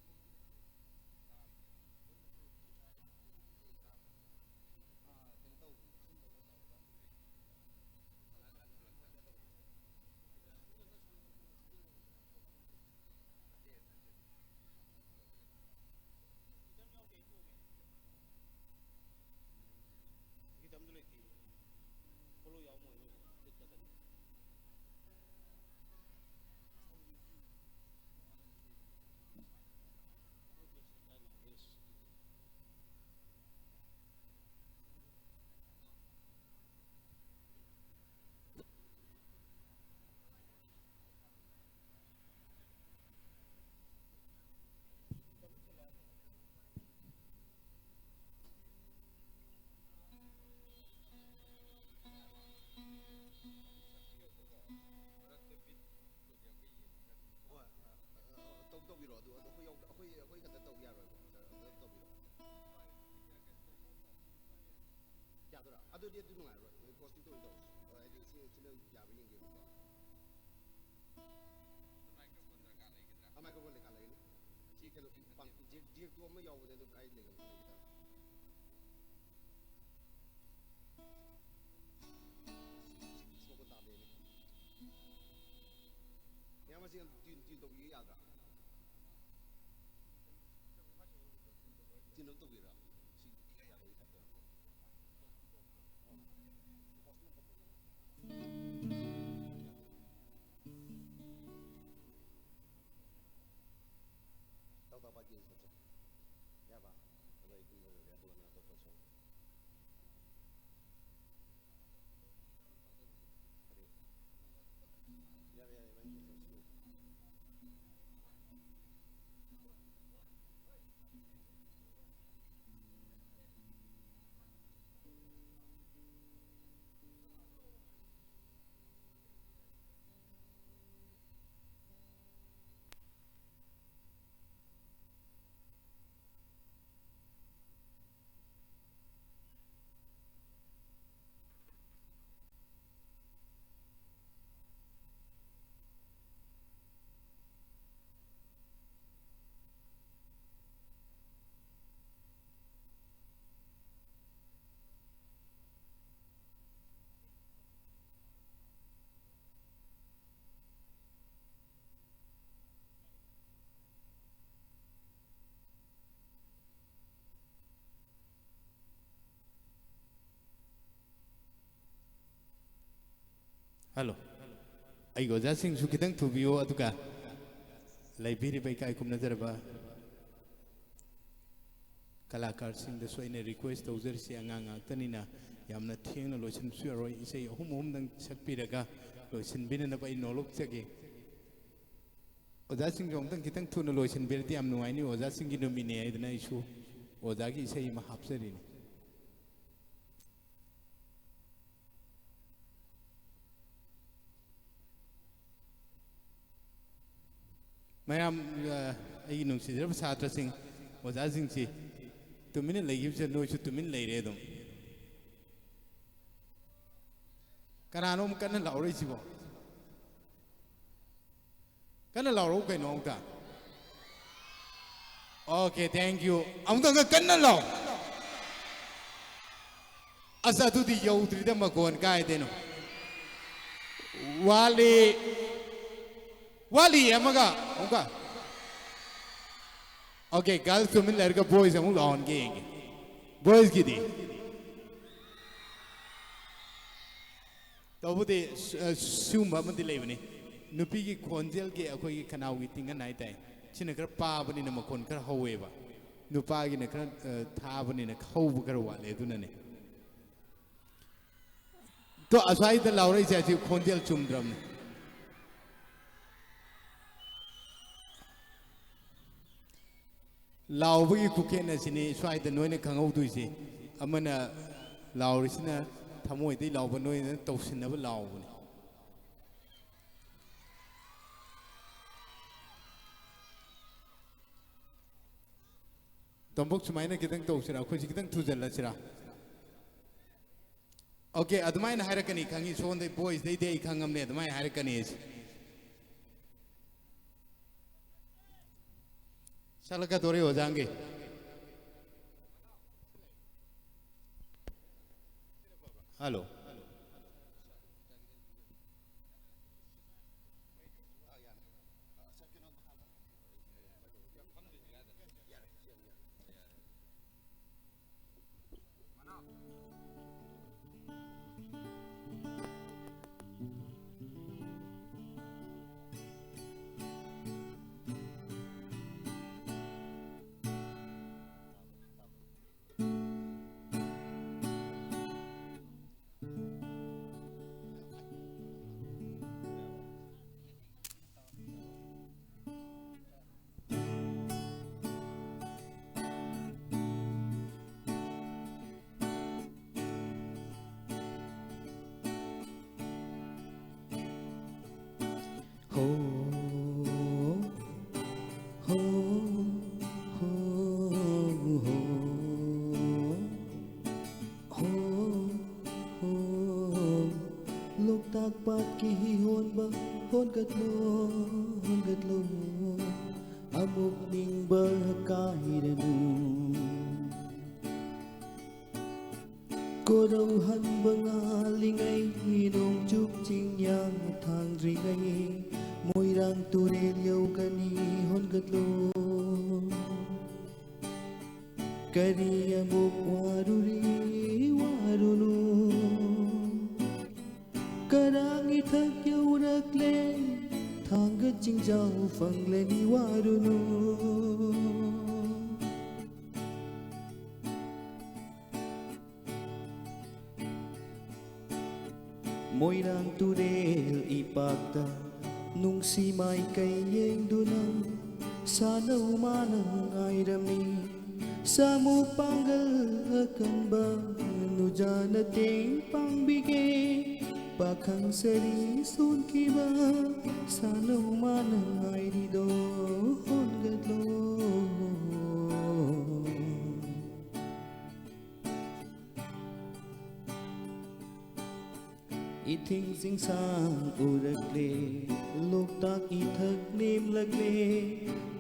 ꯑꯩꯈꯣꯏ ꯈꯛꯇ ꯇꯧꯕ ꯌꯥꯔꯣꯏꯕ ꯑꯝꯇ ꯇꯧꯕꯤꯔꯣ ꯌꯥꯗꯣꯏꯔꯥ ꯑꯗꯨꯗꯤ ꯑꯗꯨ ꯅꯨꯡꯉꯥꯏꯔꯣꯏ ꯄꯣꯁꯇꯤꯡ ꯇꯧꯔ ꯇꯧꯔꯁꯤ ꯍꯥꯏꯗꯤ ꯁꯤꯅ ꯌꯥꯕ ꯌꯦꯡꯒꯦꯕꯀꯣ ꯃꯥꯏꯀ꯭ꯔꯣꯐꯣꯟ ꯗꯔꯀꯥꯔ ꯂꯩꯒꯅꯤ ꯁꯤ ꯀꯩꯅꯣ ꯖꯦꯛꯇꯣ ꯑꯃ ꯌꯥꯎꯕꯅꯦ ꯑꯗꯨ ꯀꯥꯏ ꯂꯩꯒꯅꯤ ꯃꯈꯣꯟ ꯇꯥꯗꯦꯅꯦ ꯏꯌꯥꯝꯕ ꯁꯤ ꯇ꯭ꯌꯨꯟ ꯇꯧꯕꯤꯒꯦ ꯌꯥꯗ꯭ꯔꯥ ꯇ꯭ꯌꯨꯟ ꯑꯃ ꯇꯧꯕꯤꯔꯥ ꯁꯤ ꯏꯌꯥ ꯌꯥꯗꯕꯒꯤ ꯇꯥꯏꯞ ꯇꯧꯋꯦ ꯇꯧ ꯄꯥꯠꯀꯤ ꯆꯠꯁꯦ ꯌꯥꯕ ꯑꯗꯣ ꯑꯩ ꯀꯨꯝꯕ ꯂꯣꯏꯔꯦ ꯑꯗꯨꯒ ꯅꯪ ꯑꯇꯣꯞꯄ ꯁꯣ ꯌꯥꯔꯦ ꯌꯥꯔꯦ ꯏꯕꯥꯅꯤ ꯆꯠꯁꯤ Hello. I go just sing Sukitang to view Aduka. Library by Kai Kumnazaraba. Kalakar sing the Swine request of Zersi Anganga Tanina, Yamna Tian, Lotion Suro, say home than Sakpiraga, Lotion Binna by no look again. Ozasing Jongtan Kitang to Lotion Berti am no I knew Ozasing in Nomine, the issue, Ozagi say Mahapserin. Mayam, I know, she never started sing, was asking she 2 minutes like you said no to 2 minutes later. Cananum can allow recibo. Can allow okay no that. Okay, thank you. I'm going to can allow. As I do the yo to them go and guide them. Wali, Amaga, Oga. Okay, girls to me like boys and on gang. Boys giddy. Tobudi Suma Mandilevani. Nupigi Konzel get a quick canal waiting a night time. Chinaka Pavan in a Makonka, however. Nupag in a tavern in a Kovukarwa, Ledunani. To aside the Laura is as you Konzel Chumdram. Lauvi Kukena Sini, try the Noina Kango to see. Amana Laurisina, Tamoy, the Laubano, and Tosin never Lau. Tombok to mine getting Tosira, because you getting to the Lasira. Okay, at mine Harakani, Kangi, so the boys, they Kangam net, my Harakani is. Salakadori Ozangi. Hello. ki hon ba hon gat lo amuk ning ba kai ranu cô đâu hân bâng linh ấy nông chúc chinh yang thang ring ấy môi rang tu đê liêu cani hôn gật lô cani amuk warunu karangi thak yau rak le thang gật chinh jau phang le ni warunu môi rang tu đê ipakta nung si mai kay yeng dunang sa nau manang ai ramni sa mu panggal akan ba nu jana ting pang bige pakhang seri sun ki ba sa nau manang ai di do hon gat lo i thinh sinh sang urak le lok tak i thak nim lag le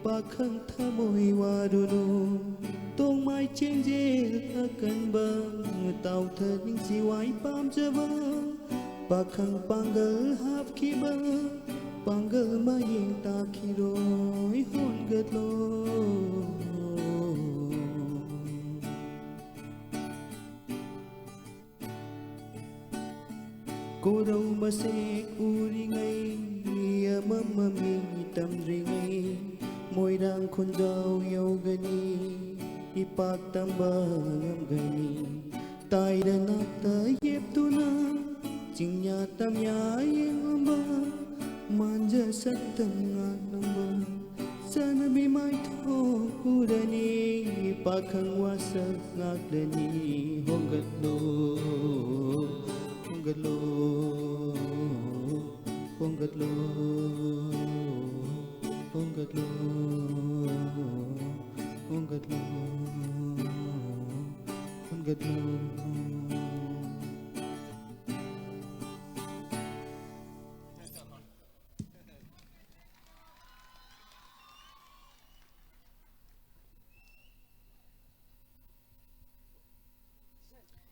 pakhang thamoi warunu tong mai chen je akan ba tau thar ning si wai pam jaba pakhang pangal hap ki ba pangal ma yeng ta ki roi hon gat lo cô đâu mà sẽ uri ngay mama mi tam ringai môi đang khôn dao yêu gani ipak tambang gani tai dan nakta yep tuna cingnya tamnya yang amba manja satengah namba sana bi mai tho urani pakhang wasak ngakdani hongat lo Pongatlo, pongatlo, pongatlo, pongatlo, pongatlo.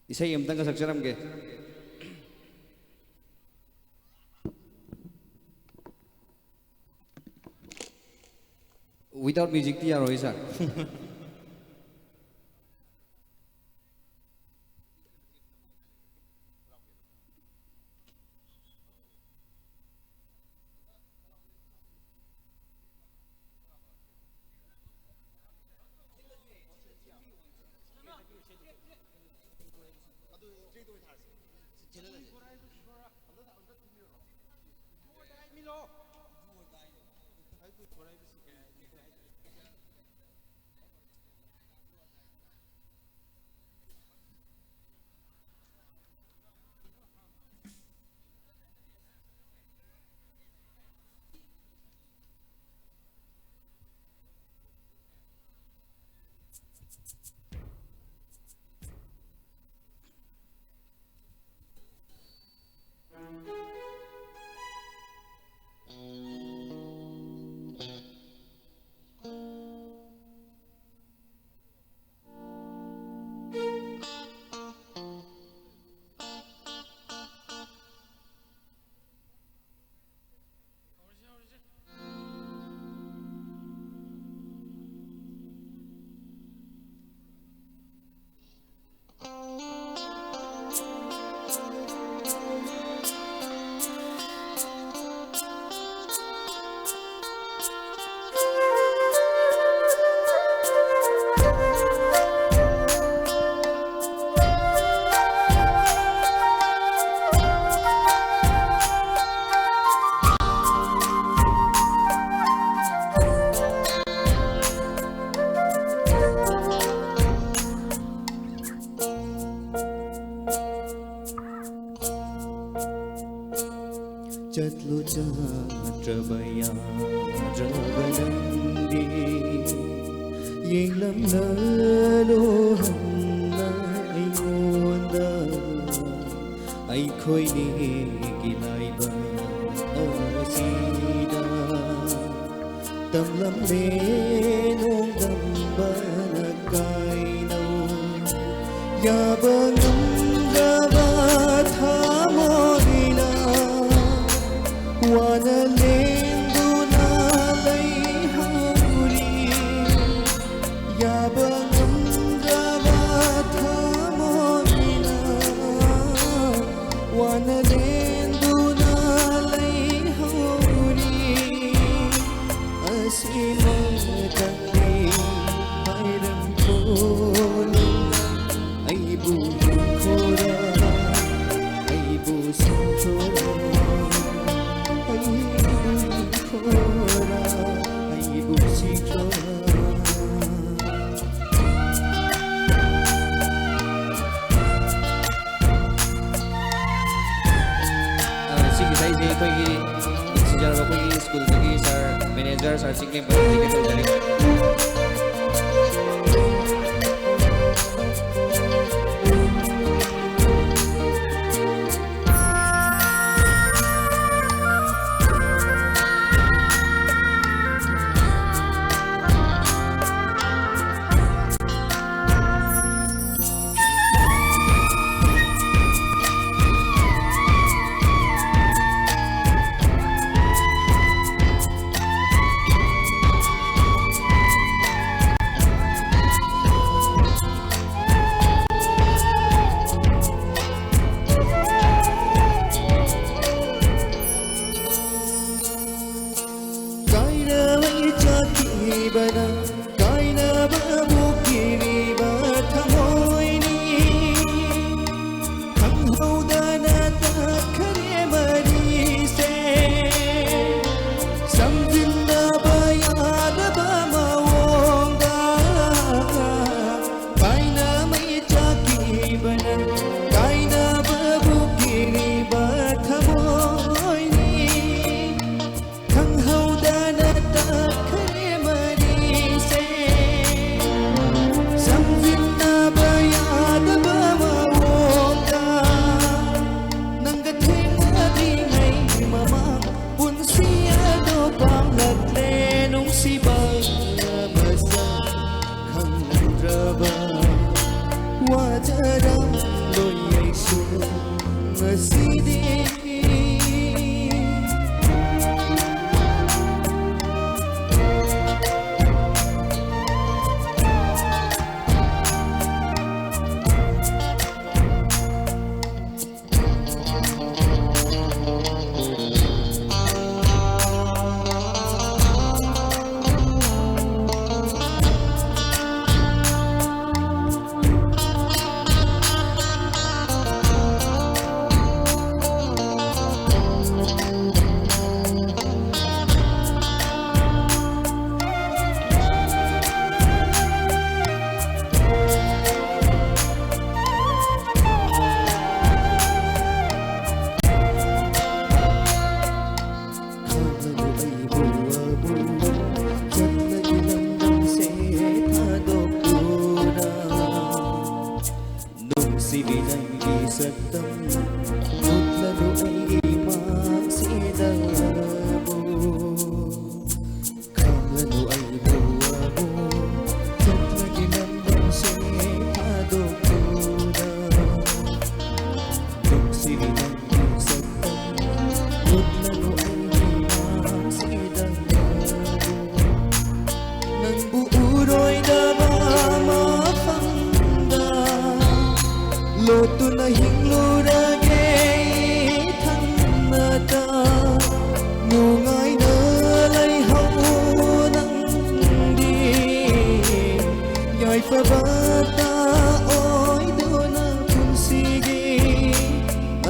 Isai amtang ka saksaram ke. Without music thì rồi sao? chất lu cha trở baya trở về đêm đi yên lắm nỡ đô hồng ai ngôn đơ ai ꯑꯩꯈꯣꯏꯅꯤ ꯒꯤꯂꯥꯏꯕ ꯑꯁꯤꯗ ꯇꯝꯂꯝꯂꯦ ꯅꯣꯡꯗꯝꯕꯅ ꯀꯥꯏꯅꯧ ꯌꯥꯕ ꯉꯝꯗꯕ ꯊꯃꯣꯏꯅ ꯋꯥꯅ ꯂꯦꯡꯗꯨꯅ ꯂꯩꯍꯧꯔꯤ ꯌꯥꯕ ꯉꯝꯗꯕ ꯊꯃꯣꯏꯅ ꯋꯥꯅ ꯂꯦꯡꯗꯨꯅ ꯂꯩꯍꯧꯔꯤ ꯑꯁꯤꯃꯇꯪꯗꯤ ꯍꯥꯏꯔꯝꯈꯣ ꯑꯩꯕꯨ ꯌꯦꯡꯈꯣꯔꯥ ꯑꯩꯕꯨ ꯁꯨꯝꯈꯣꯔꯥ ꯑꯩꯕꯨ ꯌꯦꯡꯈꯣꯔꯥ ꯑꯩꯕꯨ ꯁꯤꯈꯣꯔꯥ ꯁꯤꯒꯤ ꯏꯁꯩꯁꯦ ꯑꯩꯈꯣꯏꯒꯤ ꯅꯨꯡꯁꯤꯖꯔꯕ ꯑꯩꯈꯣꯏꯒꯤ ꯁ꯭ꯀꯨꯜꯗꯒꯤ ꯁꯥꯔ ꯃꯦꯅꯦꯖꯔ ꯁꯥꯔ ꯆꯤꯡꯂꯦꯝꯕ ꯗꯦꯗꯤꯀꯦꯠ ꯇꯧꯖꯔꯤ Lotuna hinglurage thanmata nungai na lai hau nangdi yai pabata oi dona punsige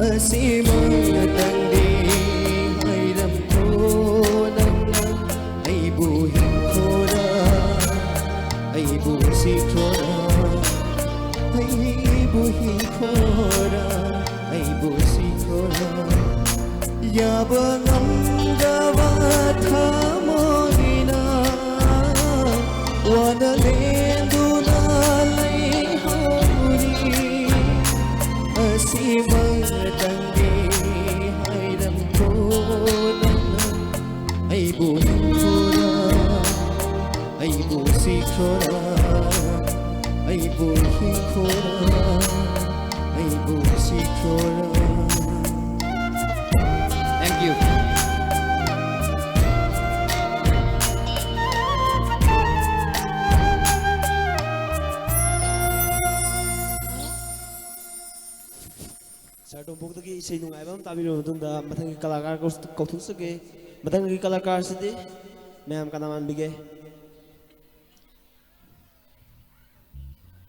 asima tangdi hairam thonam aibu hinkhora aibu sikhora aibu hinkhora aibu sikhora yaba ngamdawa thamoina wana lenduna lai hauri asima tang aibu sikhora aibu hikhora aibu sikhora. Thank you. Sir Tompokdagi isay nungay ba tabi mo tunda matang kalakar ko kautusage matang kalakar sidi mayam ka naman bigay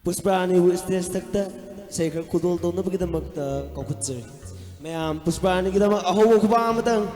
Pushparani stage takta isay ka kudol to na bagita magta kaukutsir mayam Pushparani kita mag ahow ko ba matang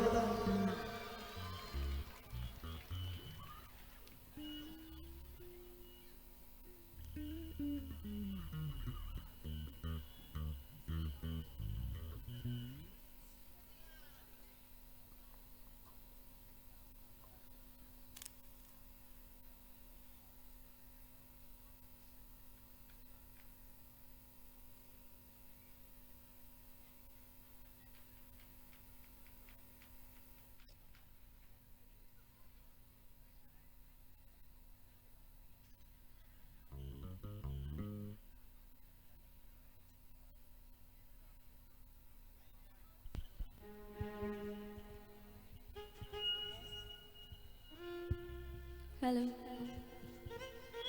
Hello.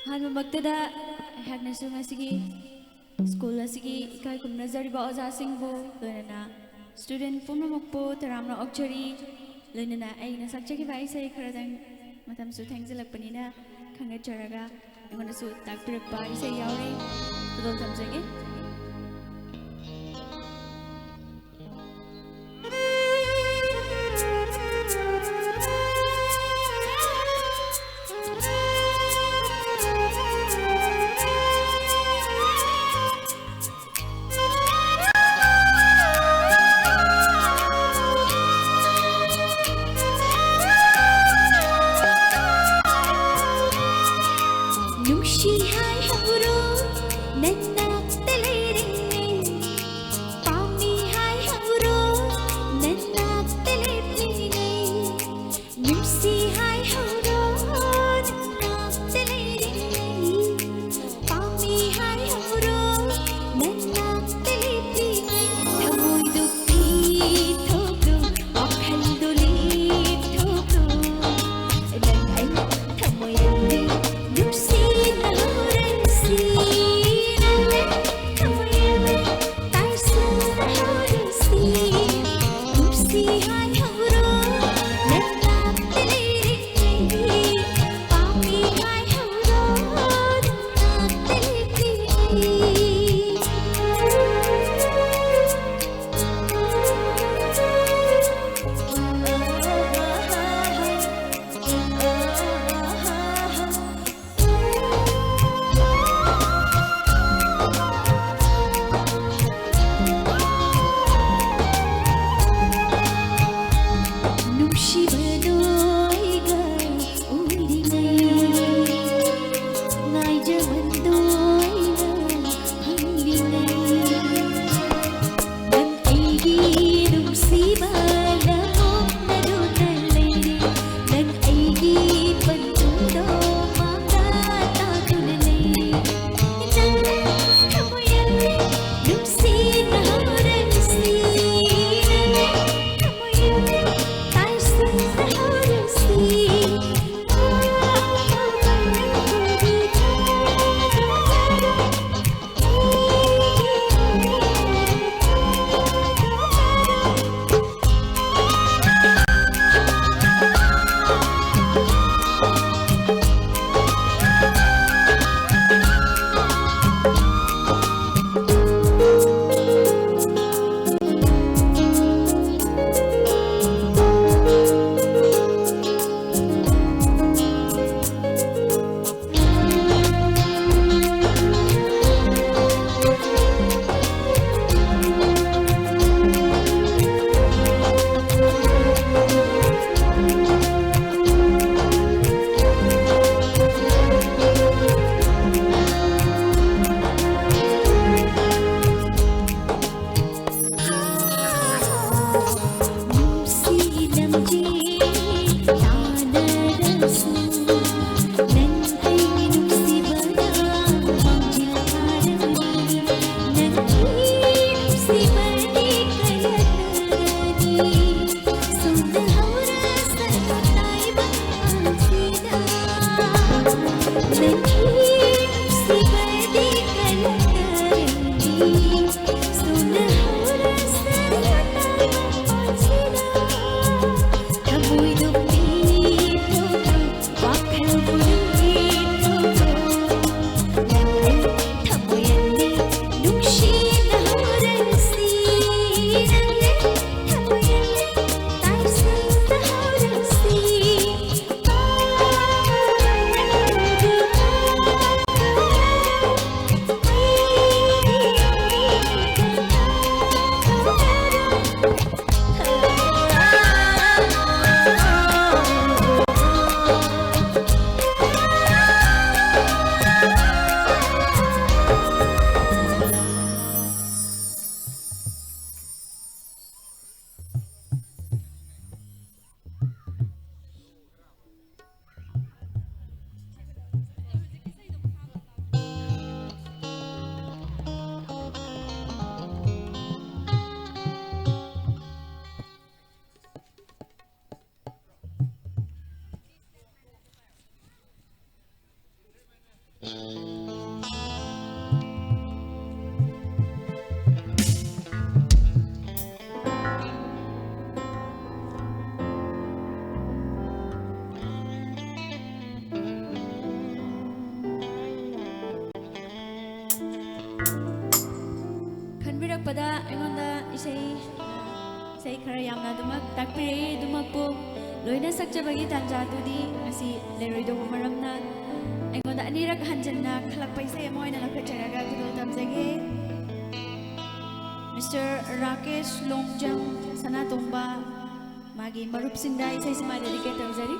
Han magtada hagna sunga sige school asigi ikai kum nazari ba oja singbo loina student pumna mokpo taramna okchari loina ai na sakchagi bai sai kharadang matam su thangjalak panina khanga charaga ngona su takpirak bai sai yaure kudol tamjage Nuksi na rin ꯈꯟꯕꯤꯔꯛꯄꯗ ꯑꯩꯉꯣꯟꯗ ꯏꯁꯩ ꯈꯔ ꯌꯥꯝꯅ ꯑꯗꯨꯃꯛ ꯇꯥꯛꯄꯤꯔꯛꯏ ꯑꯗꯨꯃꯛꯄꯨ ꯂꯣꯏꯅ ꯁꯛꯆꯕꯒꯤ ꯇꯥꯟꯖꯥꯗꯨꯗꯤ ꯉꯁꯤ ꯂꯩꯔꯣꯏꯗꯧꯕ ꯃꯔꯝꯅ ꯑꯩꯉꯣꯟꯗ ꯑꯅꯤꯔꯛ ꯍꯟꯖꯟꯅ ꯈꯜꯂꯛꯄ ꯏꯁꯩ ꯑꯃ ꯑꯣꯏꯅ ꯂꯧꯈꯠꯆꯔꯒ ꯈꯨꯗꯣꯜ ꯇꯝꯖꯒꯦ ꯃꯤꯁꯇꯔ ꯔꯥꯀꯦꯁ ꯂꯣꯡꯖꯝ ꯁꯅꯥꯇꯣꯝꯕ ꯃꯥꯒꯤ ꯃꯔꯨꯞꯁꯤꯡꯗ ꯏꯁꯩꯁꯤꯃ ꯗꯦꯗꯤꯀꯦꯠ ꯇꯧꯖꯔꯤ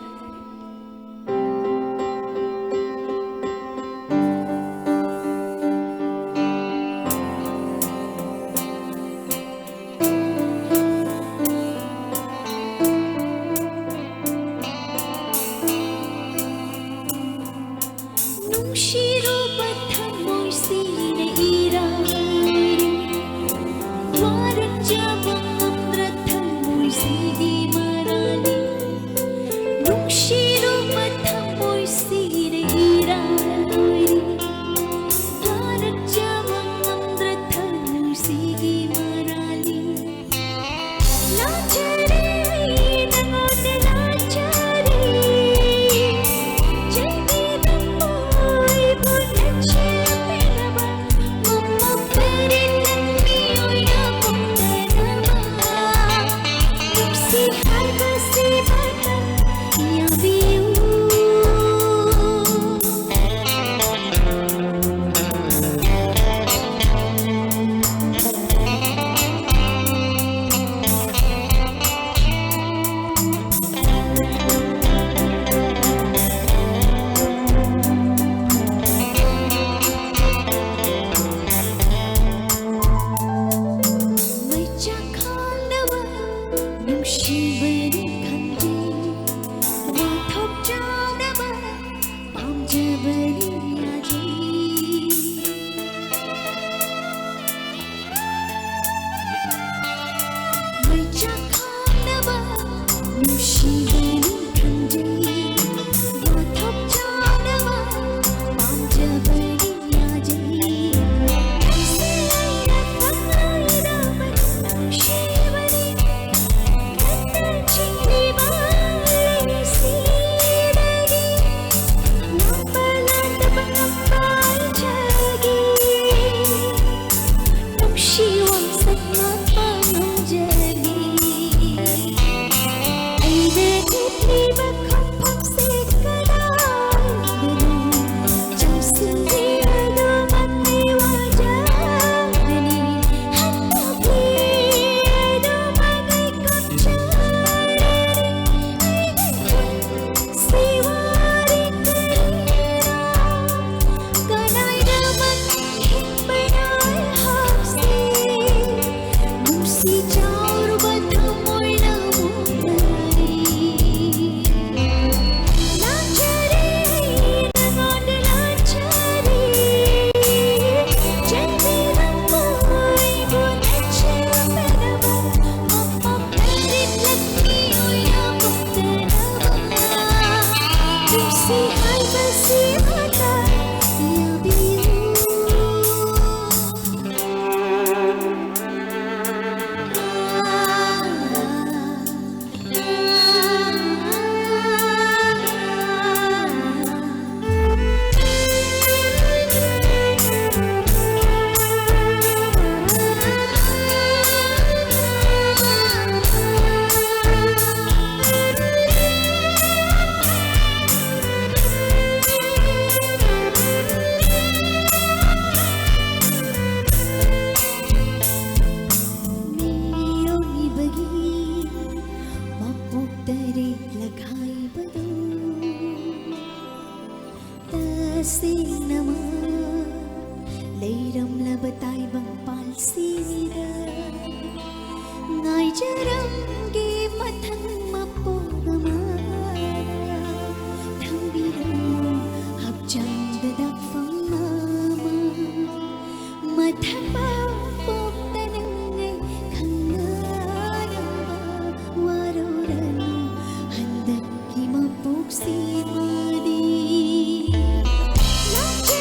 Love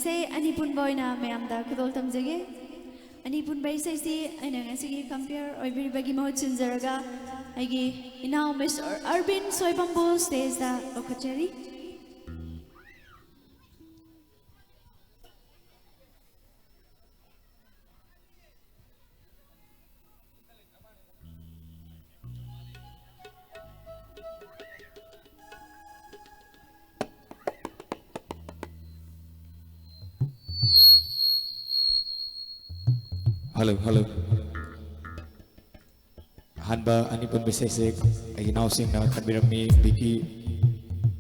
इसे अनिपुन बॉयना मैम दा खुदोल तमजगे अनिपुन बाई से अना ngasi कंपेयर ओइबिबगी महत सिनजरगा आइगी इनाउ मिस अरबिन सोइबंबो स्टेज दा ओखचरी Halo. Hanba ani pun besesek ay nausing na kanbirami Vicky,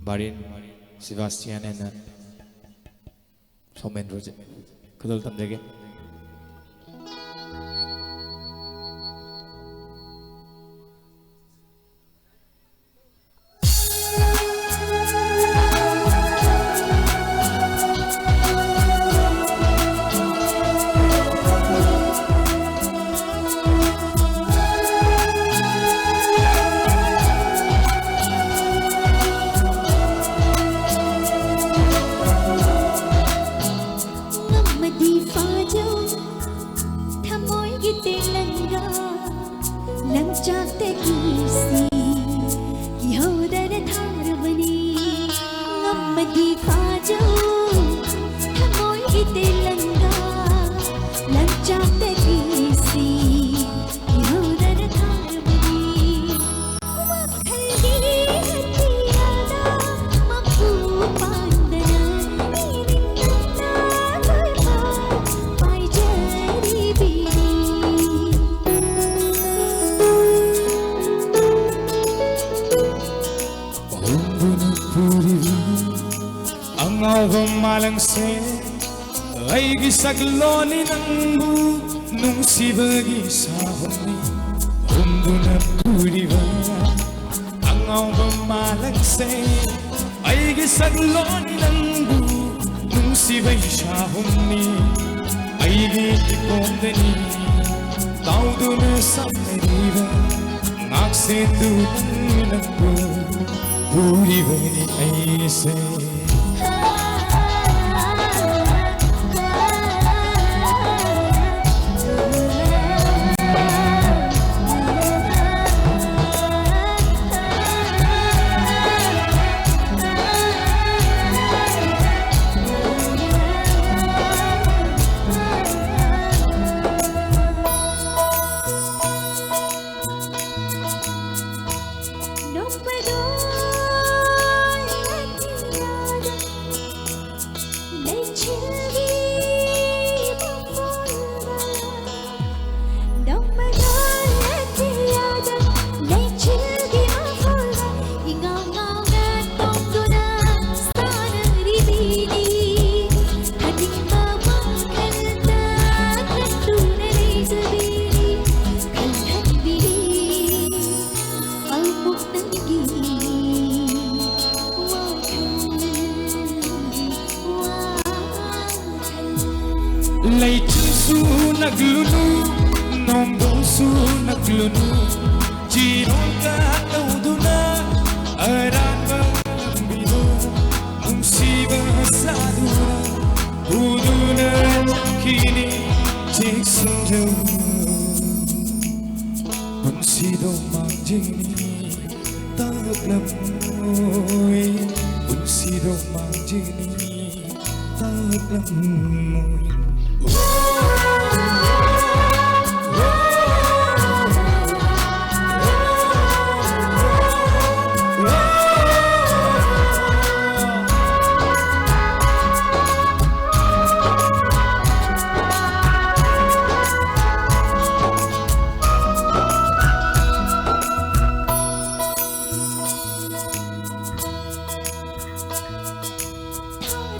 Barin, Sebastian and Somen Roger. Kadol tamdege. Sagloni nangbu nung sibagi sahoni Umduna puriva Angaw bamalag say Ay sagloni nangbu nung sibagi sahoni Ay gitipondani Tauduna samariva Ngaksetu nangbu Puriva ni ay say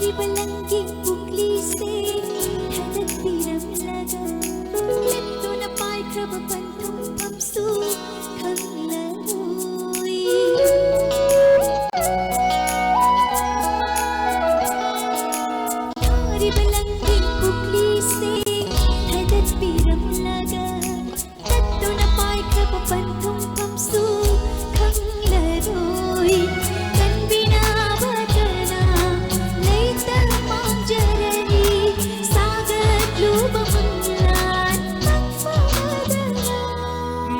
Di balangking bukli se, hadap biram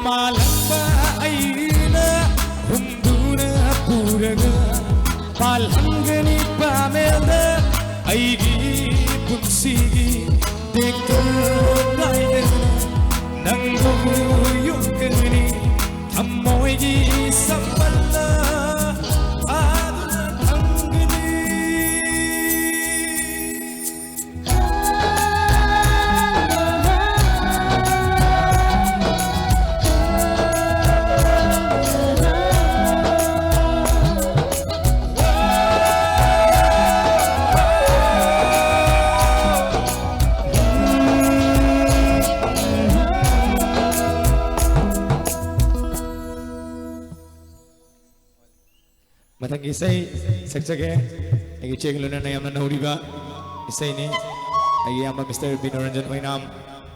Malamba aina humduna puraga palhangani pamela aigi punsigi dekto laidana nangu yungani thammoigi samballa aduna thangani Matang isay sagsage ay cheng luna na yamna nahuriba isay ni ay yama Mr. Binoranjan Oinam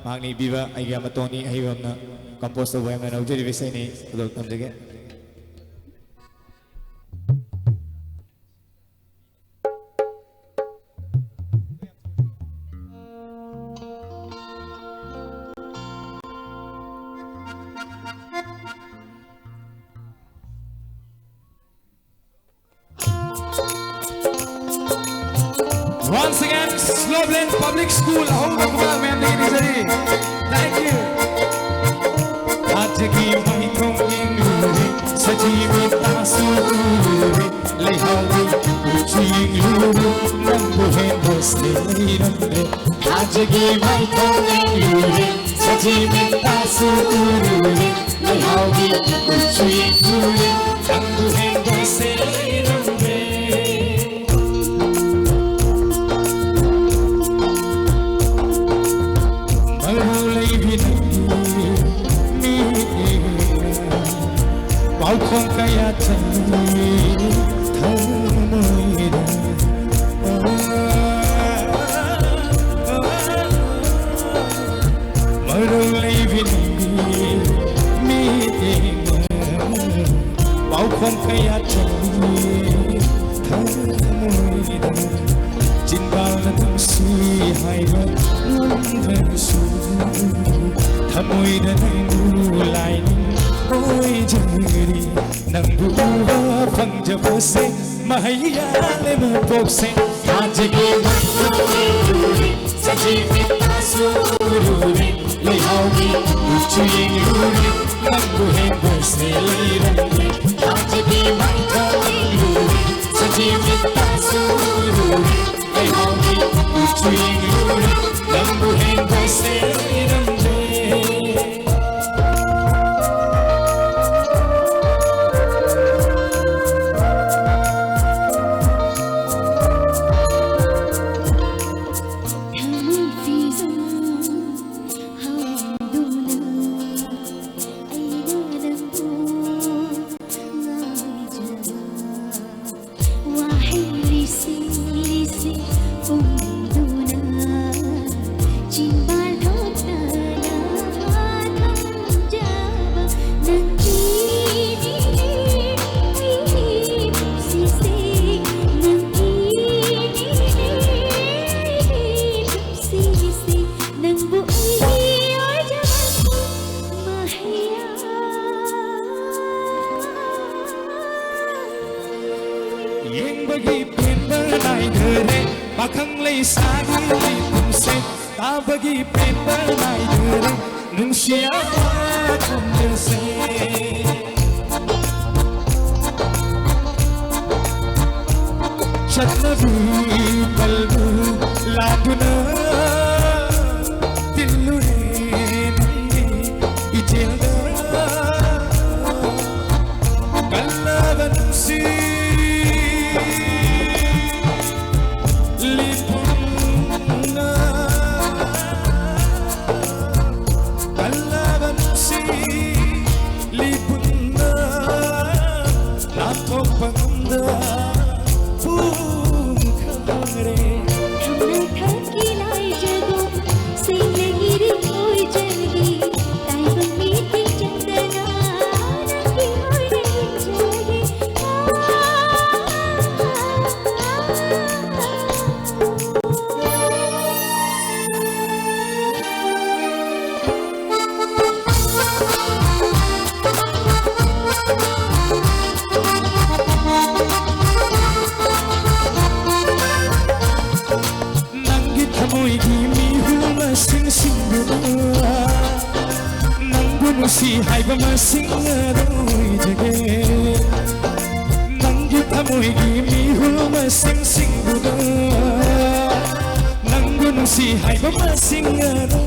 magni biba ay yama Tony ay yamna compose to yamna naujiri isay ni adol tamjage Once again, Slowland Public School, thank you. आज की माइकों इंगलूरे सजीवी तासुरे लेहावी कुची इंगलूरे नंबुहे बसने रंगे आज की माइकों इंगलूरे सजीवी तासुरे लेहावी कुची इंगलूरे नंबुहे बसने रंगे Balkon kaya tani thamoida marulai vinni mi balkon kaya tani thamoida jinbal tamsi haiba nandhasu thamoida nangu laini oi jangri nangu pangjab se mahaiya le mapok se aaj ke manure sajeevi tasurure le haugi uchingure nangu he bose leirane aaj ke manure sajeevi tasurure le haugi uchingure nangu he bose leirane Bagi paper lighter nungsia kumse chatnabu balbu laguna dillu he ijelda kallavansi masing adoy jage Nangi tamoy gi mihu masing singbuda Nangun si haiba masing adoy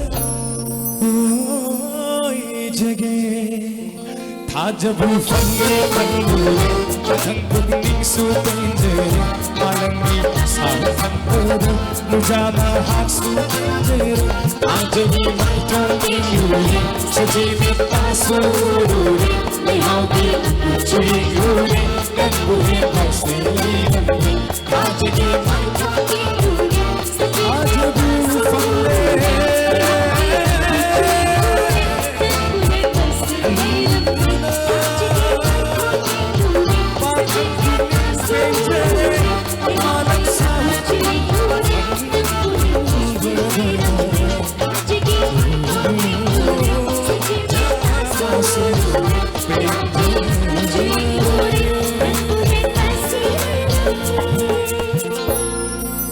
jage Tajabu fange pangu Jatang pugning su penjere Malangi sahu fangoda Mujama hak su penjere Ajabi maitoni yuri Sajimi pasururi Lihauti ucui yuri Dan buhe paste lirami Ajabi maitoni yuri Ajabu fange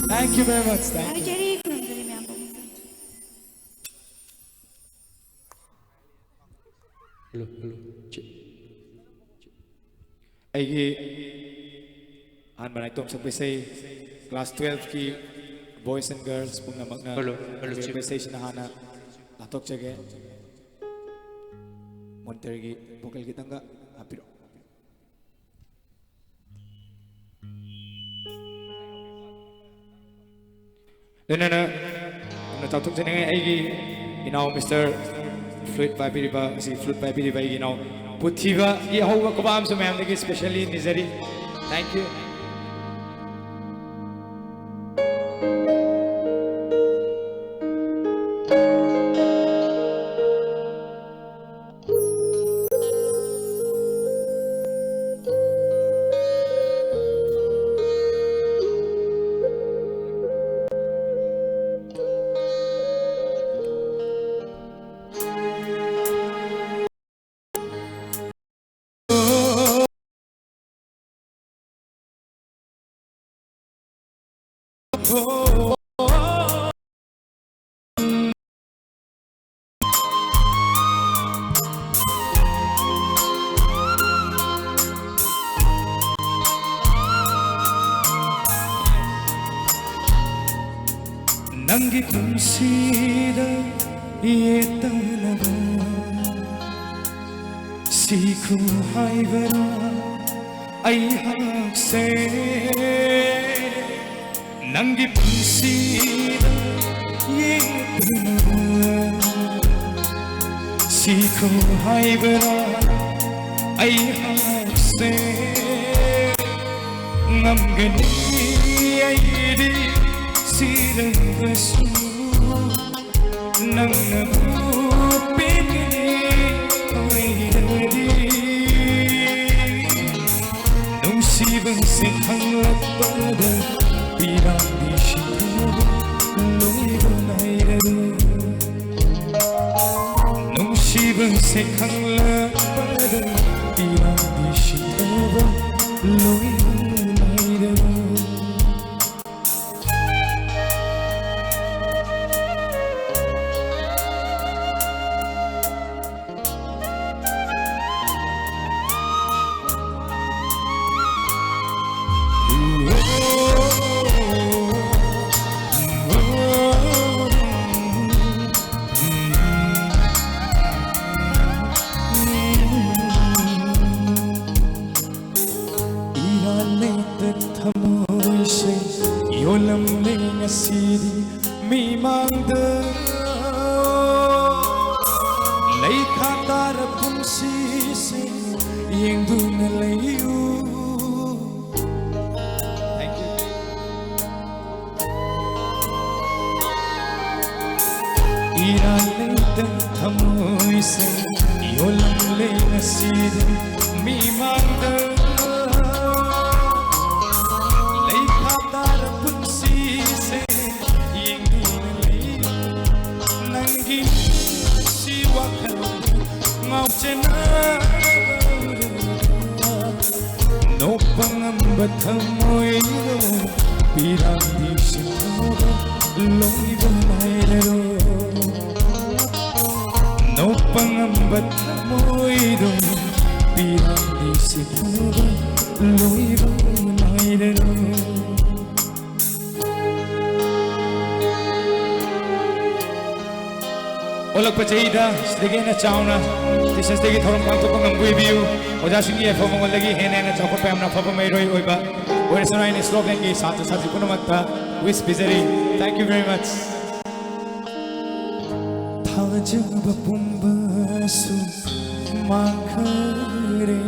Thank you very much. Thank you. Hello, hello. Aigi an manai tom sang pesay class 12 ki boys and girls pung magna Hello, hello. pesay sinahana atok jage monter gi vocal gi tangga apiro Nana tatok jane aigi inaw Mr. Flute by Biriba si flute by Biriba inaw Puthiba ye hoga kobam so ma'am degi specially nizari thank you Nangi kumsida yetanaba Siku haibara ay hakse Nangi kumsida yetanaba Siku haibara ay hakse Ngamgani ay di Sirang basu nang napupigini ay dari Nung sibang sikhang lakpada Pirang di shikaba Lumiban ay laro Nung sibang sikhang lakpada Pirang di shikaba Lumiban ay laro No pangamba tamoido pirang di sitaba loiba naidero Olak pachayida sidagi na chauna tisas dagi thorom pang tupang ambui biu oja singi efomong lagi hene na chakot pam na papa mai roi oiba ore sunai ni slogan gi satu satu punamakta wish bizari thank you very much thajaba pumbasu makhare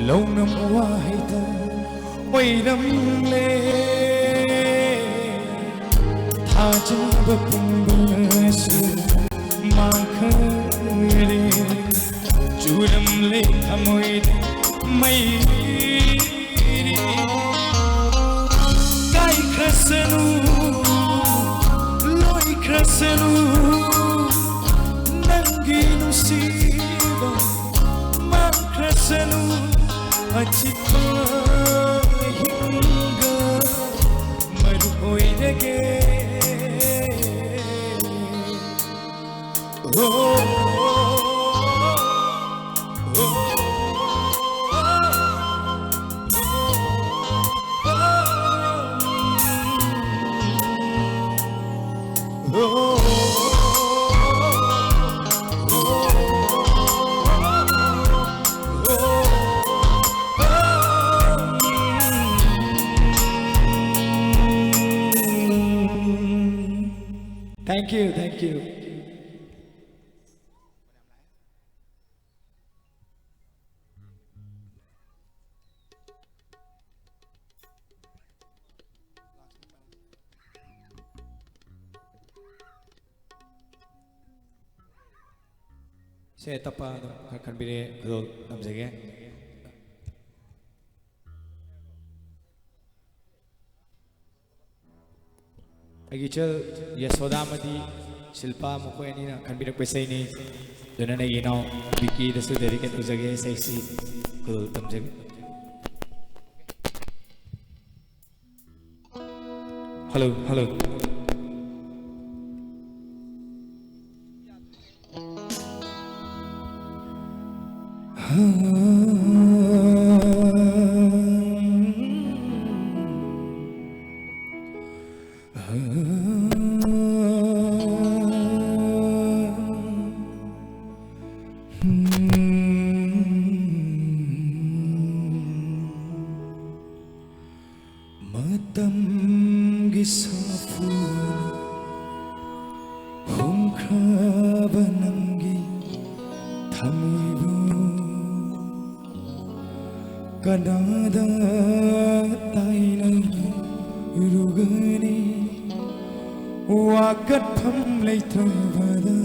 launam wahida oiram le thajaba pumbasu makhare churam le amoid mai kai krasanu loi krasanu nangi nusiba makrasanu achipa hinga maru oidege Thank you, thank you. Saya tapa akan beri kalau namanya. Agichal Yasodamati Shilpa Mukoyanina kan birak pesai ni dona na ginaw Vicky dasu dedicate ujage sexy kul tamjag Hello hello Kanada taina rugani wakat pham lei thavada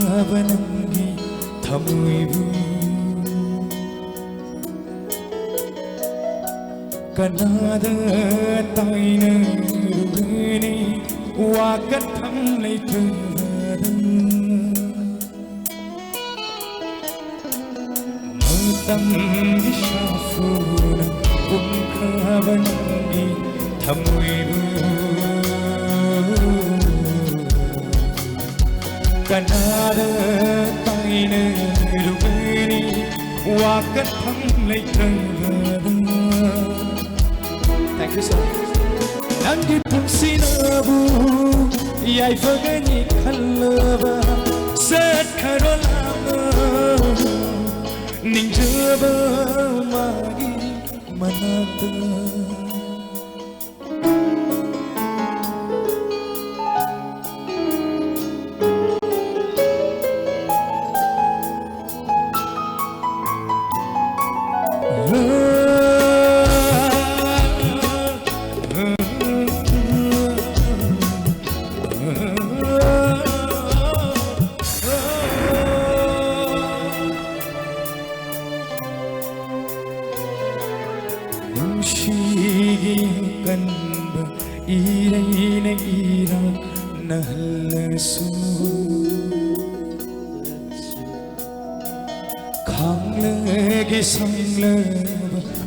khaba nangi thamoibu kanada taina rugani wakat tham lei thadam matam gi shafuna kum khaba nangi thamoibu kanada taina rugani wakat tham lei thadam. Thank you so much. Nangi punsinabu yai fagani khallaba sat kharolama ningjaba magi manata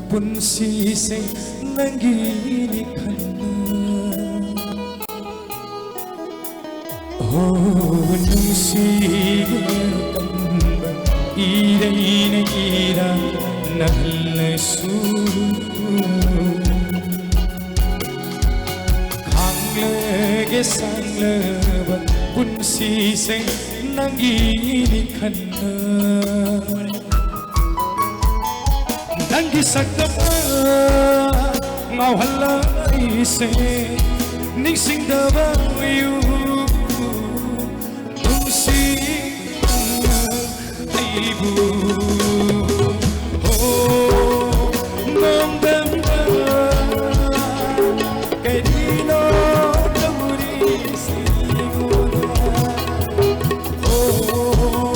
punsi se nangi ni khanna oh nusi kamba ira ira nahlasu khangle ge sangle punsi se nangi ni khanna Nangi sakdama ngau halai se ning sing daba yu nungsi aibu oh nom dam kai dino tamuri si oh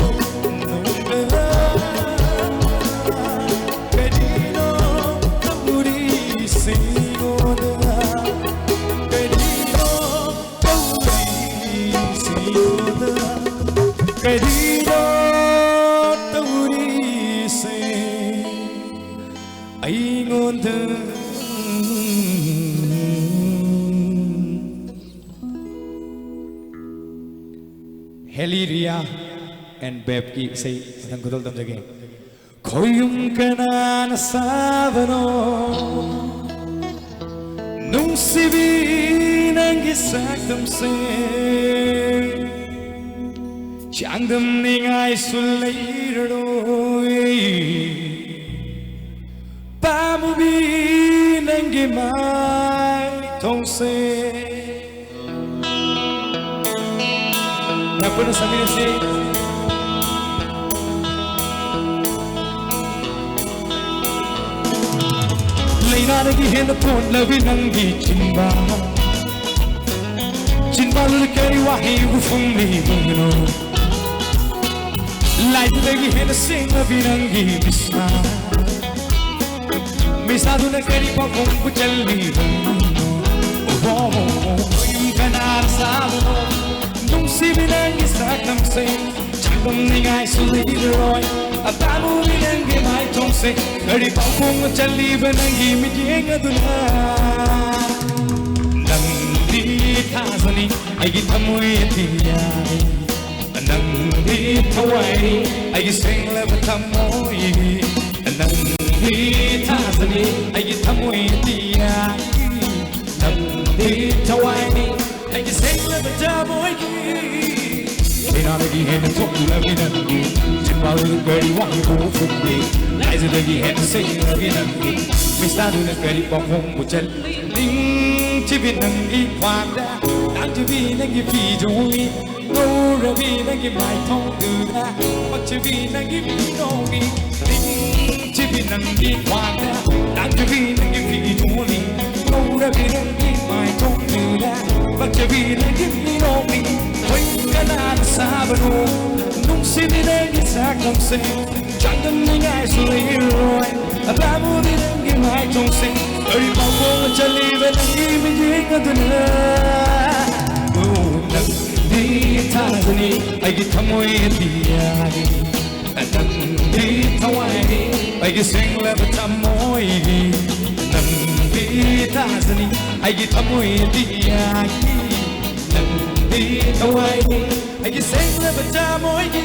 Querido tauri se aingonda Heliria and Bebki say tangkudol tam jage koyum kana sabano nung sibi nangi saktam se Changdam ningai sulairoi Pamubi nangi mai tongse Napuna samina se Laina nagi hena pon lavi nangi chimba Chimba lulkari wahi ufung li bungno Life lagi hena sing avinangi bisna Misadu na kari pa kung puchalli bangno Oh yung kanar sabno Nung si binangi sakam se Chagam ningay suliroy Atamu binangi mai tong se Kari pa kung puchalli banangi mijeng aduna Nang di thazani ay gitamoy atiyari Nang di thawai ay sing leba thamoy Nang di thazani ay thamoy tiyai Nang di thawai ay sing leba thamoy Ina lagi hen thok lagi nangi Chimbalu gari wahi ko fuki Laisa lagi hen sing lagi nangi Mistadu na gari bokong muchal Ning chibi nangi kwanda Nang chibi nangi pijoli No rabi nangi mai thong dura Pak chibi nangi pinogi Ning chibi nangi kwanda Nang chibi nangi pijoli No rabi nangi mai thong dura Pak chibi nangi pinogi Hoy kana sabano xin đi đến cái xác không sinh chẳng cần những ai xử lý rồi ta muốn đi đến cái mai trong sinh ở đi bao vô chân lý về đi mình đi ngân từ nữa nâng đi tha thân đi ai cái thăm môi đi ai nâng đi thâu ai đi ai cái sinh là vật thăm môi đi nâng đi tha thân đi ai cái thăm môi đi ai nâng đi thâu ai đi ai cái sinh là vật thăm môi đi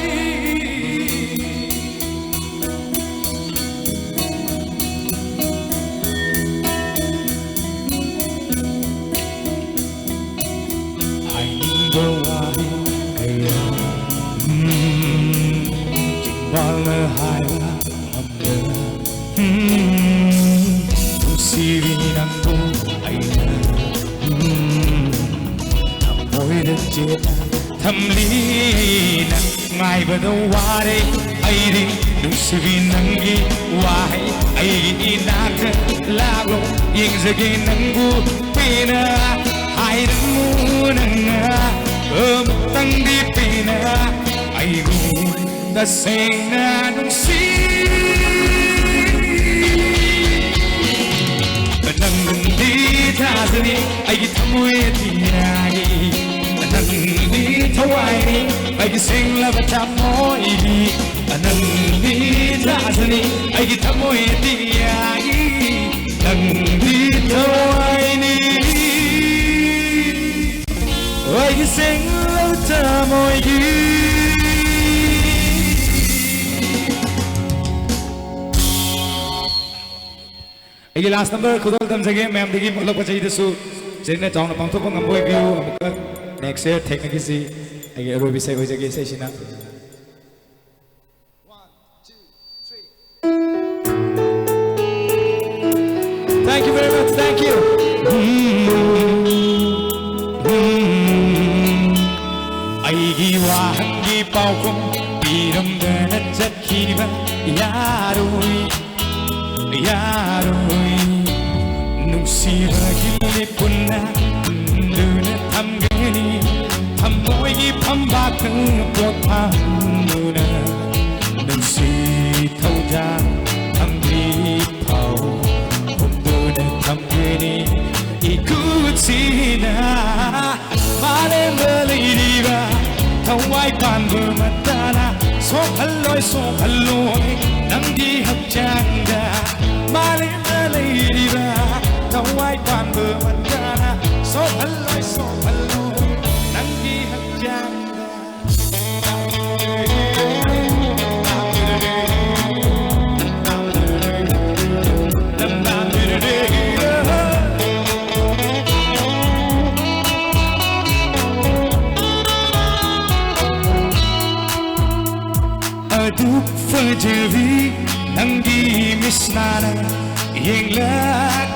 thầm lý nặng ngài vừa đâu qua đây ai đi đừng suy vì nắng ghi qua hay ai ghi nát la lo yên giờ ghi nắng bu pina hai đừng mu nắng tăng đi pina ai ghi đã sinh na đừng xí nắng đi tha giờ đi ai ghi thăm môi thì ai nâng đi thâu ai đi ai cái sinh là vật thăm môi đi nâng đi ra dân đi ai cái thăm môi đi ai nâng đi thâu ai đi ai cái sinh là vật thăm môi đi ai cái last number khâu tâm sẽ game em đi một lúc chơi được su trên này trong là bằng thuốc con ngắm môi view một cái next year take na kisi ay aerobic say hoje kisi sina thank you very much thank you ay gi wa hangi pau kum piram da na chat khi ba ya roi nung si ba gilne punna nuna tham gani tham môi gi tham ba khang bot tham nuna nung si thâu ra tham gi phao hum nuna tham gani ikut sina male mali ba thâu ai pan bơ matana so khalloi nang di hab changa male mali ba thâu ai pan bơ matana so khalloi nang di hab changa aduk fajavi nangi misnana yeng la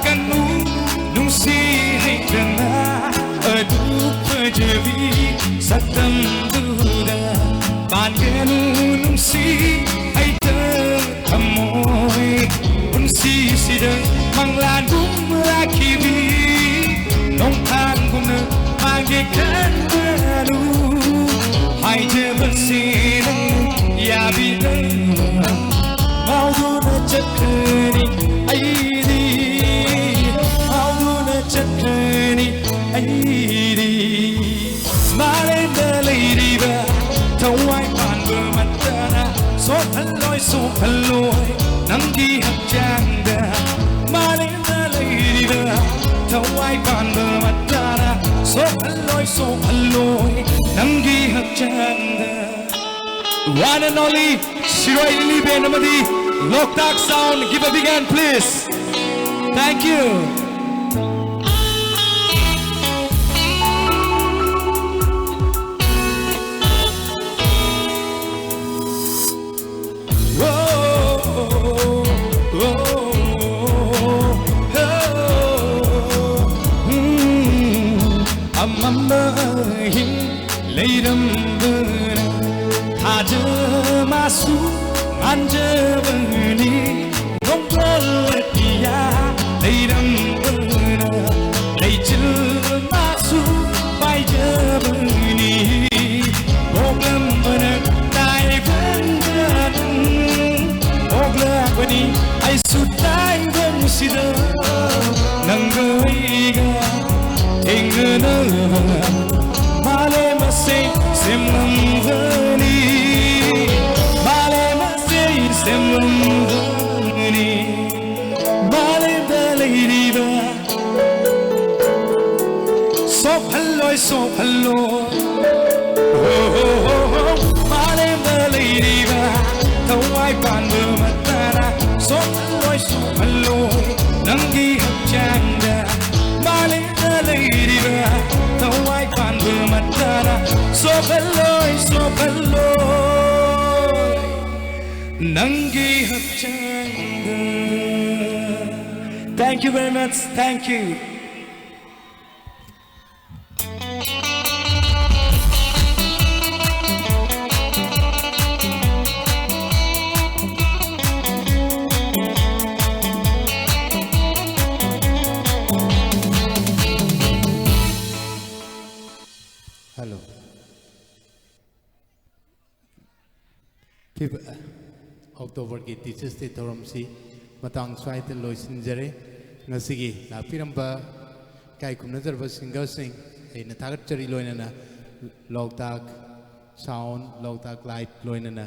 kanu nung si hai dana aduk fajavi satam duda ban ganu nung si hai ta thamoi un si sida manglan gum la kivi nong thang gum na mange kan ganu hai je basina ya bidang mau na chakni ai di mau na chakni ai di mare dalai di ba thâu ai pan bơ matana so khalloi nang di hab changa mare dalai di ba thâu ai pan bơ matana so khalloi nang di hab changa one and only Shiroi Libe Namadi Loktak Sound. Give a big hand please. Thank you. Masu anja bani nong dia leidam bana leijil masu bai je bani problem bana dai hello. Malemda leiriba thawai panba matara so hello nangi hapchangda. Malemda leiriba thawai panba matara so hello nangi hapchangda. Thank you very much. Thank you. Hello. October ki Teachers Day Thoramsi matang swaita loisinjare ngasigi lapiramba kai kumnazarba singer sing na thagat chari loinana Loktak sound Loktak light loinana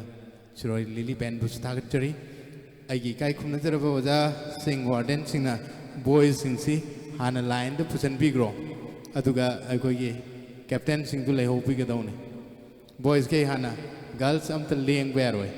chiroi lily band bus thagat chari aigi kai kumnazarba waja sing warden singna boys singsi hana line da pusan bigro aduga agogi captain sing tu leho pi gadawne boys ke hana girls am ta leng beroi